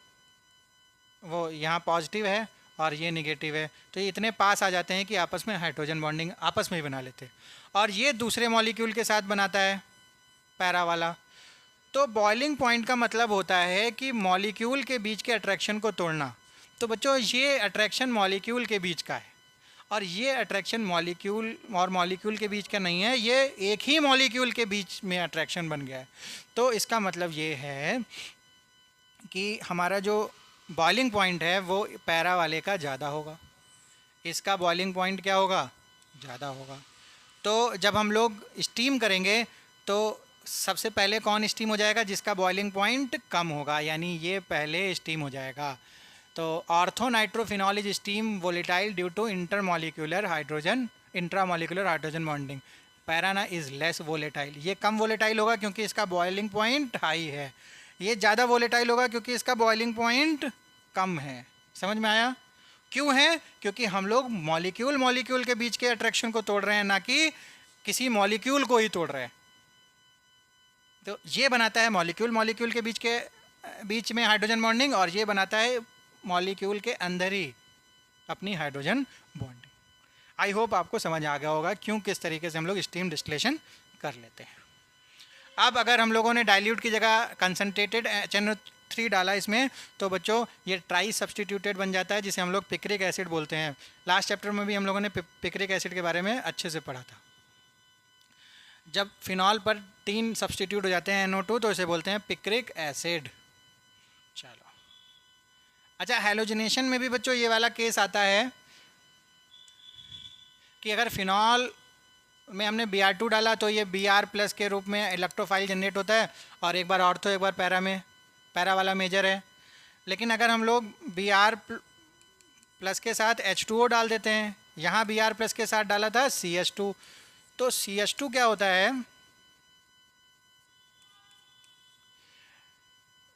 Speaker 1: वो यहाँ पॉजिटिव है और ये नेगेटिव है, तो ये इतने पास आ जाते हैं कि आपस में हाइड्रोजन बॉन्डिंग आपस में ही बना लेते हैं। और ये दूसरे मॉलिक्यूल के साथ बनाता है पैरा वाला। तो बॉइलिंग पॉइंट का मतलब होता है कि मॉलिक्यूल के बीच के अट्रैक्शन को तोड़ना। तो बच्चों ये अट्रैक्शन मॉलिक्यूल के बीच का है, और ये अट्रैक्शन मॉलिक्यूल और मॉलिक्यूल के बीच का नहीं है, ये एक ही मॉलिक्यूल के बीच में अट्रैक्शन बन गया है। तो इसका मतलब ये है कि हमारा जो बॉइलिंग पॉइंट है वो पैरा वाले का ज़्यादा होगा, इसका बॉइलिंग पॉइंट क्या होगा? ज़्यादा होगा। तो जब हम लोग स्टीम करेंगे तो सबसे पहले कौन स्टीम हो जाएगा? जिसका बॉइलिंग पॉइंट कम होगा, यानी ये पहले स्टीम हो जाएगा। तो ortho nitrophenol is steam volatile due to intramolecular hydrogen bonding. पैराना इज़ लेस वोलेटाइल, ये कम वोलेटाइल होगा क्योंकि इसका बॉइलिंग पॉइंट हाई है। ये ज़्यादा वोलेटाइल होगा क्योंकि इसका बॉइलिंग पॉइंट कम है। समझ में आया? क्यों है? क्योंकि हम लोग मॉलिक्यूल के बीच के अट्रैक्शन को तोड़ रहे हैं, ना कि किसी मॉलिक्यूल को ही तोड़ रहे हैं। तो ये बनाता है मॉलिक्यूल, मॉलिक्यूल के बीच में हाइड्रोजन बॉन्डिंग, और ये बनाता है मॉलिक्यूल के अंदर ही अपनी हाइड्रोजन बॉन्डिंग। आई होप आपको समझ आ गया होगा क्यों किस तरीके से हम लोग स्टीम डिस्टिलेशन कर लेते हैं। अब अगर हम लोगों ने डाइल्यूट की जगह कंसनट्रेटेड HNO3 डाला इसमें, तो बच्चों ये ट्राई सब्सटीट्यूटेड बन जाता है, जिसे हम लोग पिक्रिक एसिड बोलते हैं। लास्ट चैप्टर में भी हम लोगों ने पिक्रिक एसिड के बारे में अच्छे से पढ़ा था। जब फिनॉल पर 3 सब्सटीट्यूट हो जाते हैं NO2, तो इसे बोलते हैं पिक्रिक एसिड। चलो, अच्छा, हैलोजिनेशन में भी बच्चों ये वाला केस आता है कि अगर फिनॉल में हमने Br2 डाला तो ये Br+ के रूप में इलेक्ट्रोफाइल जनरेट होता है, और एक बार ऑर्थो एक बार पैरा में, पैरा वाला मेजर है। लेकिन अगर हम लोग Br+ के साथ H2O डाल देते हैं, यहाँ Br+ के साथ डाला था CH2, तो CH2 क्या होता है,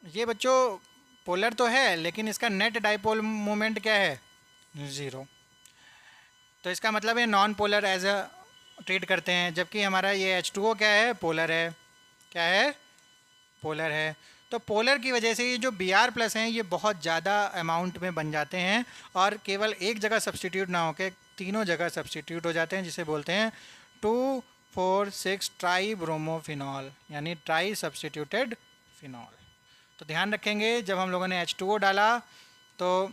Speaker 1: ये बच्चों पोलर तो है लेकिन इसका नेट डाइपोल मोमेंट क्या है, 0। तो इसका मतलब है non polar as a treat करते हैं, जबकि हमारा ये H2O क्या है, पोलर है। क्या है, पोलर है। तो पोलर की वजह से ये जो Br+ हैं ये बहुत ज़्यादा अमाउंट में बन जाते हैं, और केवल एक जगह सब्सटीट्यूट ना होकर तीनों जगह सब्सटीट्यूट हो जाते हैं, जिसे बोलते हैं 2,4,6 ट्राई ब्रोमोफिनॉल, यानी ट्राई सब्सटीट्यूटेड फिनॉल। तो ध्यान रखेंगे, जब हम लोगों ने H2O डाला तो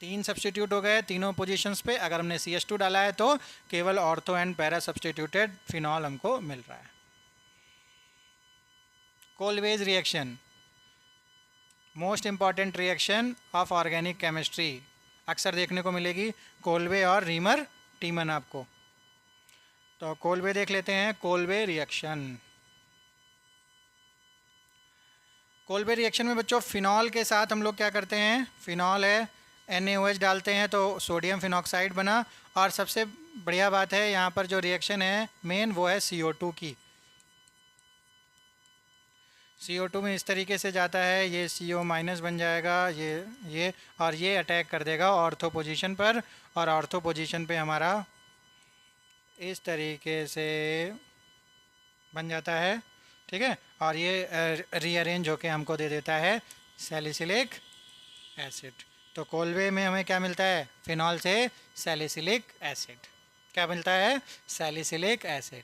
Speaker 1: 3 सब्सटीट्यूट हो गए तीनों पोजीशंस पे। अगर हमने CH2 डाला है तो केवल ortho and para substituted phenol हमको मिल रहा है। Kolbe's reaction, most important reaction of organic chemistry, अक्सर देखने को मिलेगी कोलवे और रीमर टीमन आपको। तो कोलवे देख लेते हैं, कोलवे रिएक्शन। कोलवे रिएक्शन में बच्चों फिनॉल के साथ हम लोग क्या करते हैं, फिनॉल है, NaOH डालते हैं तो सोडियम फिनॉक्साइड बना, और सबसे बढ़िया बात है यहाँ पर जो रिएक्शन है मेन वो है CO2 की। CO2 में इस तरीके से जाता है, ये CO- बन जाएगा, ये और ये अटैक कर देगा ऑर्थो पोजीशन पर, और ऑर्थो पोजीशन पे हमारा इस तरीके से बन जाता है, ठीक है। और ये रीअरेंज होके हमको दे देता है सैलिसिलिक एसिड। तो कोलवे में हमें क्या मिलता है, फिनॉल से सैलिसिलिक एसिड। क्या मिलता है, सैलिसिलिक एसिड।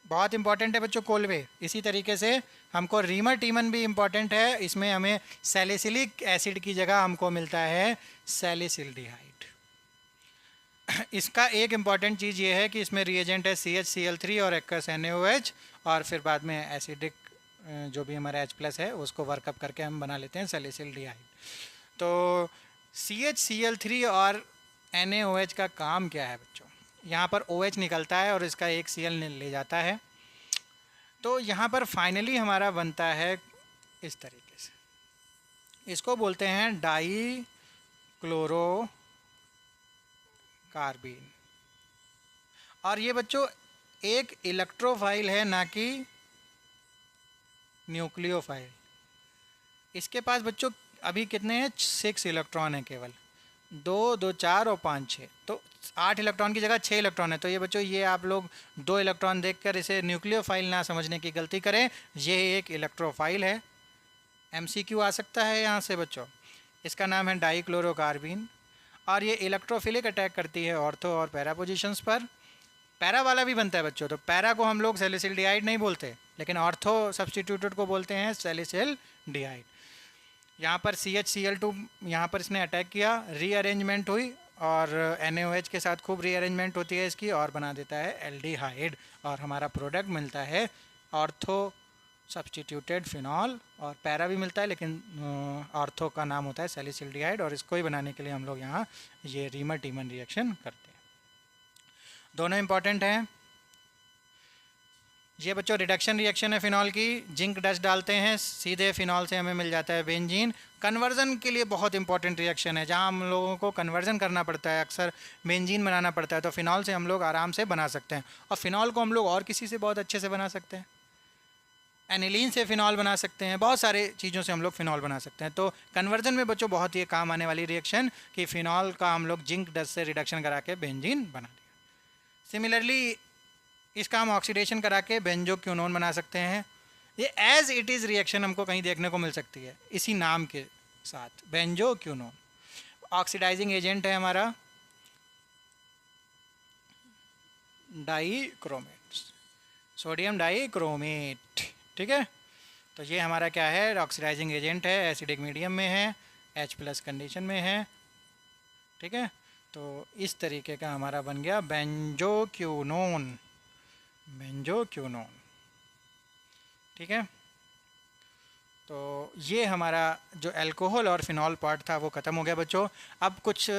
Speaker 1: बहुत इंपॉर्टेंट है बच्चों कोलवे। इसी तरीके से हमको रीमर टीमन भी इम्पॉर्टेंट है, इसमें हमें सैलिसिलिक एसिड की जगह हमको मिलता है सैलिसिल्डिहाइड। इसका एक इम्पॉर्टेंट चीज़ ये है कि इसमें रिएजेंट है CHCl3 और एक्वस NaOH, और फिर बाद में एसिडिक जो भी हमारा H+ है उसको वर्कअप करके हम बना लेते हैं सैलिसिल्डिहाइड। तो CHCl3 और NaOH का काम क्या है बच्चों, यहाँ पर OH निकलता है और इसका एक Cl ले जाता है, तो यहाँ पर फाइनली हमारा बनता है इस तरीके से, इसको बोलते हैं डाई क्लोरो कार्बीन। और ये बच्चों एक इलेक्ट्रोफाइल है, ना कि न्यूक्लियोफाइल। इसके पास बच्चों अभी कितने हैं, 6 इलेक्ट्रॉन है केवल, 2, 2, 4 और 5, 6, तो 8 इलेक्ट्रॉन की जगह 6 इलेक्ट्रॉन है। तो ये बच्चों ये आप लोग 2 इलेक्ट्रॉन देखकर इसे न्यूक्लियोफाइल ना समझने की गलती करें, ये एक इलेक्ट्रोफाइल है। MCQ आ सकता है यहाँ से बच्चों। इसका नाम है डाईक्लोरोकार्बीन, और ये इलेक्ट्रोफिलिक अटैक करती है ऑर्थो और पैरा पोजीशंस पर। पैरा वाला भी बनता है बच्चों, तो पैरा को हम लोग सैलिसिल्डिहाइड नहीं बोलते, लेकिन ऑर्थो सब्सटीट्यूटेड को बोलते हैं सैलिसिल्डिहाइड। यहाँ पर CHCl2 यहाँ पर इसने अटैक किया, रीअरेंजमेंट हुई, और NaOH के साथ खूब रीअरेंजमेंट होती है इसकी, और बना देता है एल्डिहाइड, और हमारा प्रोडक्ट मिलता है ऑर्थो सब्सटीट्यूटेड फिनॉल। और पैरा भी मिलता है, लेकिन ऑर्थो का नाम होता है सैलिसिल्डिहाइड, और इसको ही बनाने के लिए हम लोग यहाँ ये रीमर टीमन रिएक्शन करते हैं। दोनों इंपॉर्टेंट हैं। ये बच्चों रिडक्शन रिएक्शन है फिनॉल की, जिंक डस्ट डालते हैं, सीधे फिनॉल से हमें मिल जाता है बेंजीन। कन्वर्जन के लिए बहुत इंपॉर्टेंट रिएक्शन है, जहाँ हम लोगों को कन्वर्जन करना पड़ता है, अक्सर बेंजीन बनाना पड़ता है, तो फिनॉल से हम लोग आराम से बना सकते हैं। और फिनॉल को हम लोग और किसी से बहुत अच्छे से बना सकते हैं, एनिलीन से फिनॉल बना सकते हैं, बहुत सारे चीज़ों से हम लोग फिनॉल बना सकते हैं। तो कन्वर्जन में बच्चों बहुत ही काम आने वाली रिएक्शन कि फिनॉल का हम लोग जिंक डस्ट से रिडक्शन करा के बेंजीन बना दिया। सिमिलरली इसका हम ऑक्सीडेशन करा के बेंजोक्विनोन बना सकते हैं। ये एज इट इज़ रिएक्शन हमको कहीं देखने को मिल सकती है इसी नाम के साथ, बेंजोक्विनोन। ऑक्सीडाइजिंग एजेंट है हमारा डाईक्रोमेट, सोडियम डाईक्रोमेट, ठीक है। तो ये हमारा क्या है, ऑक्सीडाइजिंग एजेंट है, एसिडिक मीडियम में है, H+ कंडीशन में है, ठीक है। तो इस तरीके का हमारा बन गया बेंजोक्विनोन, बेंजोक्विनोन, ठीक है। तो ये हमारा जो अल्कोहल और फिनॉल पार्ट था वो ख़त्म हो गया बच्चों। अब कुछ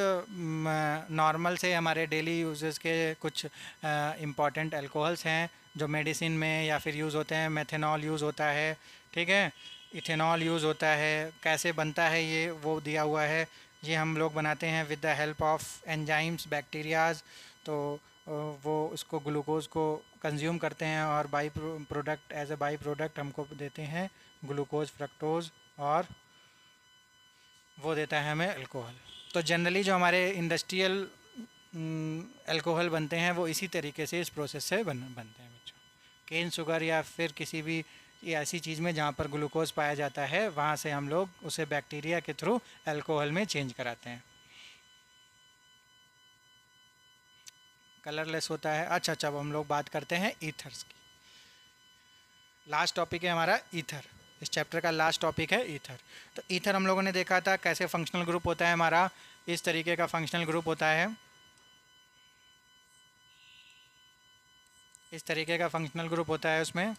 Speaker 1: नॉर्मल से हमारे डेली यूजेस के कुछ इम्पॉर्टेंट अल्कोहल्स हैं जो मेडिसिन में या फिर यूज़ होते हैं। मेथनॉल यूज़ होता है, ठीक है, इथेनॉल यूज़ होता है। कैसे बनता है ये वो दिया हुआ है। ये हम लोग बनाते हैं with the help of enzymes, bacterias. तो वो उसको ग्लूकोज़ को कंज्यूम करते हैं और by product, as a by product हमको देते हैं ग्लूकोज, फ्रक्टोज, और वो देता है हमें अल्कोहल। तो जनरली जो हमारे इंडस्ट्रियल अल्कोहल बनते हैं वो इसी तरीके से, इस प्रोसेस से बनते हैं बच्चों। केन शुगर या फिर किसी भी ऐसी चीज़ में जहाँ पर ग्लूकोज पाया जाता है वहाँ से हम लोग उसे बैक्टीरिया के थ्रू अल्कोहल में चेंज कराते हैं। कलरलेस होता है। अच्छा, अब हम लोग बात करते हैं ईथर्स की। लास्ट टॉपिक है हमारा ईथर। इस चैप्टर का लास्ट टॉपिक है ईथर। तो ईथर हम लोगों ने देखा था कैसे फंक्शनल ग्रुप होता है हमारा। इस तरीके का फंक्शनल ग्रुप होता है, इस तरीके का फंक्शनल ग्रुप होता है। उसमें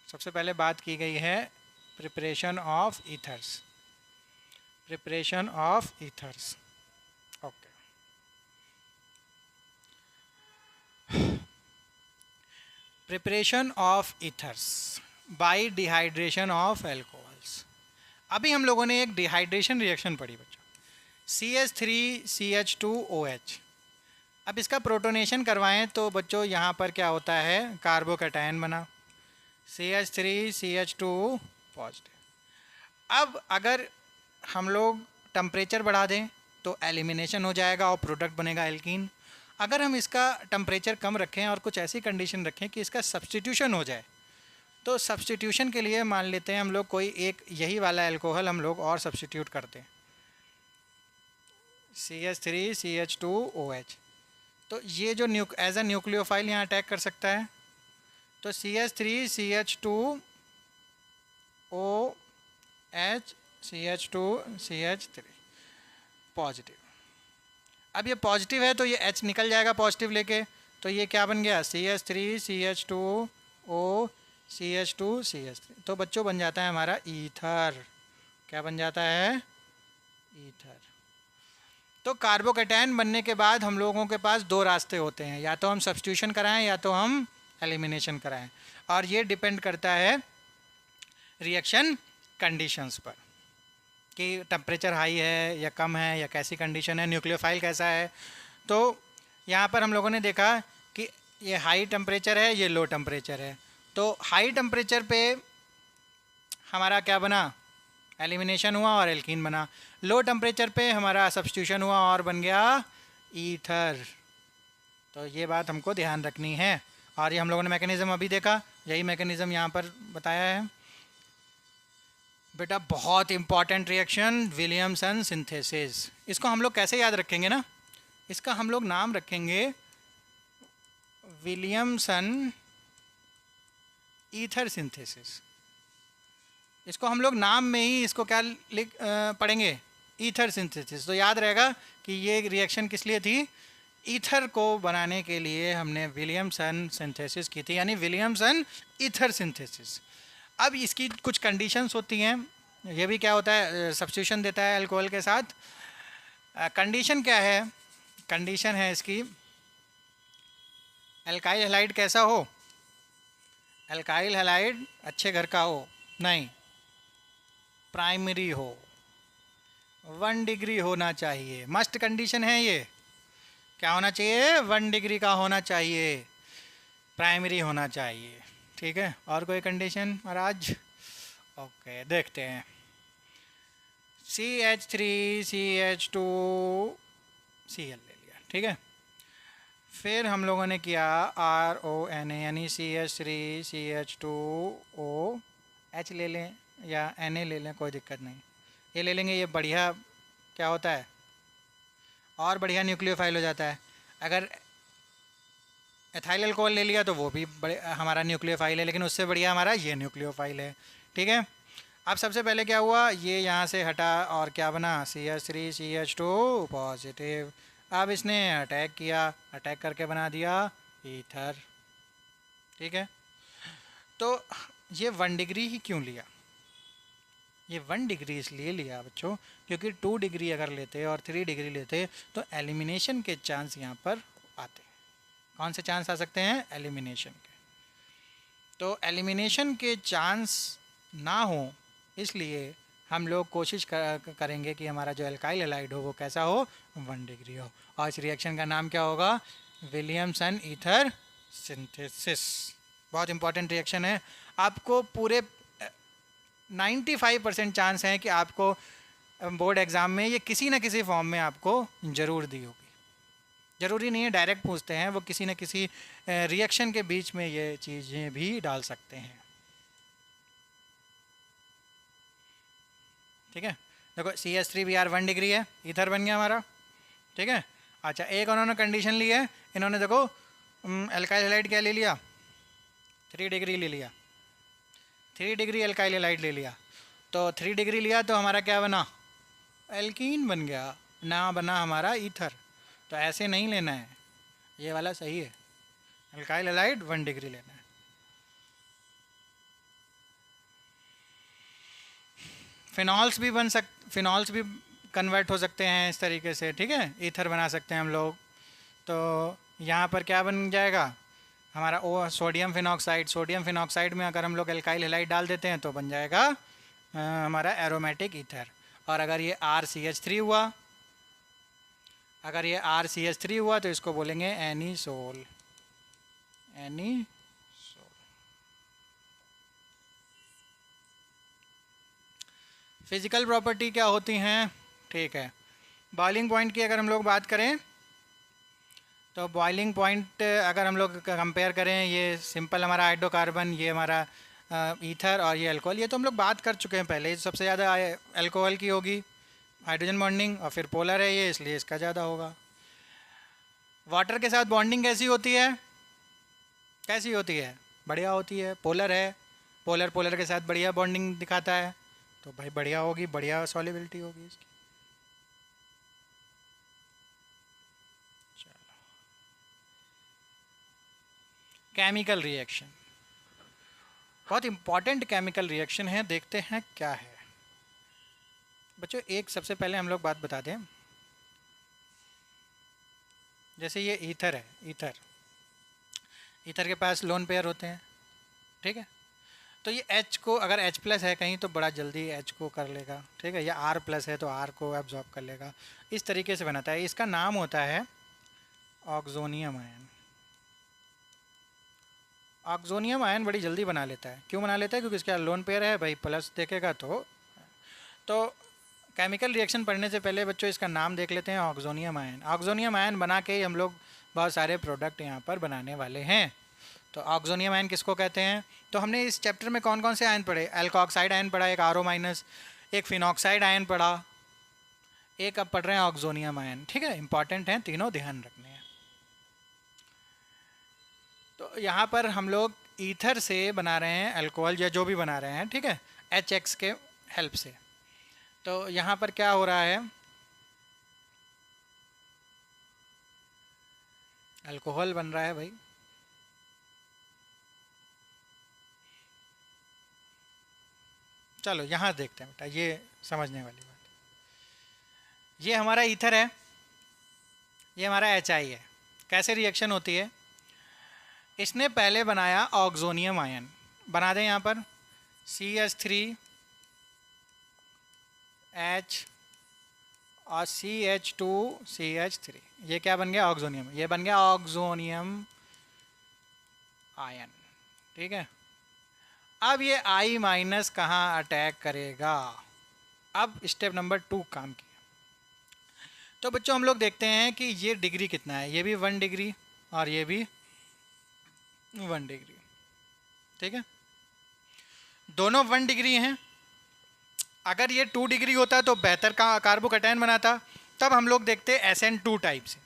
Speaker 1: सबसे पहले बात की गई है preparation of ethers, preparation of ethers, okay. Preparation of ethers bye dehydration of alcohols. अभी हम लोगों ने एक डिहाइड्रेशन रिएक्शन पढ़ी बच्चों, CH3CH2OH। अब इसका प्रोटोनेशन करवाएं तो बच्चों यहाँ पर क्या होता है, कार्बोकैटायन बना, CH3CH2 पॉजिटिव। अब अगर हम लोग टेम्परेचर बढ़ा दें तो एलिमिनेशन हो जाएगा और प्रोडक्ट बनेगा एल्कीन। अगर हम इसका टेम्परेचर कम रखें और कुछ ऐसी कंडीशन रखें कि इसका सब्स्टिट्यूशन हो जाए, तो सब्स्टिट्यूशन के लिए मान लेते हैं हम लोग कोई एक यही वाला अल्कोहल हम लोग और सब्स्टिट्यूट करते हैं, CH3CH2OH। तो ये जो एज अ न्यूक्लियोफाइल यहाँ अटैक कर सकता है। तो CH3CH2OH, CH2CH3 पॉजिटिव। अब ये पॉजिटिव है तो ये H निकल जाएगा पॉजिटिव लेके, तो ये क्या बन गया, CH3CH2O CH2CH3। तो बच्चों बन जाता है हमारा ईथर। क्या बन जाता है, ईथर। तो कार्बोकैटायन बनने के बाद हम लोगों के पास दो रास्ते होते हैं, या तो हम सब्स्टिट्यूशन कराएं या तो हम एलिमिनेशन कराएं। और ये डिपेंड करता है रिएक्शन कंडीशंस पर कि टेम्परेचर हाई है या कम है या कैसी कंडीशन है, न्यूक्लियोफाइल कैसा है। तो यहाँ पर हम लोगों ने देखा कि ये हाई टेम्परेचर है, ये लो टेम्परेचर है। तो हाई टेम्परेचर पे हमारा क्या बना, एलिमिनेशन हुआ और एल्कीन बना। लो टेम्परेचर पे हमारा सब्स्टिट्यूशन हुआ और बन गया ईथर। तो ये बात हमको ध्यान रखनी है। और ये हम लोगों ने मैकेनिज़्म अभी देखा, यही मैकेनिज़्म यहाँ पर बताया है बेटा। बहुत इंपॉर्टेंट रिएक्शन विलियमसन सिंथेसिस। इसको हम लोग कैसे याद रखेंगे ना, इसका हम लोग नाम रखेंगे विलियमसन ईथर सिंथेसिस। इसको हम लोग नाम में ही इसको क्या लिख पढ़ेंगे, ईथर सिंथेसिस। तो याद रहेगा कि ये रिएक्शन किस लिए थी, ईथर को बनाने के लिए हमने विलियमसन सिंथेसिस की थी, यानी विलियमसन ईथर सिंथेसिस। अब इसकी कुछ कंडीशंस होती हैं। ये भी क्या होता है, सब्स्टिट्यूशन देता है अल्कोहल के साथ। कंडीशन क्या है, कंडीशन है इसकी, अल्काइल हैलाइड कैसा हो, अल्काइल हैलाइड अच्छे घर का हो, नहीं प्राइमरी हो, 1 डिग्री होना चाहिए, मस्ट कंडीशन है ये। क्या होना चाहिए, 1 डिग्री का होना चाहिए, प्राइमरी होना चाहिए, ठीक है, और कोई कंडीशन महाराज? ओके, देखते हैं। CH3CH2Cl ले लिया, ठीक है। फिर हम लोगों ने किया RONA यानी CH3CH2OH ले लें या Na ले लें, कोई दिक्कत नहीं, ये ले लेंगे। ये बढ़िया क्या होता है, और बढ़िया न्यूक्लियोफाइल हो जाता है। अगर एथाइल अल्कोहल ले लिया तो वो भी बड़े हमारा न्यूक्लियोफाइल है, लेकिन उससे बढ़िया हमारा ये न्यूक्लियोफाइल है, ठीक है। अब सबसे पहले क्या हुआ, ये यहाँ से हटा और क्या बना, CH3CH2 पॉजिटिव। अब इसने अटैक किया, अटैक करके बना दिया ईथर, ठीक है। तो ये 1 डिग्री ही क्यों लिया? ये 1 डिग्री इसलिए लिया बच्चों क्योंकि 2 डिग्री अगर लेते और 3 डिग्री लेते तो एलिमिनेशन के चांस यहाँ पर आते। कौन से चांस आ सकते हैं? एलिमिनेशन के। तो एलिमिनेशन के चांस ना हो इसलिए हम लोग कोशिश करेंगे कि हमारा जो एल्काइल हैलाइड हो वो कैसा हो, 1 डिग्री हो। और इस रिएक्शन का नाम क्या होगा? Williamson ether synthesis. बहुत इंपॉर्टेंट रिएक्शन है। आपको पूरे 95% चांस हैं कि आपको बोर्ड एग्ज़ाम में ये किसी न किसी फॉर्म में आपको ज़रूर दी होगी। ज़रूरी नहीं है डायरेक्ट पूछते हैं, वो किसी न किसी रिएक्शन के बीच में ये चीज़ें भी डाल सकते हैं, ठीक है। देखो CH3Br 1 डिग्री है, ईथर बन गया हमारा, ठीक है। अच्छा, एक उन्होंने कंडीशन ली है, इन्होंने देखो एल्काइल हैलाइड क्या ले लिया, 3 डिग्री ले लिया, 3 डिग्री एल्काइल हैलाइड ले लिया। तो 3 डिग्री लिया तो हमारा क्या बना, एल्कीन बन गया, ना बना हमारा ईथर। तो ऐसे नहीं लेना है, ये वाला सही है, एल्काइल हैलाइड 1 डिग्री लेना है। फिनॉल्स भी कन्वर्ट हो सकते हैं इस तरीके से, ठीक है, ईथर बना सकते हैं हम लोग। तो यहाँ पर क्या बन जाएगा हमारा सोडियम फिनॉक्साइड में अगर हम लोग एल्काइल हैलाइड डाल देते हैं तो बन जाएगा हमारा एरोमेटिक ईथर। और अगर ये RCH3 हुआ, तो इसको बोलेंगे एनीसोल। फिज़िकल प्रॉपर्टी क्या होती हैं, ठीक है। बॉइलिंग पॉइंट की अगर हम लोग बात करें तो बॉइलिंग पॉइंट अगर हम लोग कंपेयर करें, ये सिंपल हमारा हाइड्रोकार्बन, ये हमारा ईथर और ये अल्कोहल, ये तो हम लोग बात कर चुके हैं पहले। सबसे ज़्यादा अल्कोहल की होगी हाइड्रोजन बॉन्डिंग, और फिर पोलर है ये, इसलिए इसका ज़्यादा होगा। वाटर के साथ बॉन्डिंग कैसी होती है? बढ़िया होती है। पोलर है, पोलर के साथ बढ़िया बॉन्डिंग दिखाता है, तो भाई बढ़िया होगी, बढ़िया सॉल्युबिलिटी होगी इसकी। चलो, केमिकल रिएक्शन, बहुत इंपॉर्टेंट केमिकल रिएक्शन है, देखते हैं क्या है बच्चों। एक सबसे पहले हम लोग बात बता दें, जैसे ये ईथर है, ईथर के पास लोन पेयर होते हैं, ठीक है। तो ये H को अगर H+ है कहीं तो बड़ा जल्दी H को कर लेगा, ठीक है, या R+ है तो R को एब्जॉर्ब कर लेगा, इस तरीके से बनाता है। इसका नाम होता है ऑक्सोनियम आयन। ऑक्सोनियम आयन बड़ी जल्दी बना लेता है। क्यों बना लेता है? क्योंकि इसका लोन पेयर है भाई, प्लस देखेगा तो केमिकल रिएक्शन पढ़ने से पहले बच्चों इसका नाम देख लेते हैं, ऑक्सोनियम आयन। ऑक्सोनियम आयन बना के हम लोग बहुत सारे प्रोडक्ट यहाँ पर बनाने वाले हैं। तो ऑक्सोनियम आयन किसको कहते हैं? तो हमने इस चैप्टर में कौन कौन से आयन पढ़े? एल्कोऑक्साइड आयन पढ़ा, एक RO-, एक फिनॉक्साइड आयन पढ़ा, एक अब पढ़ रहे हैं ऑक्सोनियम आयन, ठीक है। इंपॉर्टेंट हैं तीनों, ध्यान रखने हैं। तो यहाँ पर हम लोग ईथर से बना रहे हैं अल्कोहल या जो भी बना रहे हैं, ठीक है, HX के हेल्प से। तो यहाँ पर क्या हो रहा है, अल्कोहल बन रहा है भाई। चलो यहाँ देखते हैं बेटा, ये समझने वाली बात। ये हमारा ईथर है, ये हमारा HI है। कैसे रिएक्शन होती है? इसने पहले बनाया ऑक्सोनियम आयन, बना दें यहाँ पर CH3H और CH2CH3, ये क्या बन गया? ऑक्सोनियम। ये बन गया ऑक्सोनियम आयन, ठीक है। अब ये I माइनस कहाँ अटैक करेगा? अब स्टेप नंबर 2 काम किया। तो बच्चों हम लोग देखते हैं कि ये डिग्री कितना है। ये भी 1 डिग्री और ये भी 1 डिग्री, ठीक है, दोनों 1 डिग्री हैं। अगर ये 2 डिग्री होता तो बेहतर का कार्बोकैटायन बनाता। तब हम लोग देखते SN2 टाइप से।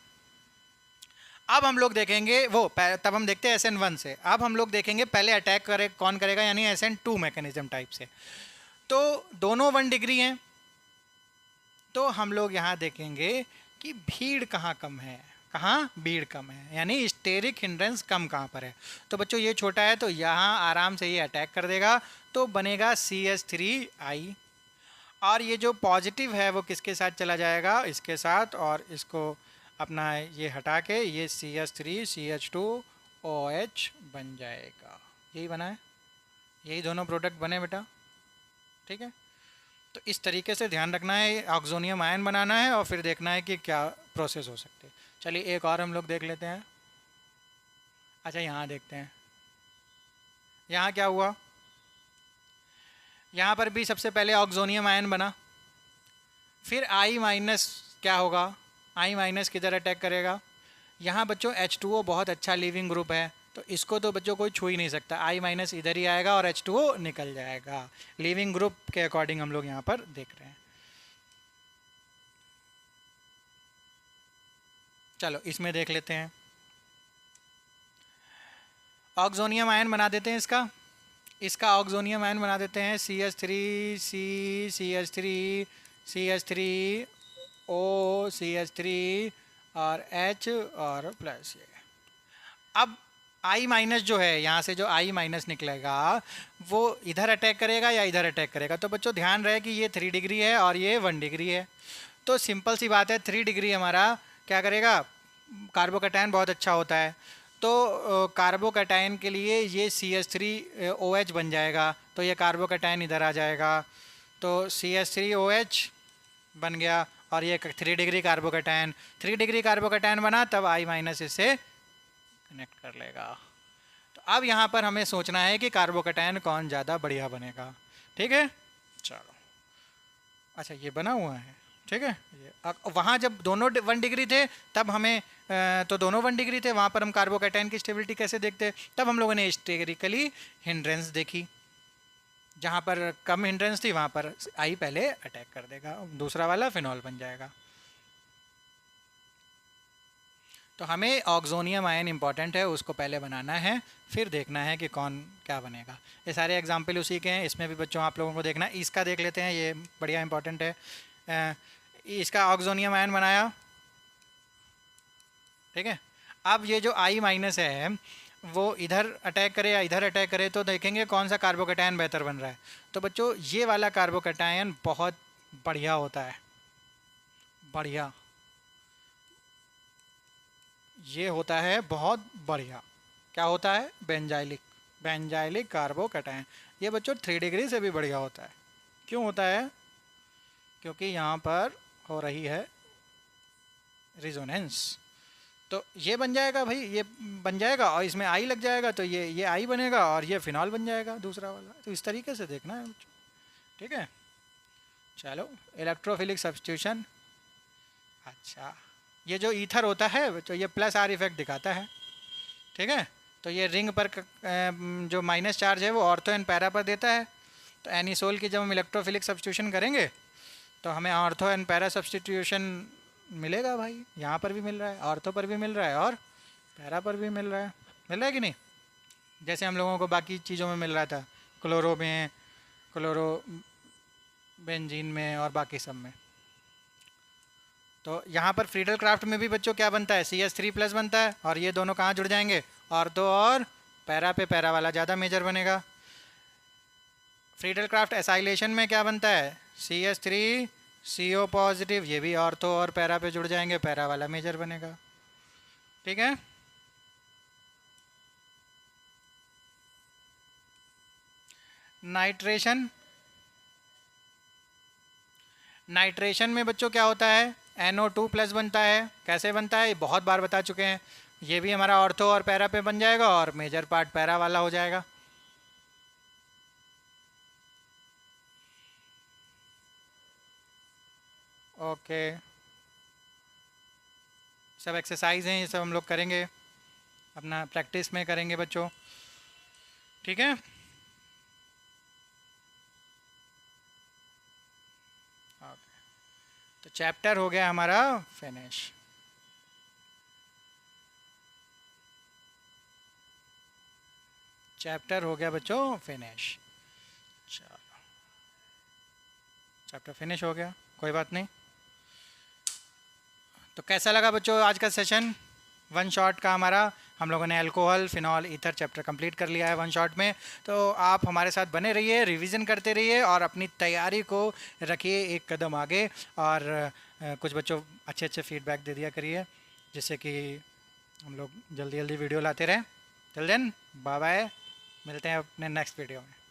Speaker 1: अब हम लोग देखेंगे तब हम देखते हैं SN1 से। अब हम लोग देखेंगे पहले अटैक कौन करेगा, यानी SN2 मैकेनिज्म टाइप से। तो दोनों 1 डिग्री हैं, तो हम लोग यहाँ देखेंगे कि भीड़ कहाँ कम है, कहाँ भीड़ कम है, यानी स्टेरिक हिंड्रेंस कम कहाँ पर है। तो बच्चों ये छोटा है तो यहाँ आराम से ये अटैक कर देगा, तो बनेगा CH3I। और ये जो पॉजिटिव है वो किसके साथ चला जाएगा, इसके साथ, और इसको अपना ये हटा के ये CH3CH2OH बन जाएगा। यही बना है, यही दोनों प्रोडक्ट बने बेटा, ठीक है। तो इस तरीके से ध्यान रखना है, ऑक्सोनियम आयन बनाना है और फिर देखना है कि क्या प्रोसेस हो सकते हैं। चलिए एक और हम लोग देख लेते हैं। अच्छा यहाँ देखते हैं, यहाँ क्या हुआ। यहाँ पर भी सबसे पहले ऑक्सोनियम आयन बना, फिर I माइनस क्या होगा, I माइनस किधर अटैक करेगा। यहाँ बच्चों H2O बहुत अच्छा लीविंग ग्रुप है, तो इसको तो बच्चों कोई छू ही नहीं सकता। I माइनस इधर ही आएगा और H2O निकल जाएगा। लीविंग ग्रुप के अकॉर्डिंग हम लोग यहाँ पर देख रहे हैं। चलो इसमें देख लेते हैं, ऑक्सोनियम आयन बना देते हैं इसका ऑक्सोनियम आयन बना देते हैं CH3 CH3 और H और प्लस ये। अब I माइनस जो है, यहाँ से जो I माइनस निकलेगा वो इधर अटैक करेगा या इधर अटैक करेगा। तो बच्चों ध्यान रहे कि ये 3 डिग्री है और ये 1 डिग्री है। तो सिंपल सी बात है, 3 डिग्री हमारा क्या करेगा, कार्बोकैटायन बहुत अच्छा होता है। तो कार्बोकैटायन के लिए ये CH3OH बन जाएगा, तो ये कार्बोकैटायन इधर आ जाएगा, तो CH3OH बन गया। और ये 3 डिग्री कार्बोकैटायन, 3 डिग्री कार्बोकैटायन बना, तब I माइनस इससे कनेक्ट कर लेगा। तो अब यहाँ पर हमें सोचना है कि कार्बोकैटायन कौन ज़्यादा बढ़िया बनेगा, ठीक है। चलो अच्छा ये बना हुआ है, ठीक है। ये वहाँ जब दोनों 1 डिग्री थे तब हमें तो दोनों 1 डिग्री थे, वहाँ पर हम कार्बोकैटायन की स्टेबिलिटी कैसे देखते, तब हम लोगों ने स्टेरिकली हिंड्रेंस देखी। जहाँ पर कम हिंड्रेंस थी वहाँ पर I पहले अटैक कर देगा, दूसरा वाला फिनॉल बन जाएगा। तो हमें ऑक्सोनियम आयन इंपॉर्टेंट है, उसको पहले बनाना है, फिर देखना है कि कौन क्या बनेगा। ये सारे एग्जाम्पल उसी के हैं, इसमें भी बच्चों आप लोगों को देखना है। इसका देख लेते हैं, ये बढ़िया इंपॉर्टेंट है। इसका ऑक्सोनियम आयन बनाया, ठीक है। अब ये जो I माइनस है वो इधर अटैक करे या इधर अटैक करे, तो देखेंगे कौन सा कार्बोकैटायन बेहतर बन रहा है। तो बच्चों ये वाला कार्बोकैटायन बहुत बढ़िया होता है, बढ़िया, ये होता है बहुत बढ़िया। क्या होता है, बेंजाइलिक कार्बोकैटायन। ये बच्चों 3 डिग्री से भी बढ़िया होता है। क्यों होता है, क्योंकि यहाँ पर हो रही है रिजोनेंस। तो ये बन जाएगा भाई, ये बन जाएगा और इसमें I लग जाएगा, तो ये I बनेगा और ये फिनॉल बन जाएगा दूसरा वाला। तो इस तरीके से देखना है बच्चों, ठीक है। चलो इलेक्ट्रोफिलिक सब्स्टिट्यूशन। अच्छा ये जो ईथर होता है बच्चों, ये +R इफेक्ट दिखाता है, ठीक है। तो ये रिंग पर जो माइनस चार्ज है वो ऑर्थो एंड पैरा पर देता है। तो एनिसोल की जब हम इलेक्ट्रोफिलिक सब्स्टिट्यूशन करेंगे तो हमें ऑर्थो एंड पैरा सब्स्टिट्यूशन मिलेगा भाई। यहाँ पर भी मिल रहा है, ऑर्थो पर भी मिल रहा है और पैरा पर भी मिल रहा है कि नहीं, जैसे हम लोगों को बाकी चीज़ों में मिल रहा था, क्लोरो में, क्लोरो बेंजीन में और बाकी सब में। तो यहाँ पर फ्रीडल क्राफ्ट में भी बच्चों क्या बनता है, CH3+ बनता है, और ये दोनों कहाँ जुड़ जाएंगे, ऑर्थो और पैरा पे, पैरा वाला ज़्यादा मेजर बनेगा। फ्रीडल क्राफ्ट एसाइलेशन में क्या बनता है, CH3CO+, ये भी ऑर्थो और पैरा पे जुड़ जाएंगे, पैरा वाला मेजर बनेगा, ठीक है। नाइट्रेशन में बच्चों क्या होता है, NO2+ बनता है। कैसे बनता है, ये बहुत बार बता चुके हैं। ये भी हमारा ऑर्थो और पैरा पे बन जाएगा और मेजर पार्ट पैरा वाला हो जाएगा। ओके, सब एक्सरसाइज हैं, ये सब हम लोग करेंगे, अपना प्रैक्टिस में करेंगे बच्चों, ठीक है। ओके, तो चैप्टर हो गया हमारा फिनिश। चैप्टर हो गया बच्चों फिनिश। चलो, चैप्टर फिनिश हो गया, कोई बात नहीं। तो कैसा लगा बच्चों आज का सेशन वन शॉट का हमारा? हम लोगों ने alcohol, phenol, ether chapter complete कर लिया है वन शॉट में। तो आप हमारे साथ बने रहिए, रिवीजन करते रहिए और अपनी तैयारी को रखिए एक कदम आगे। और कुछ बच्चों अच्छे अच्छे फीडबैक दे दिया करिए, जिससे कि हम लोग जल्दी जल्दी वीडियो लाते रहें। टिल देन बाय बाय, मिलते हैं अपने नेक्स्ट वीडियो में।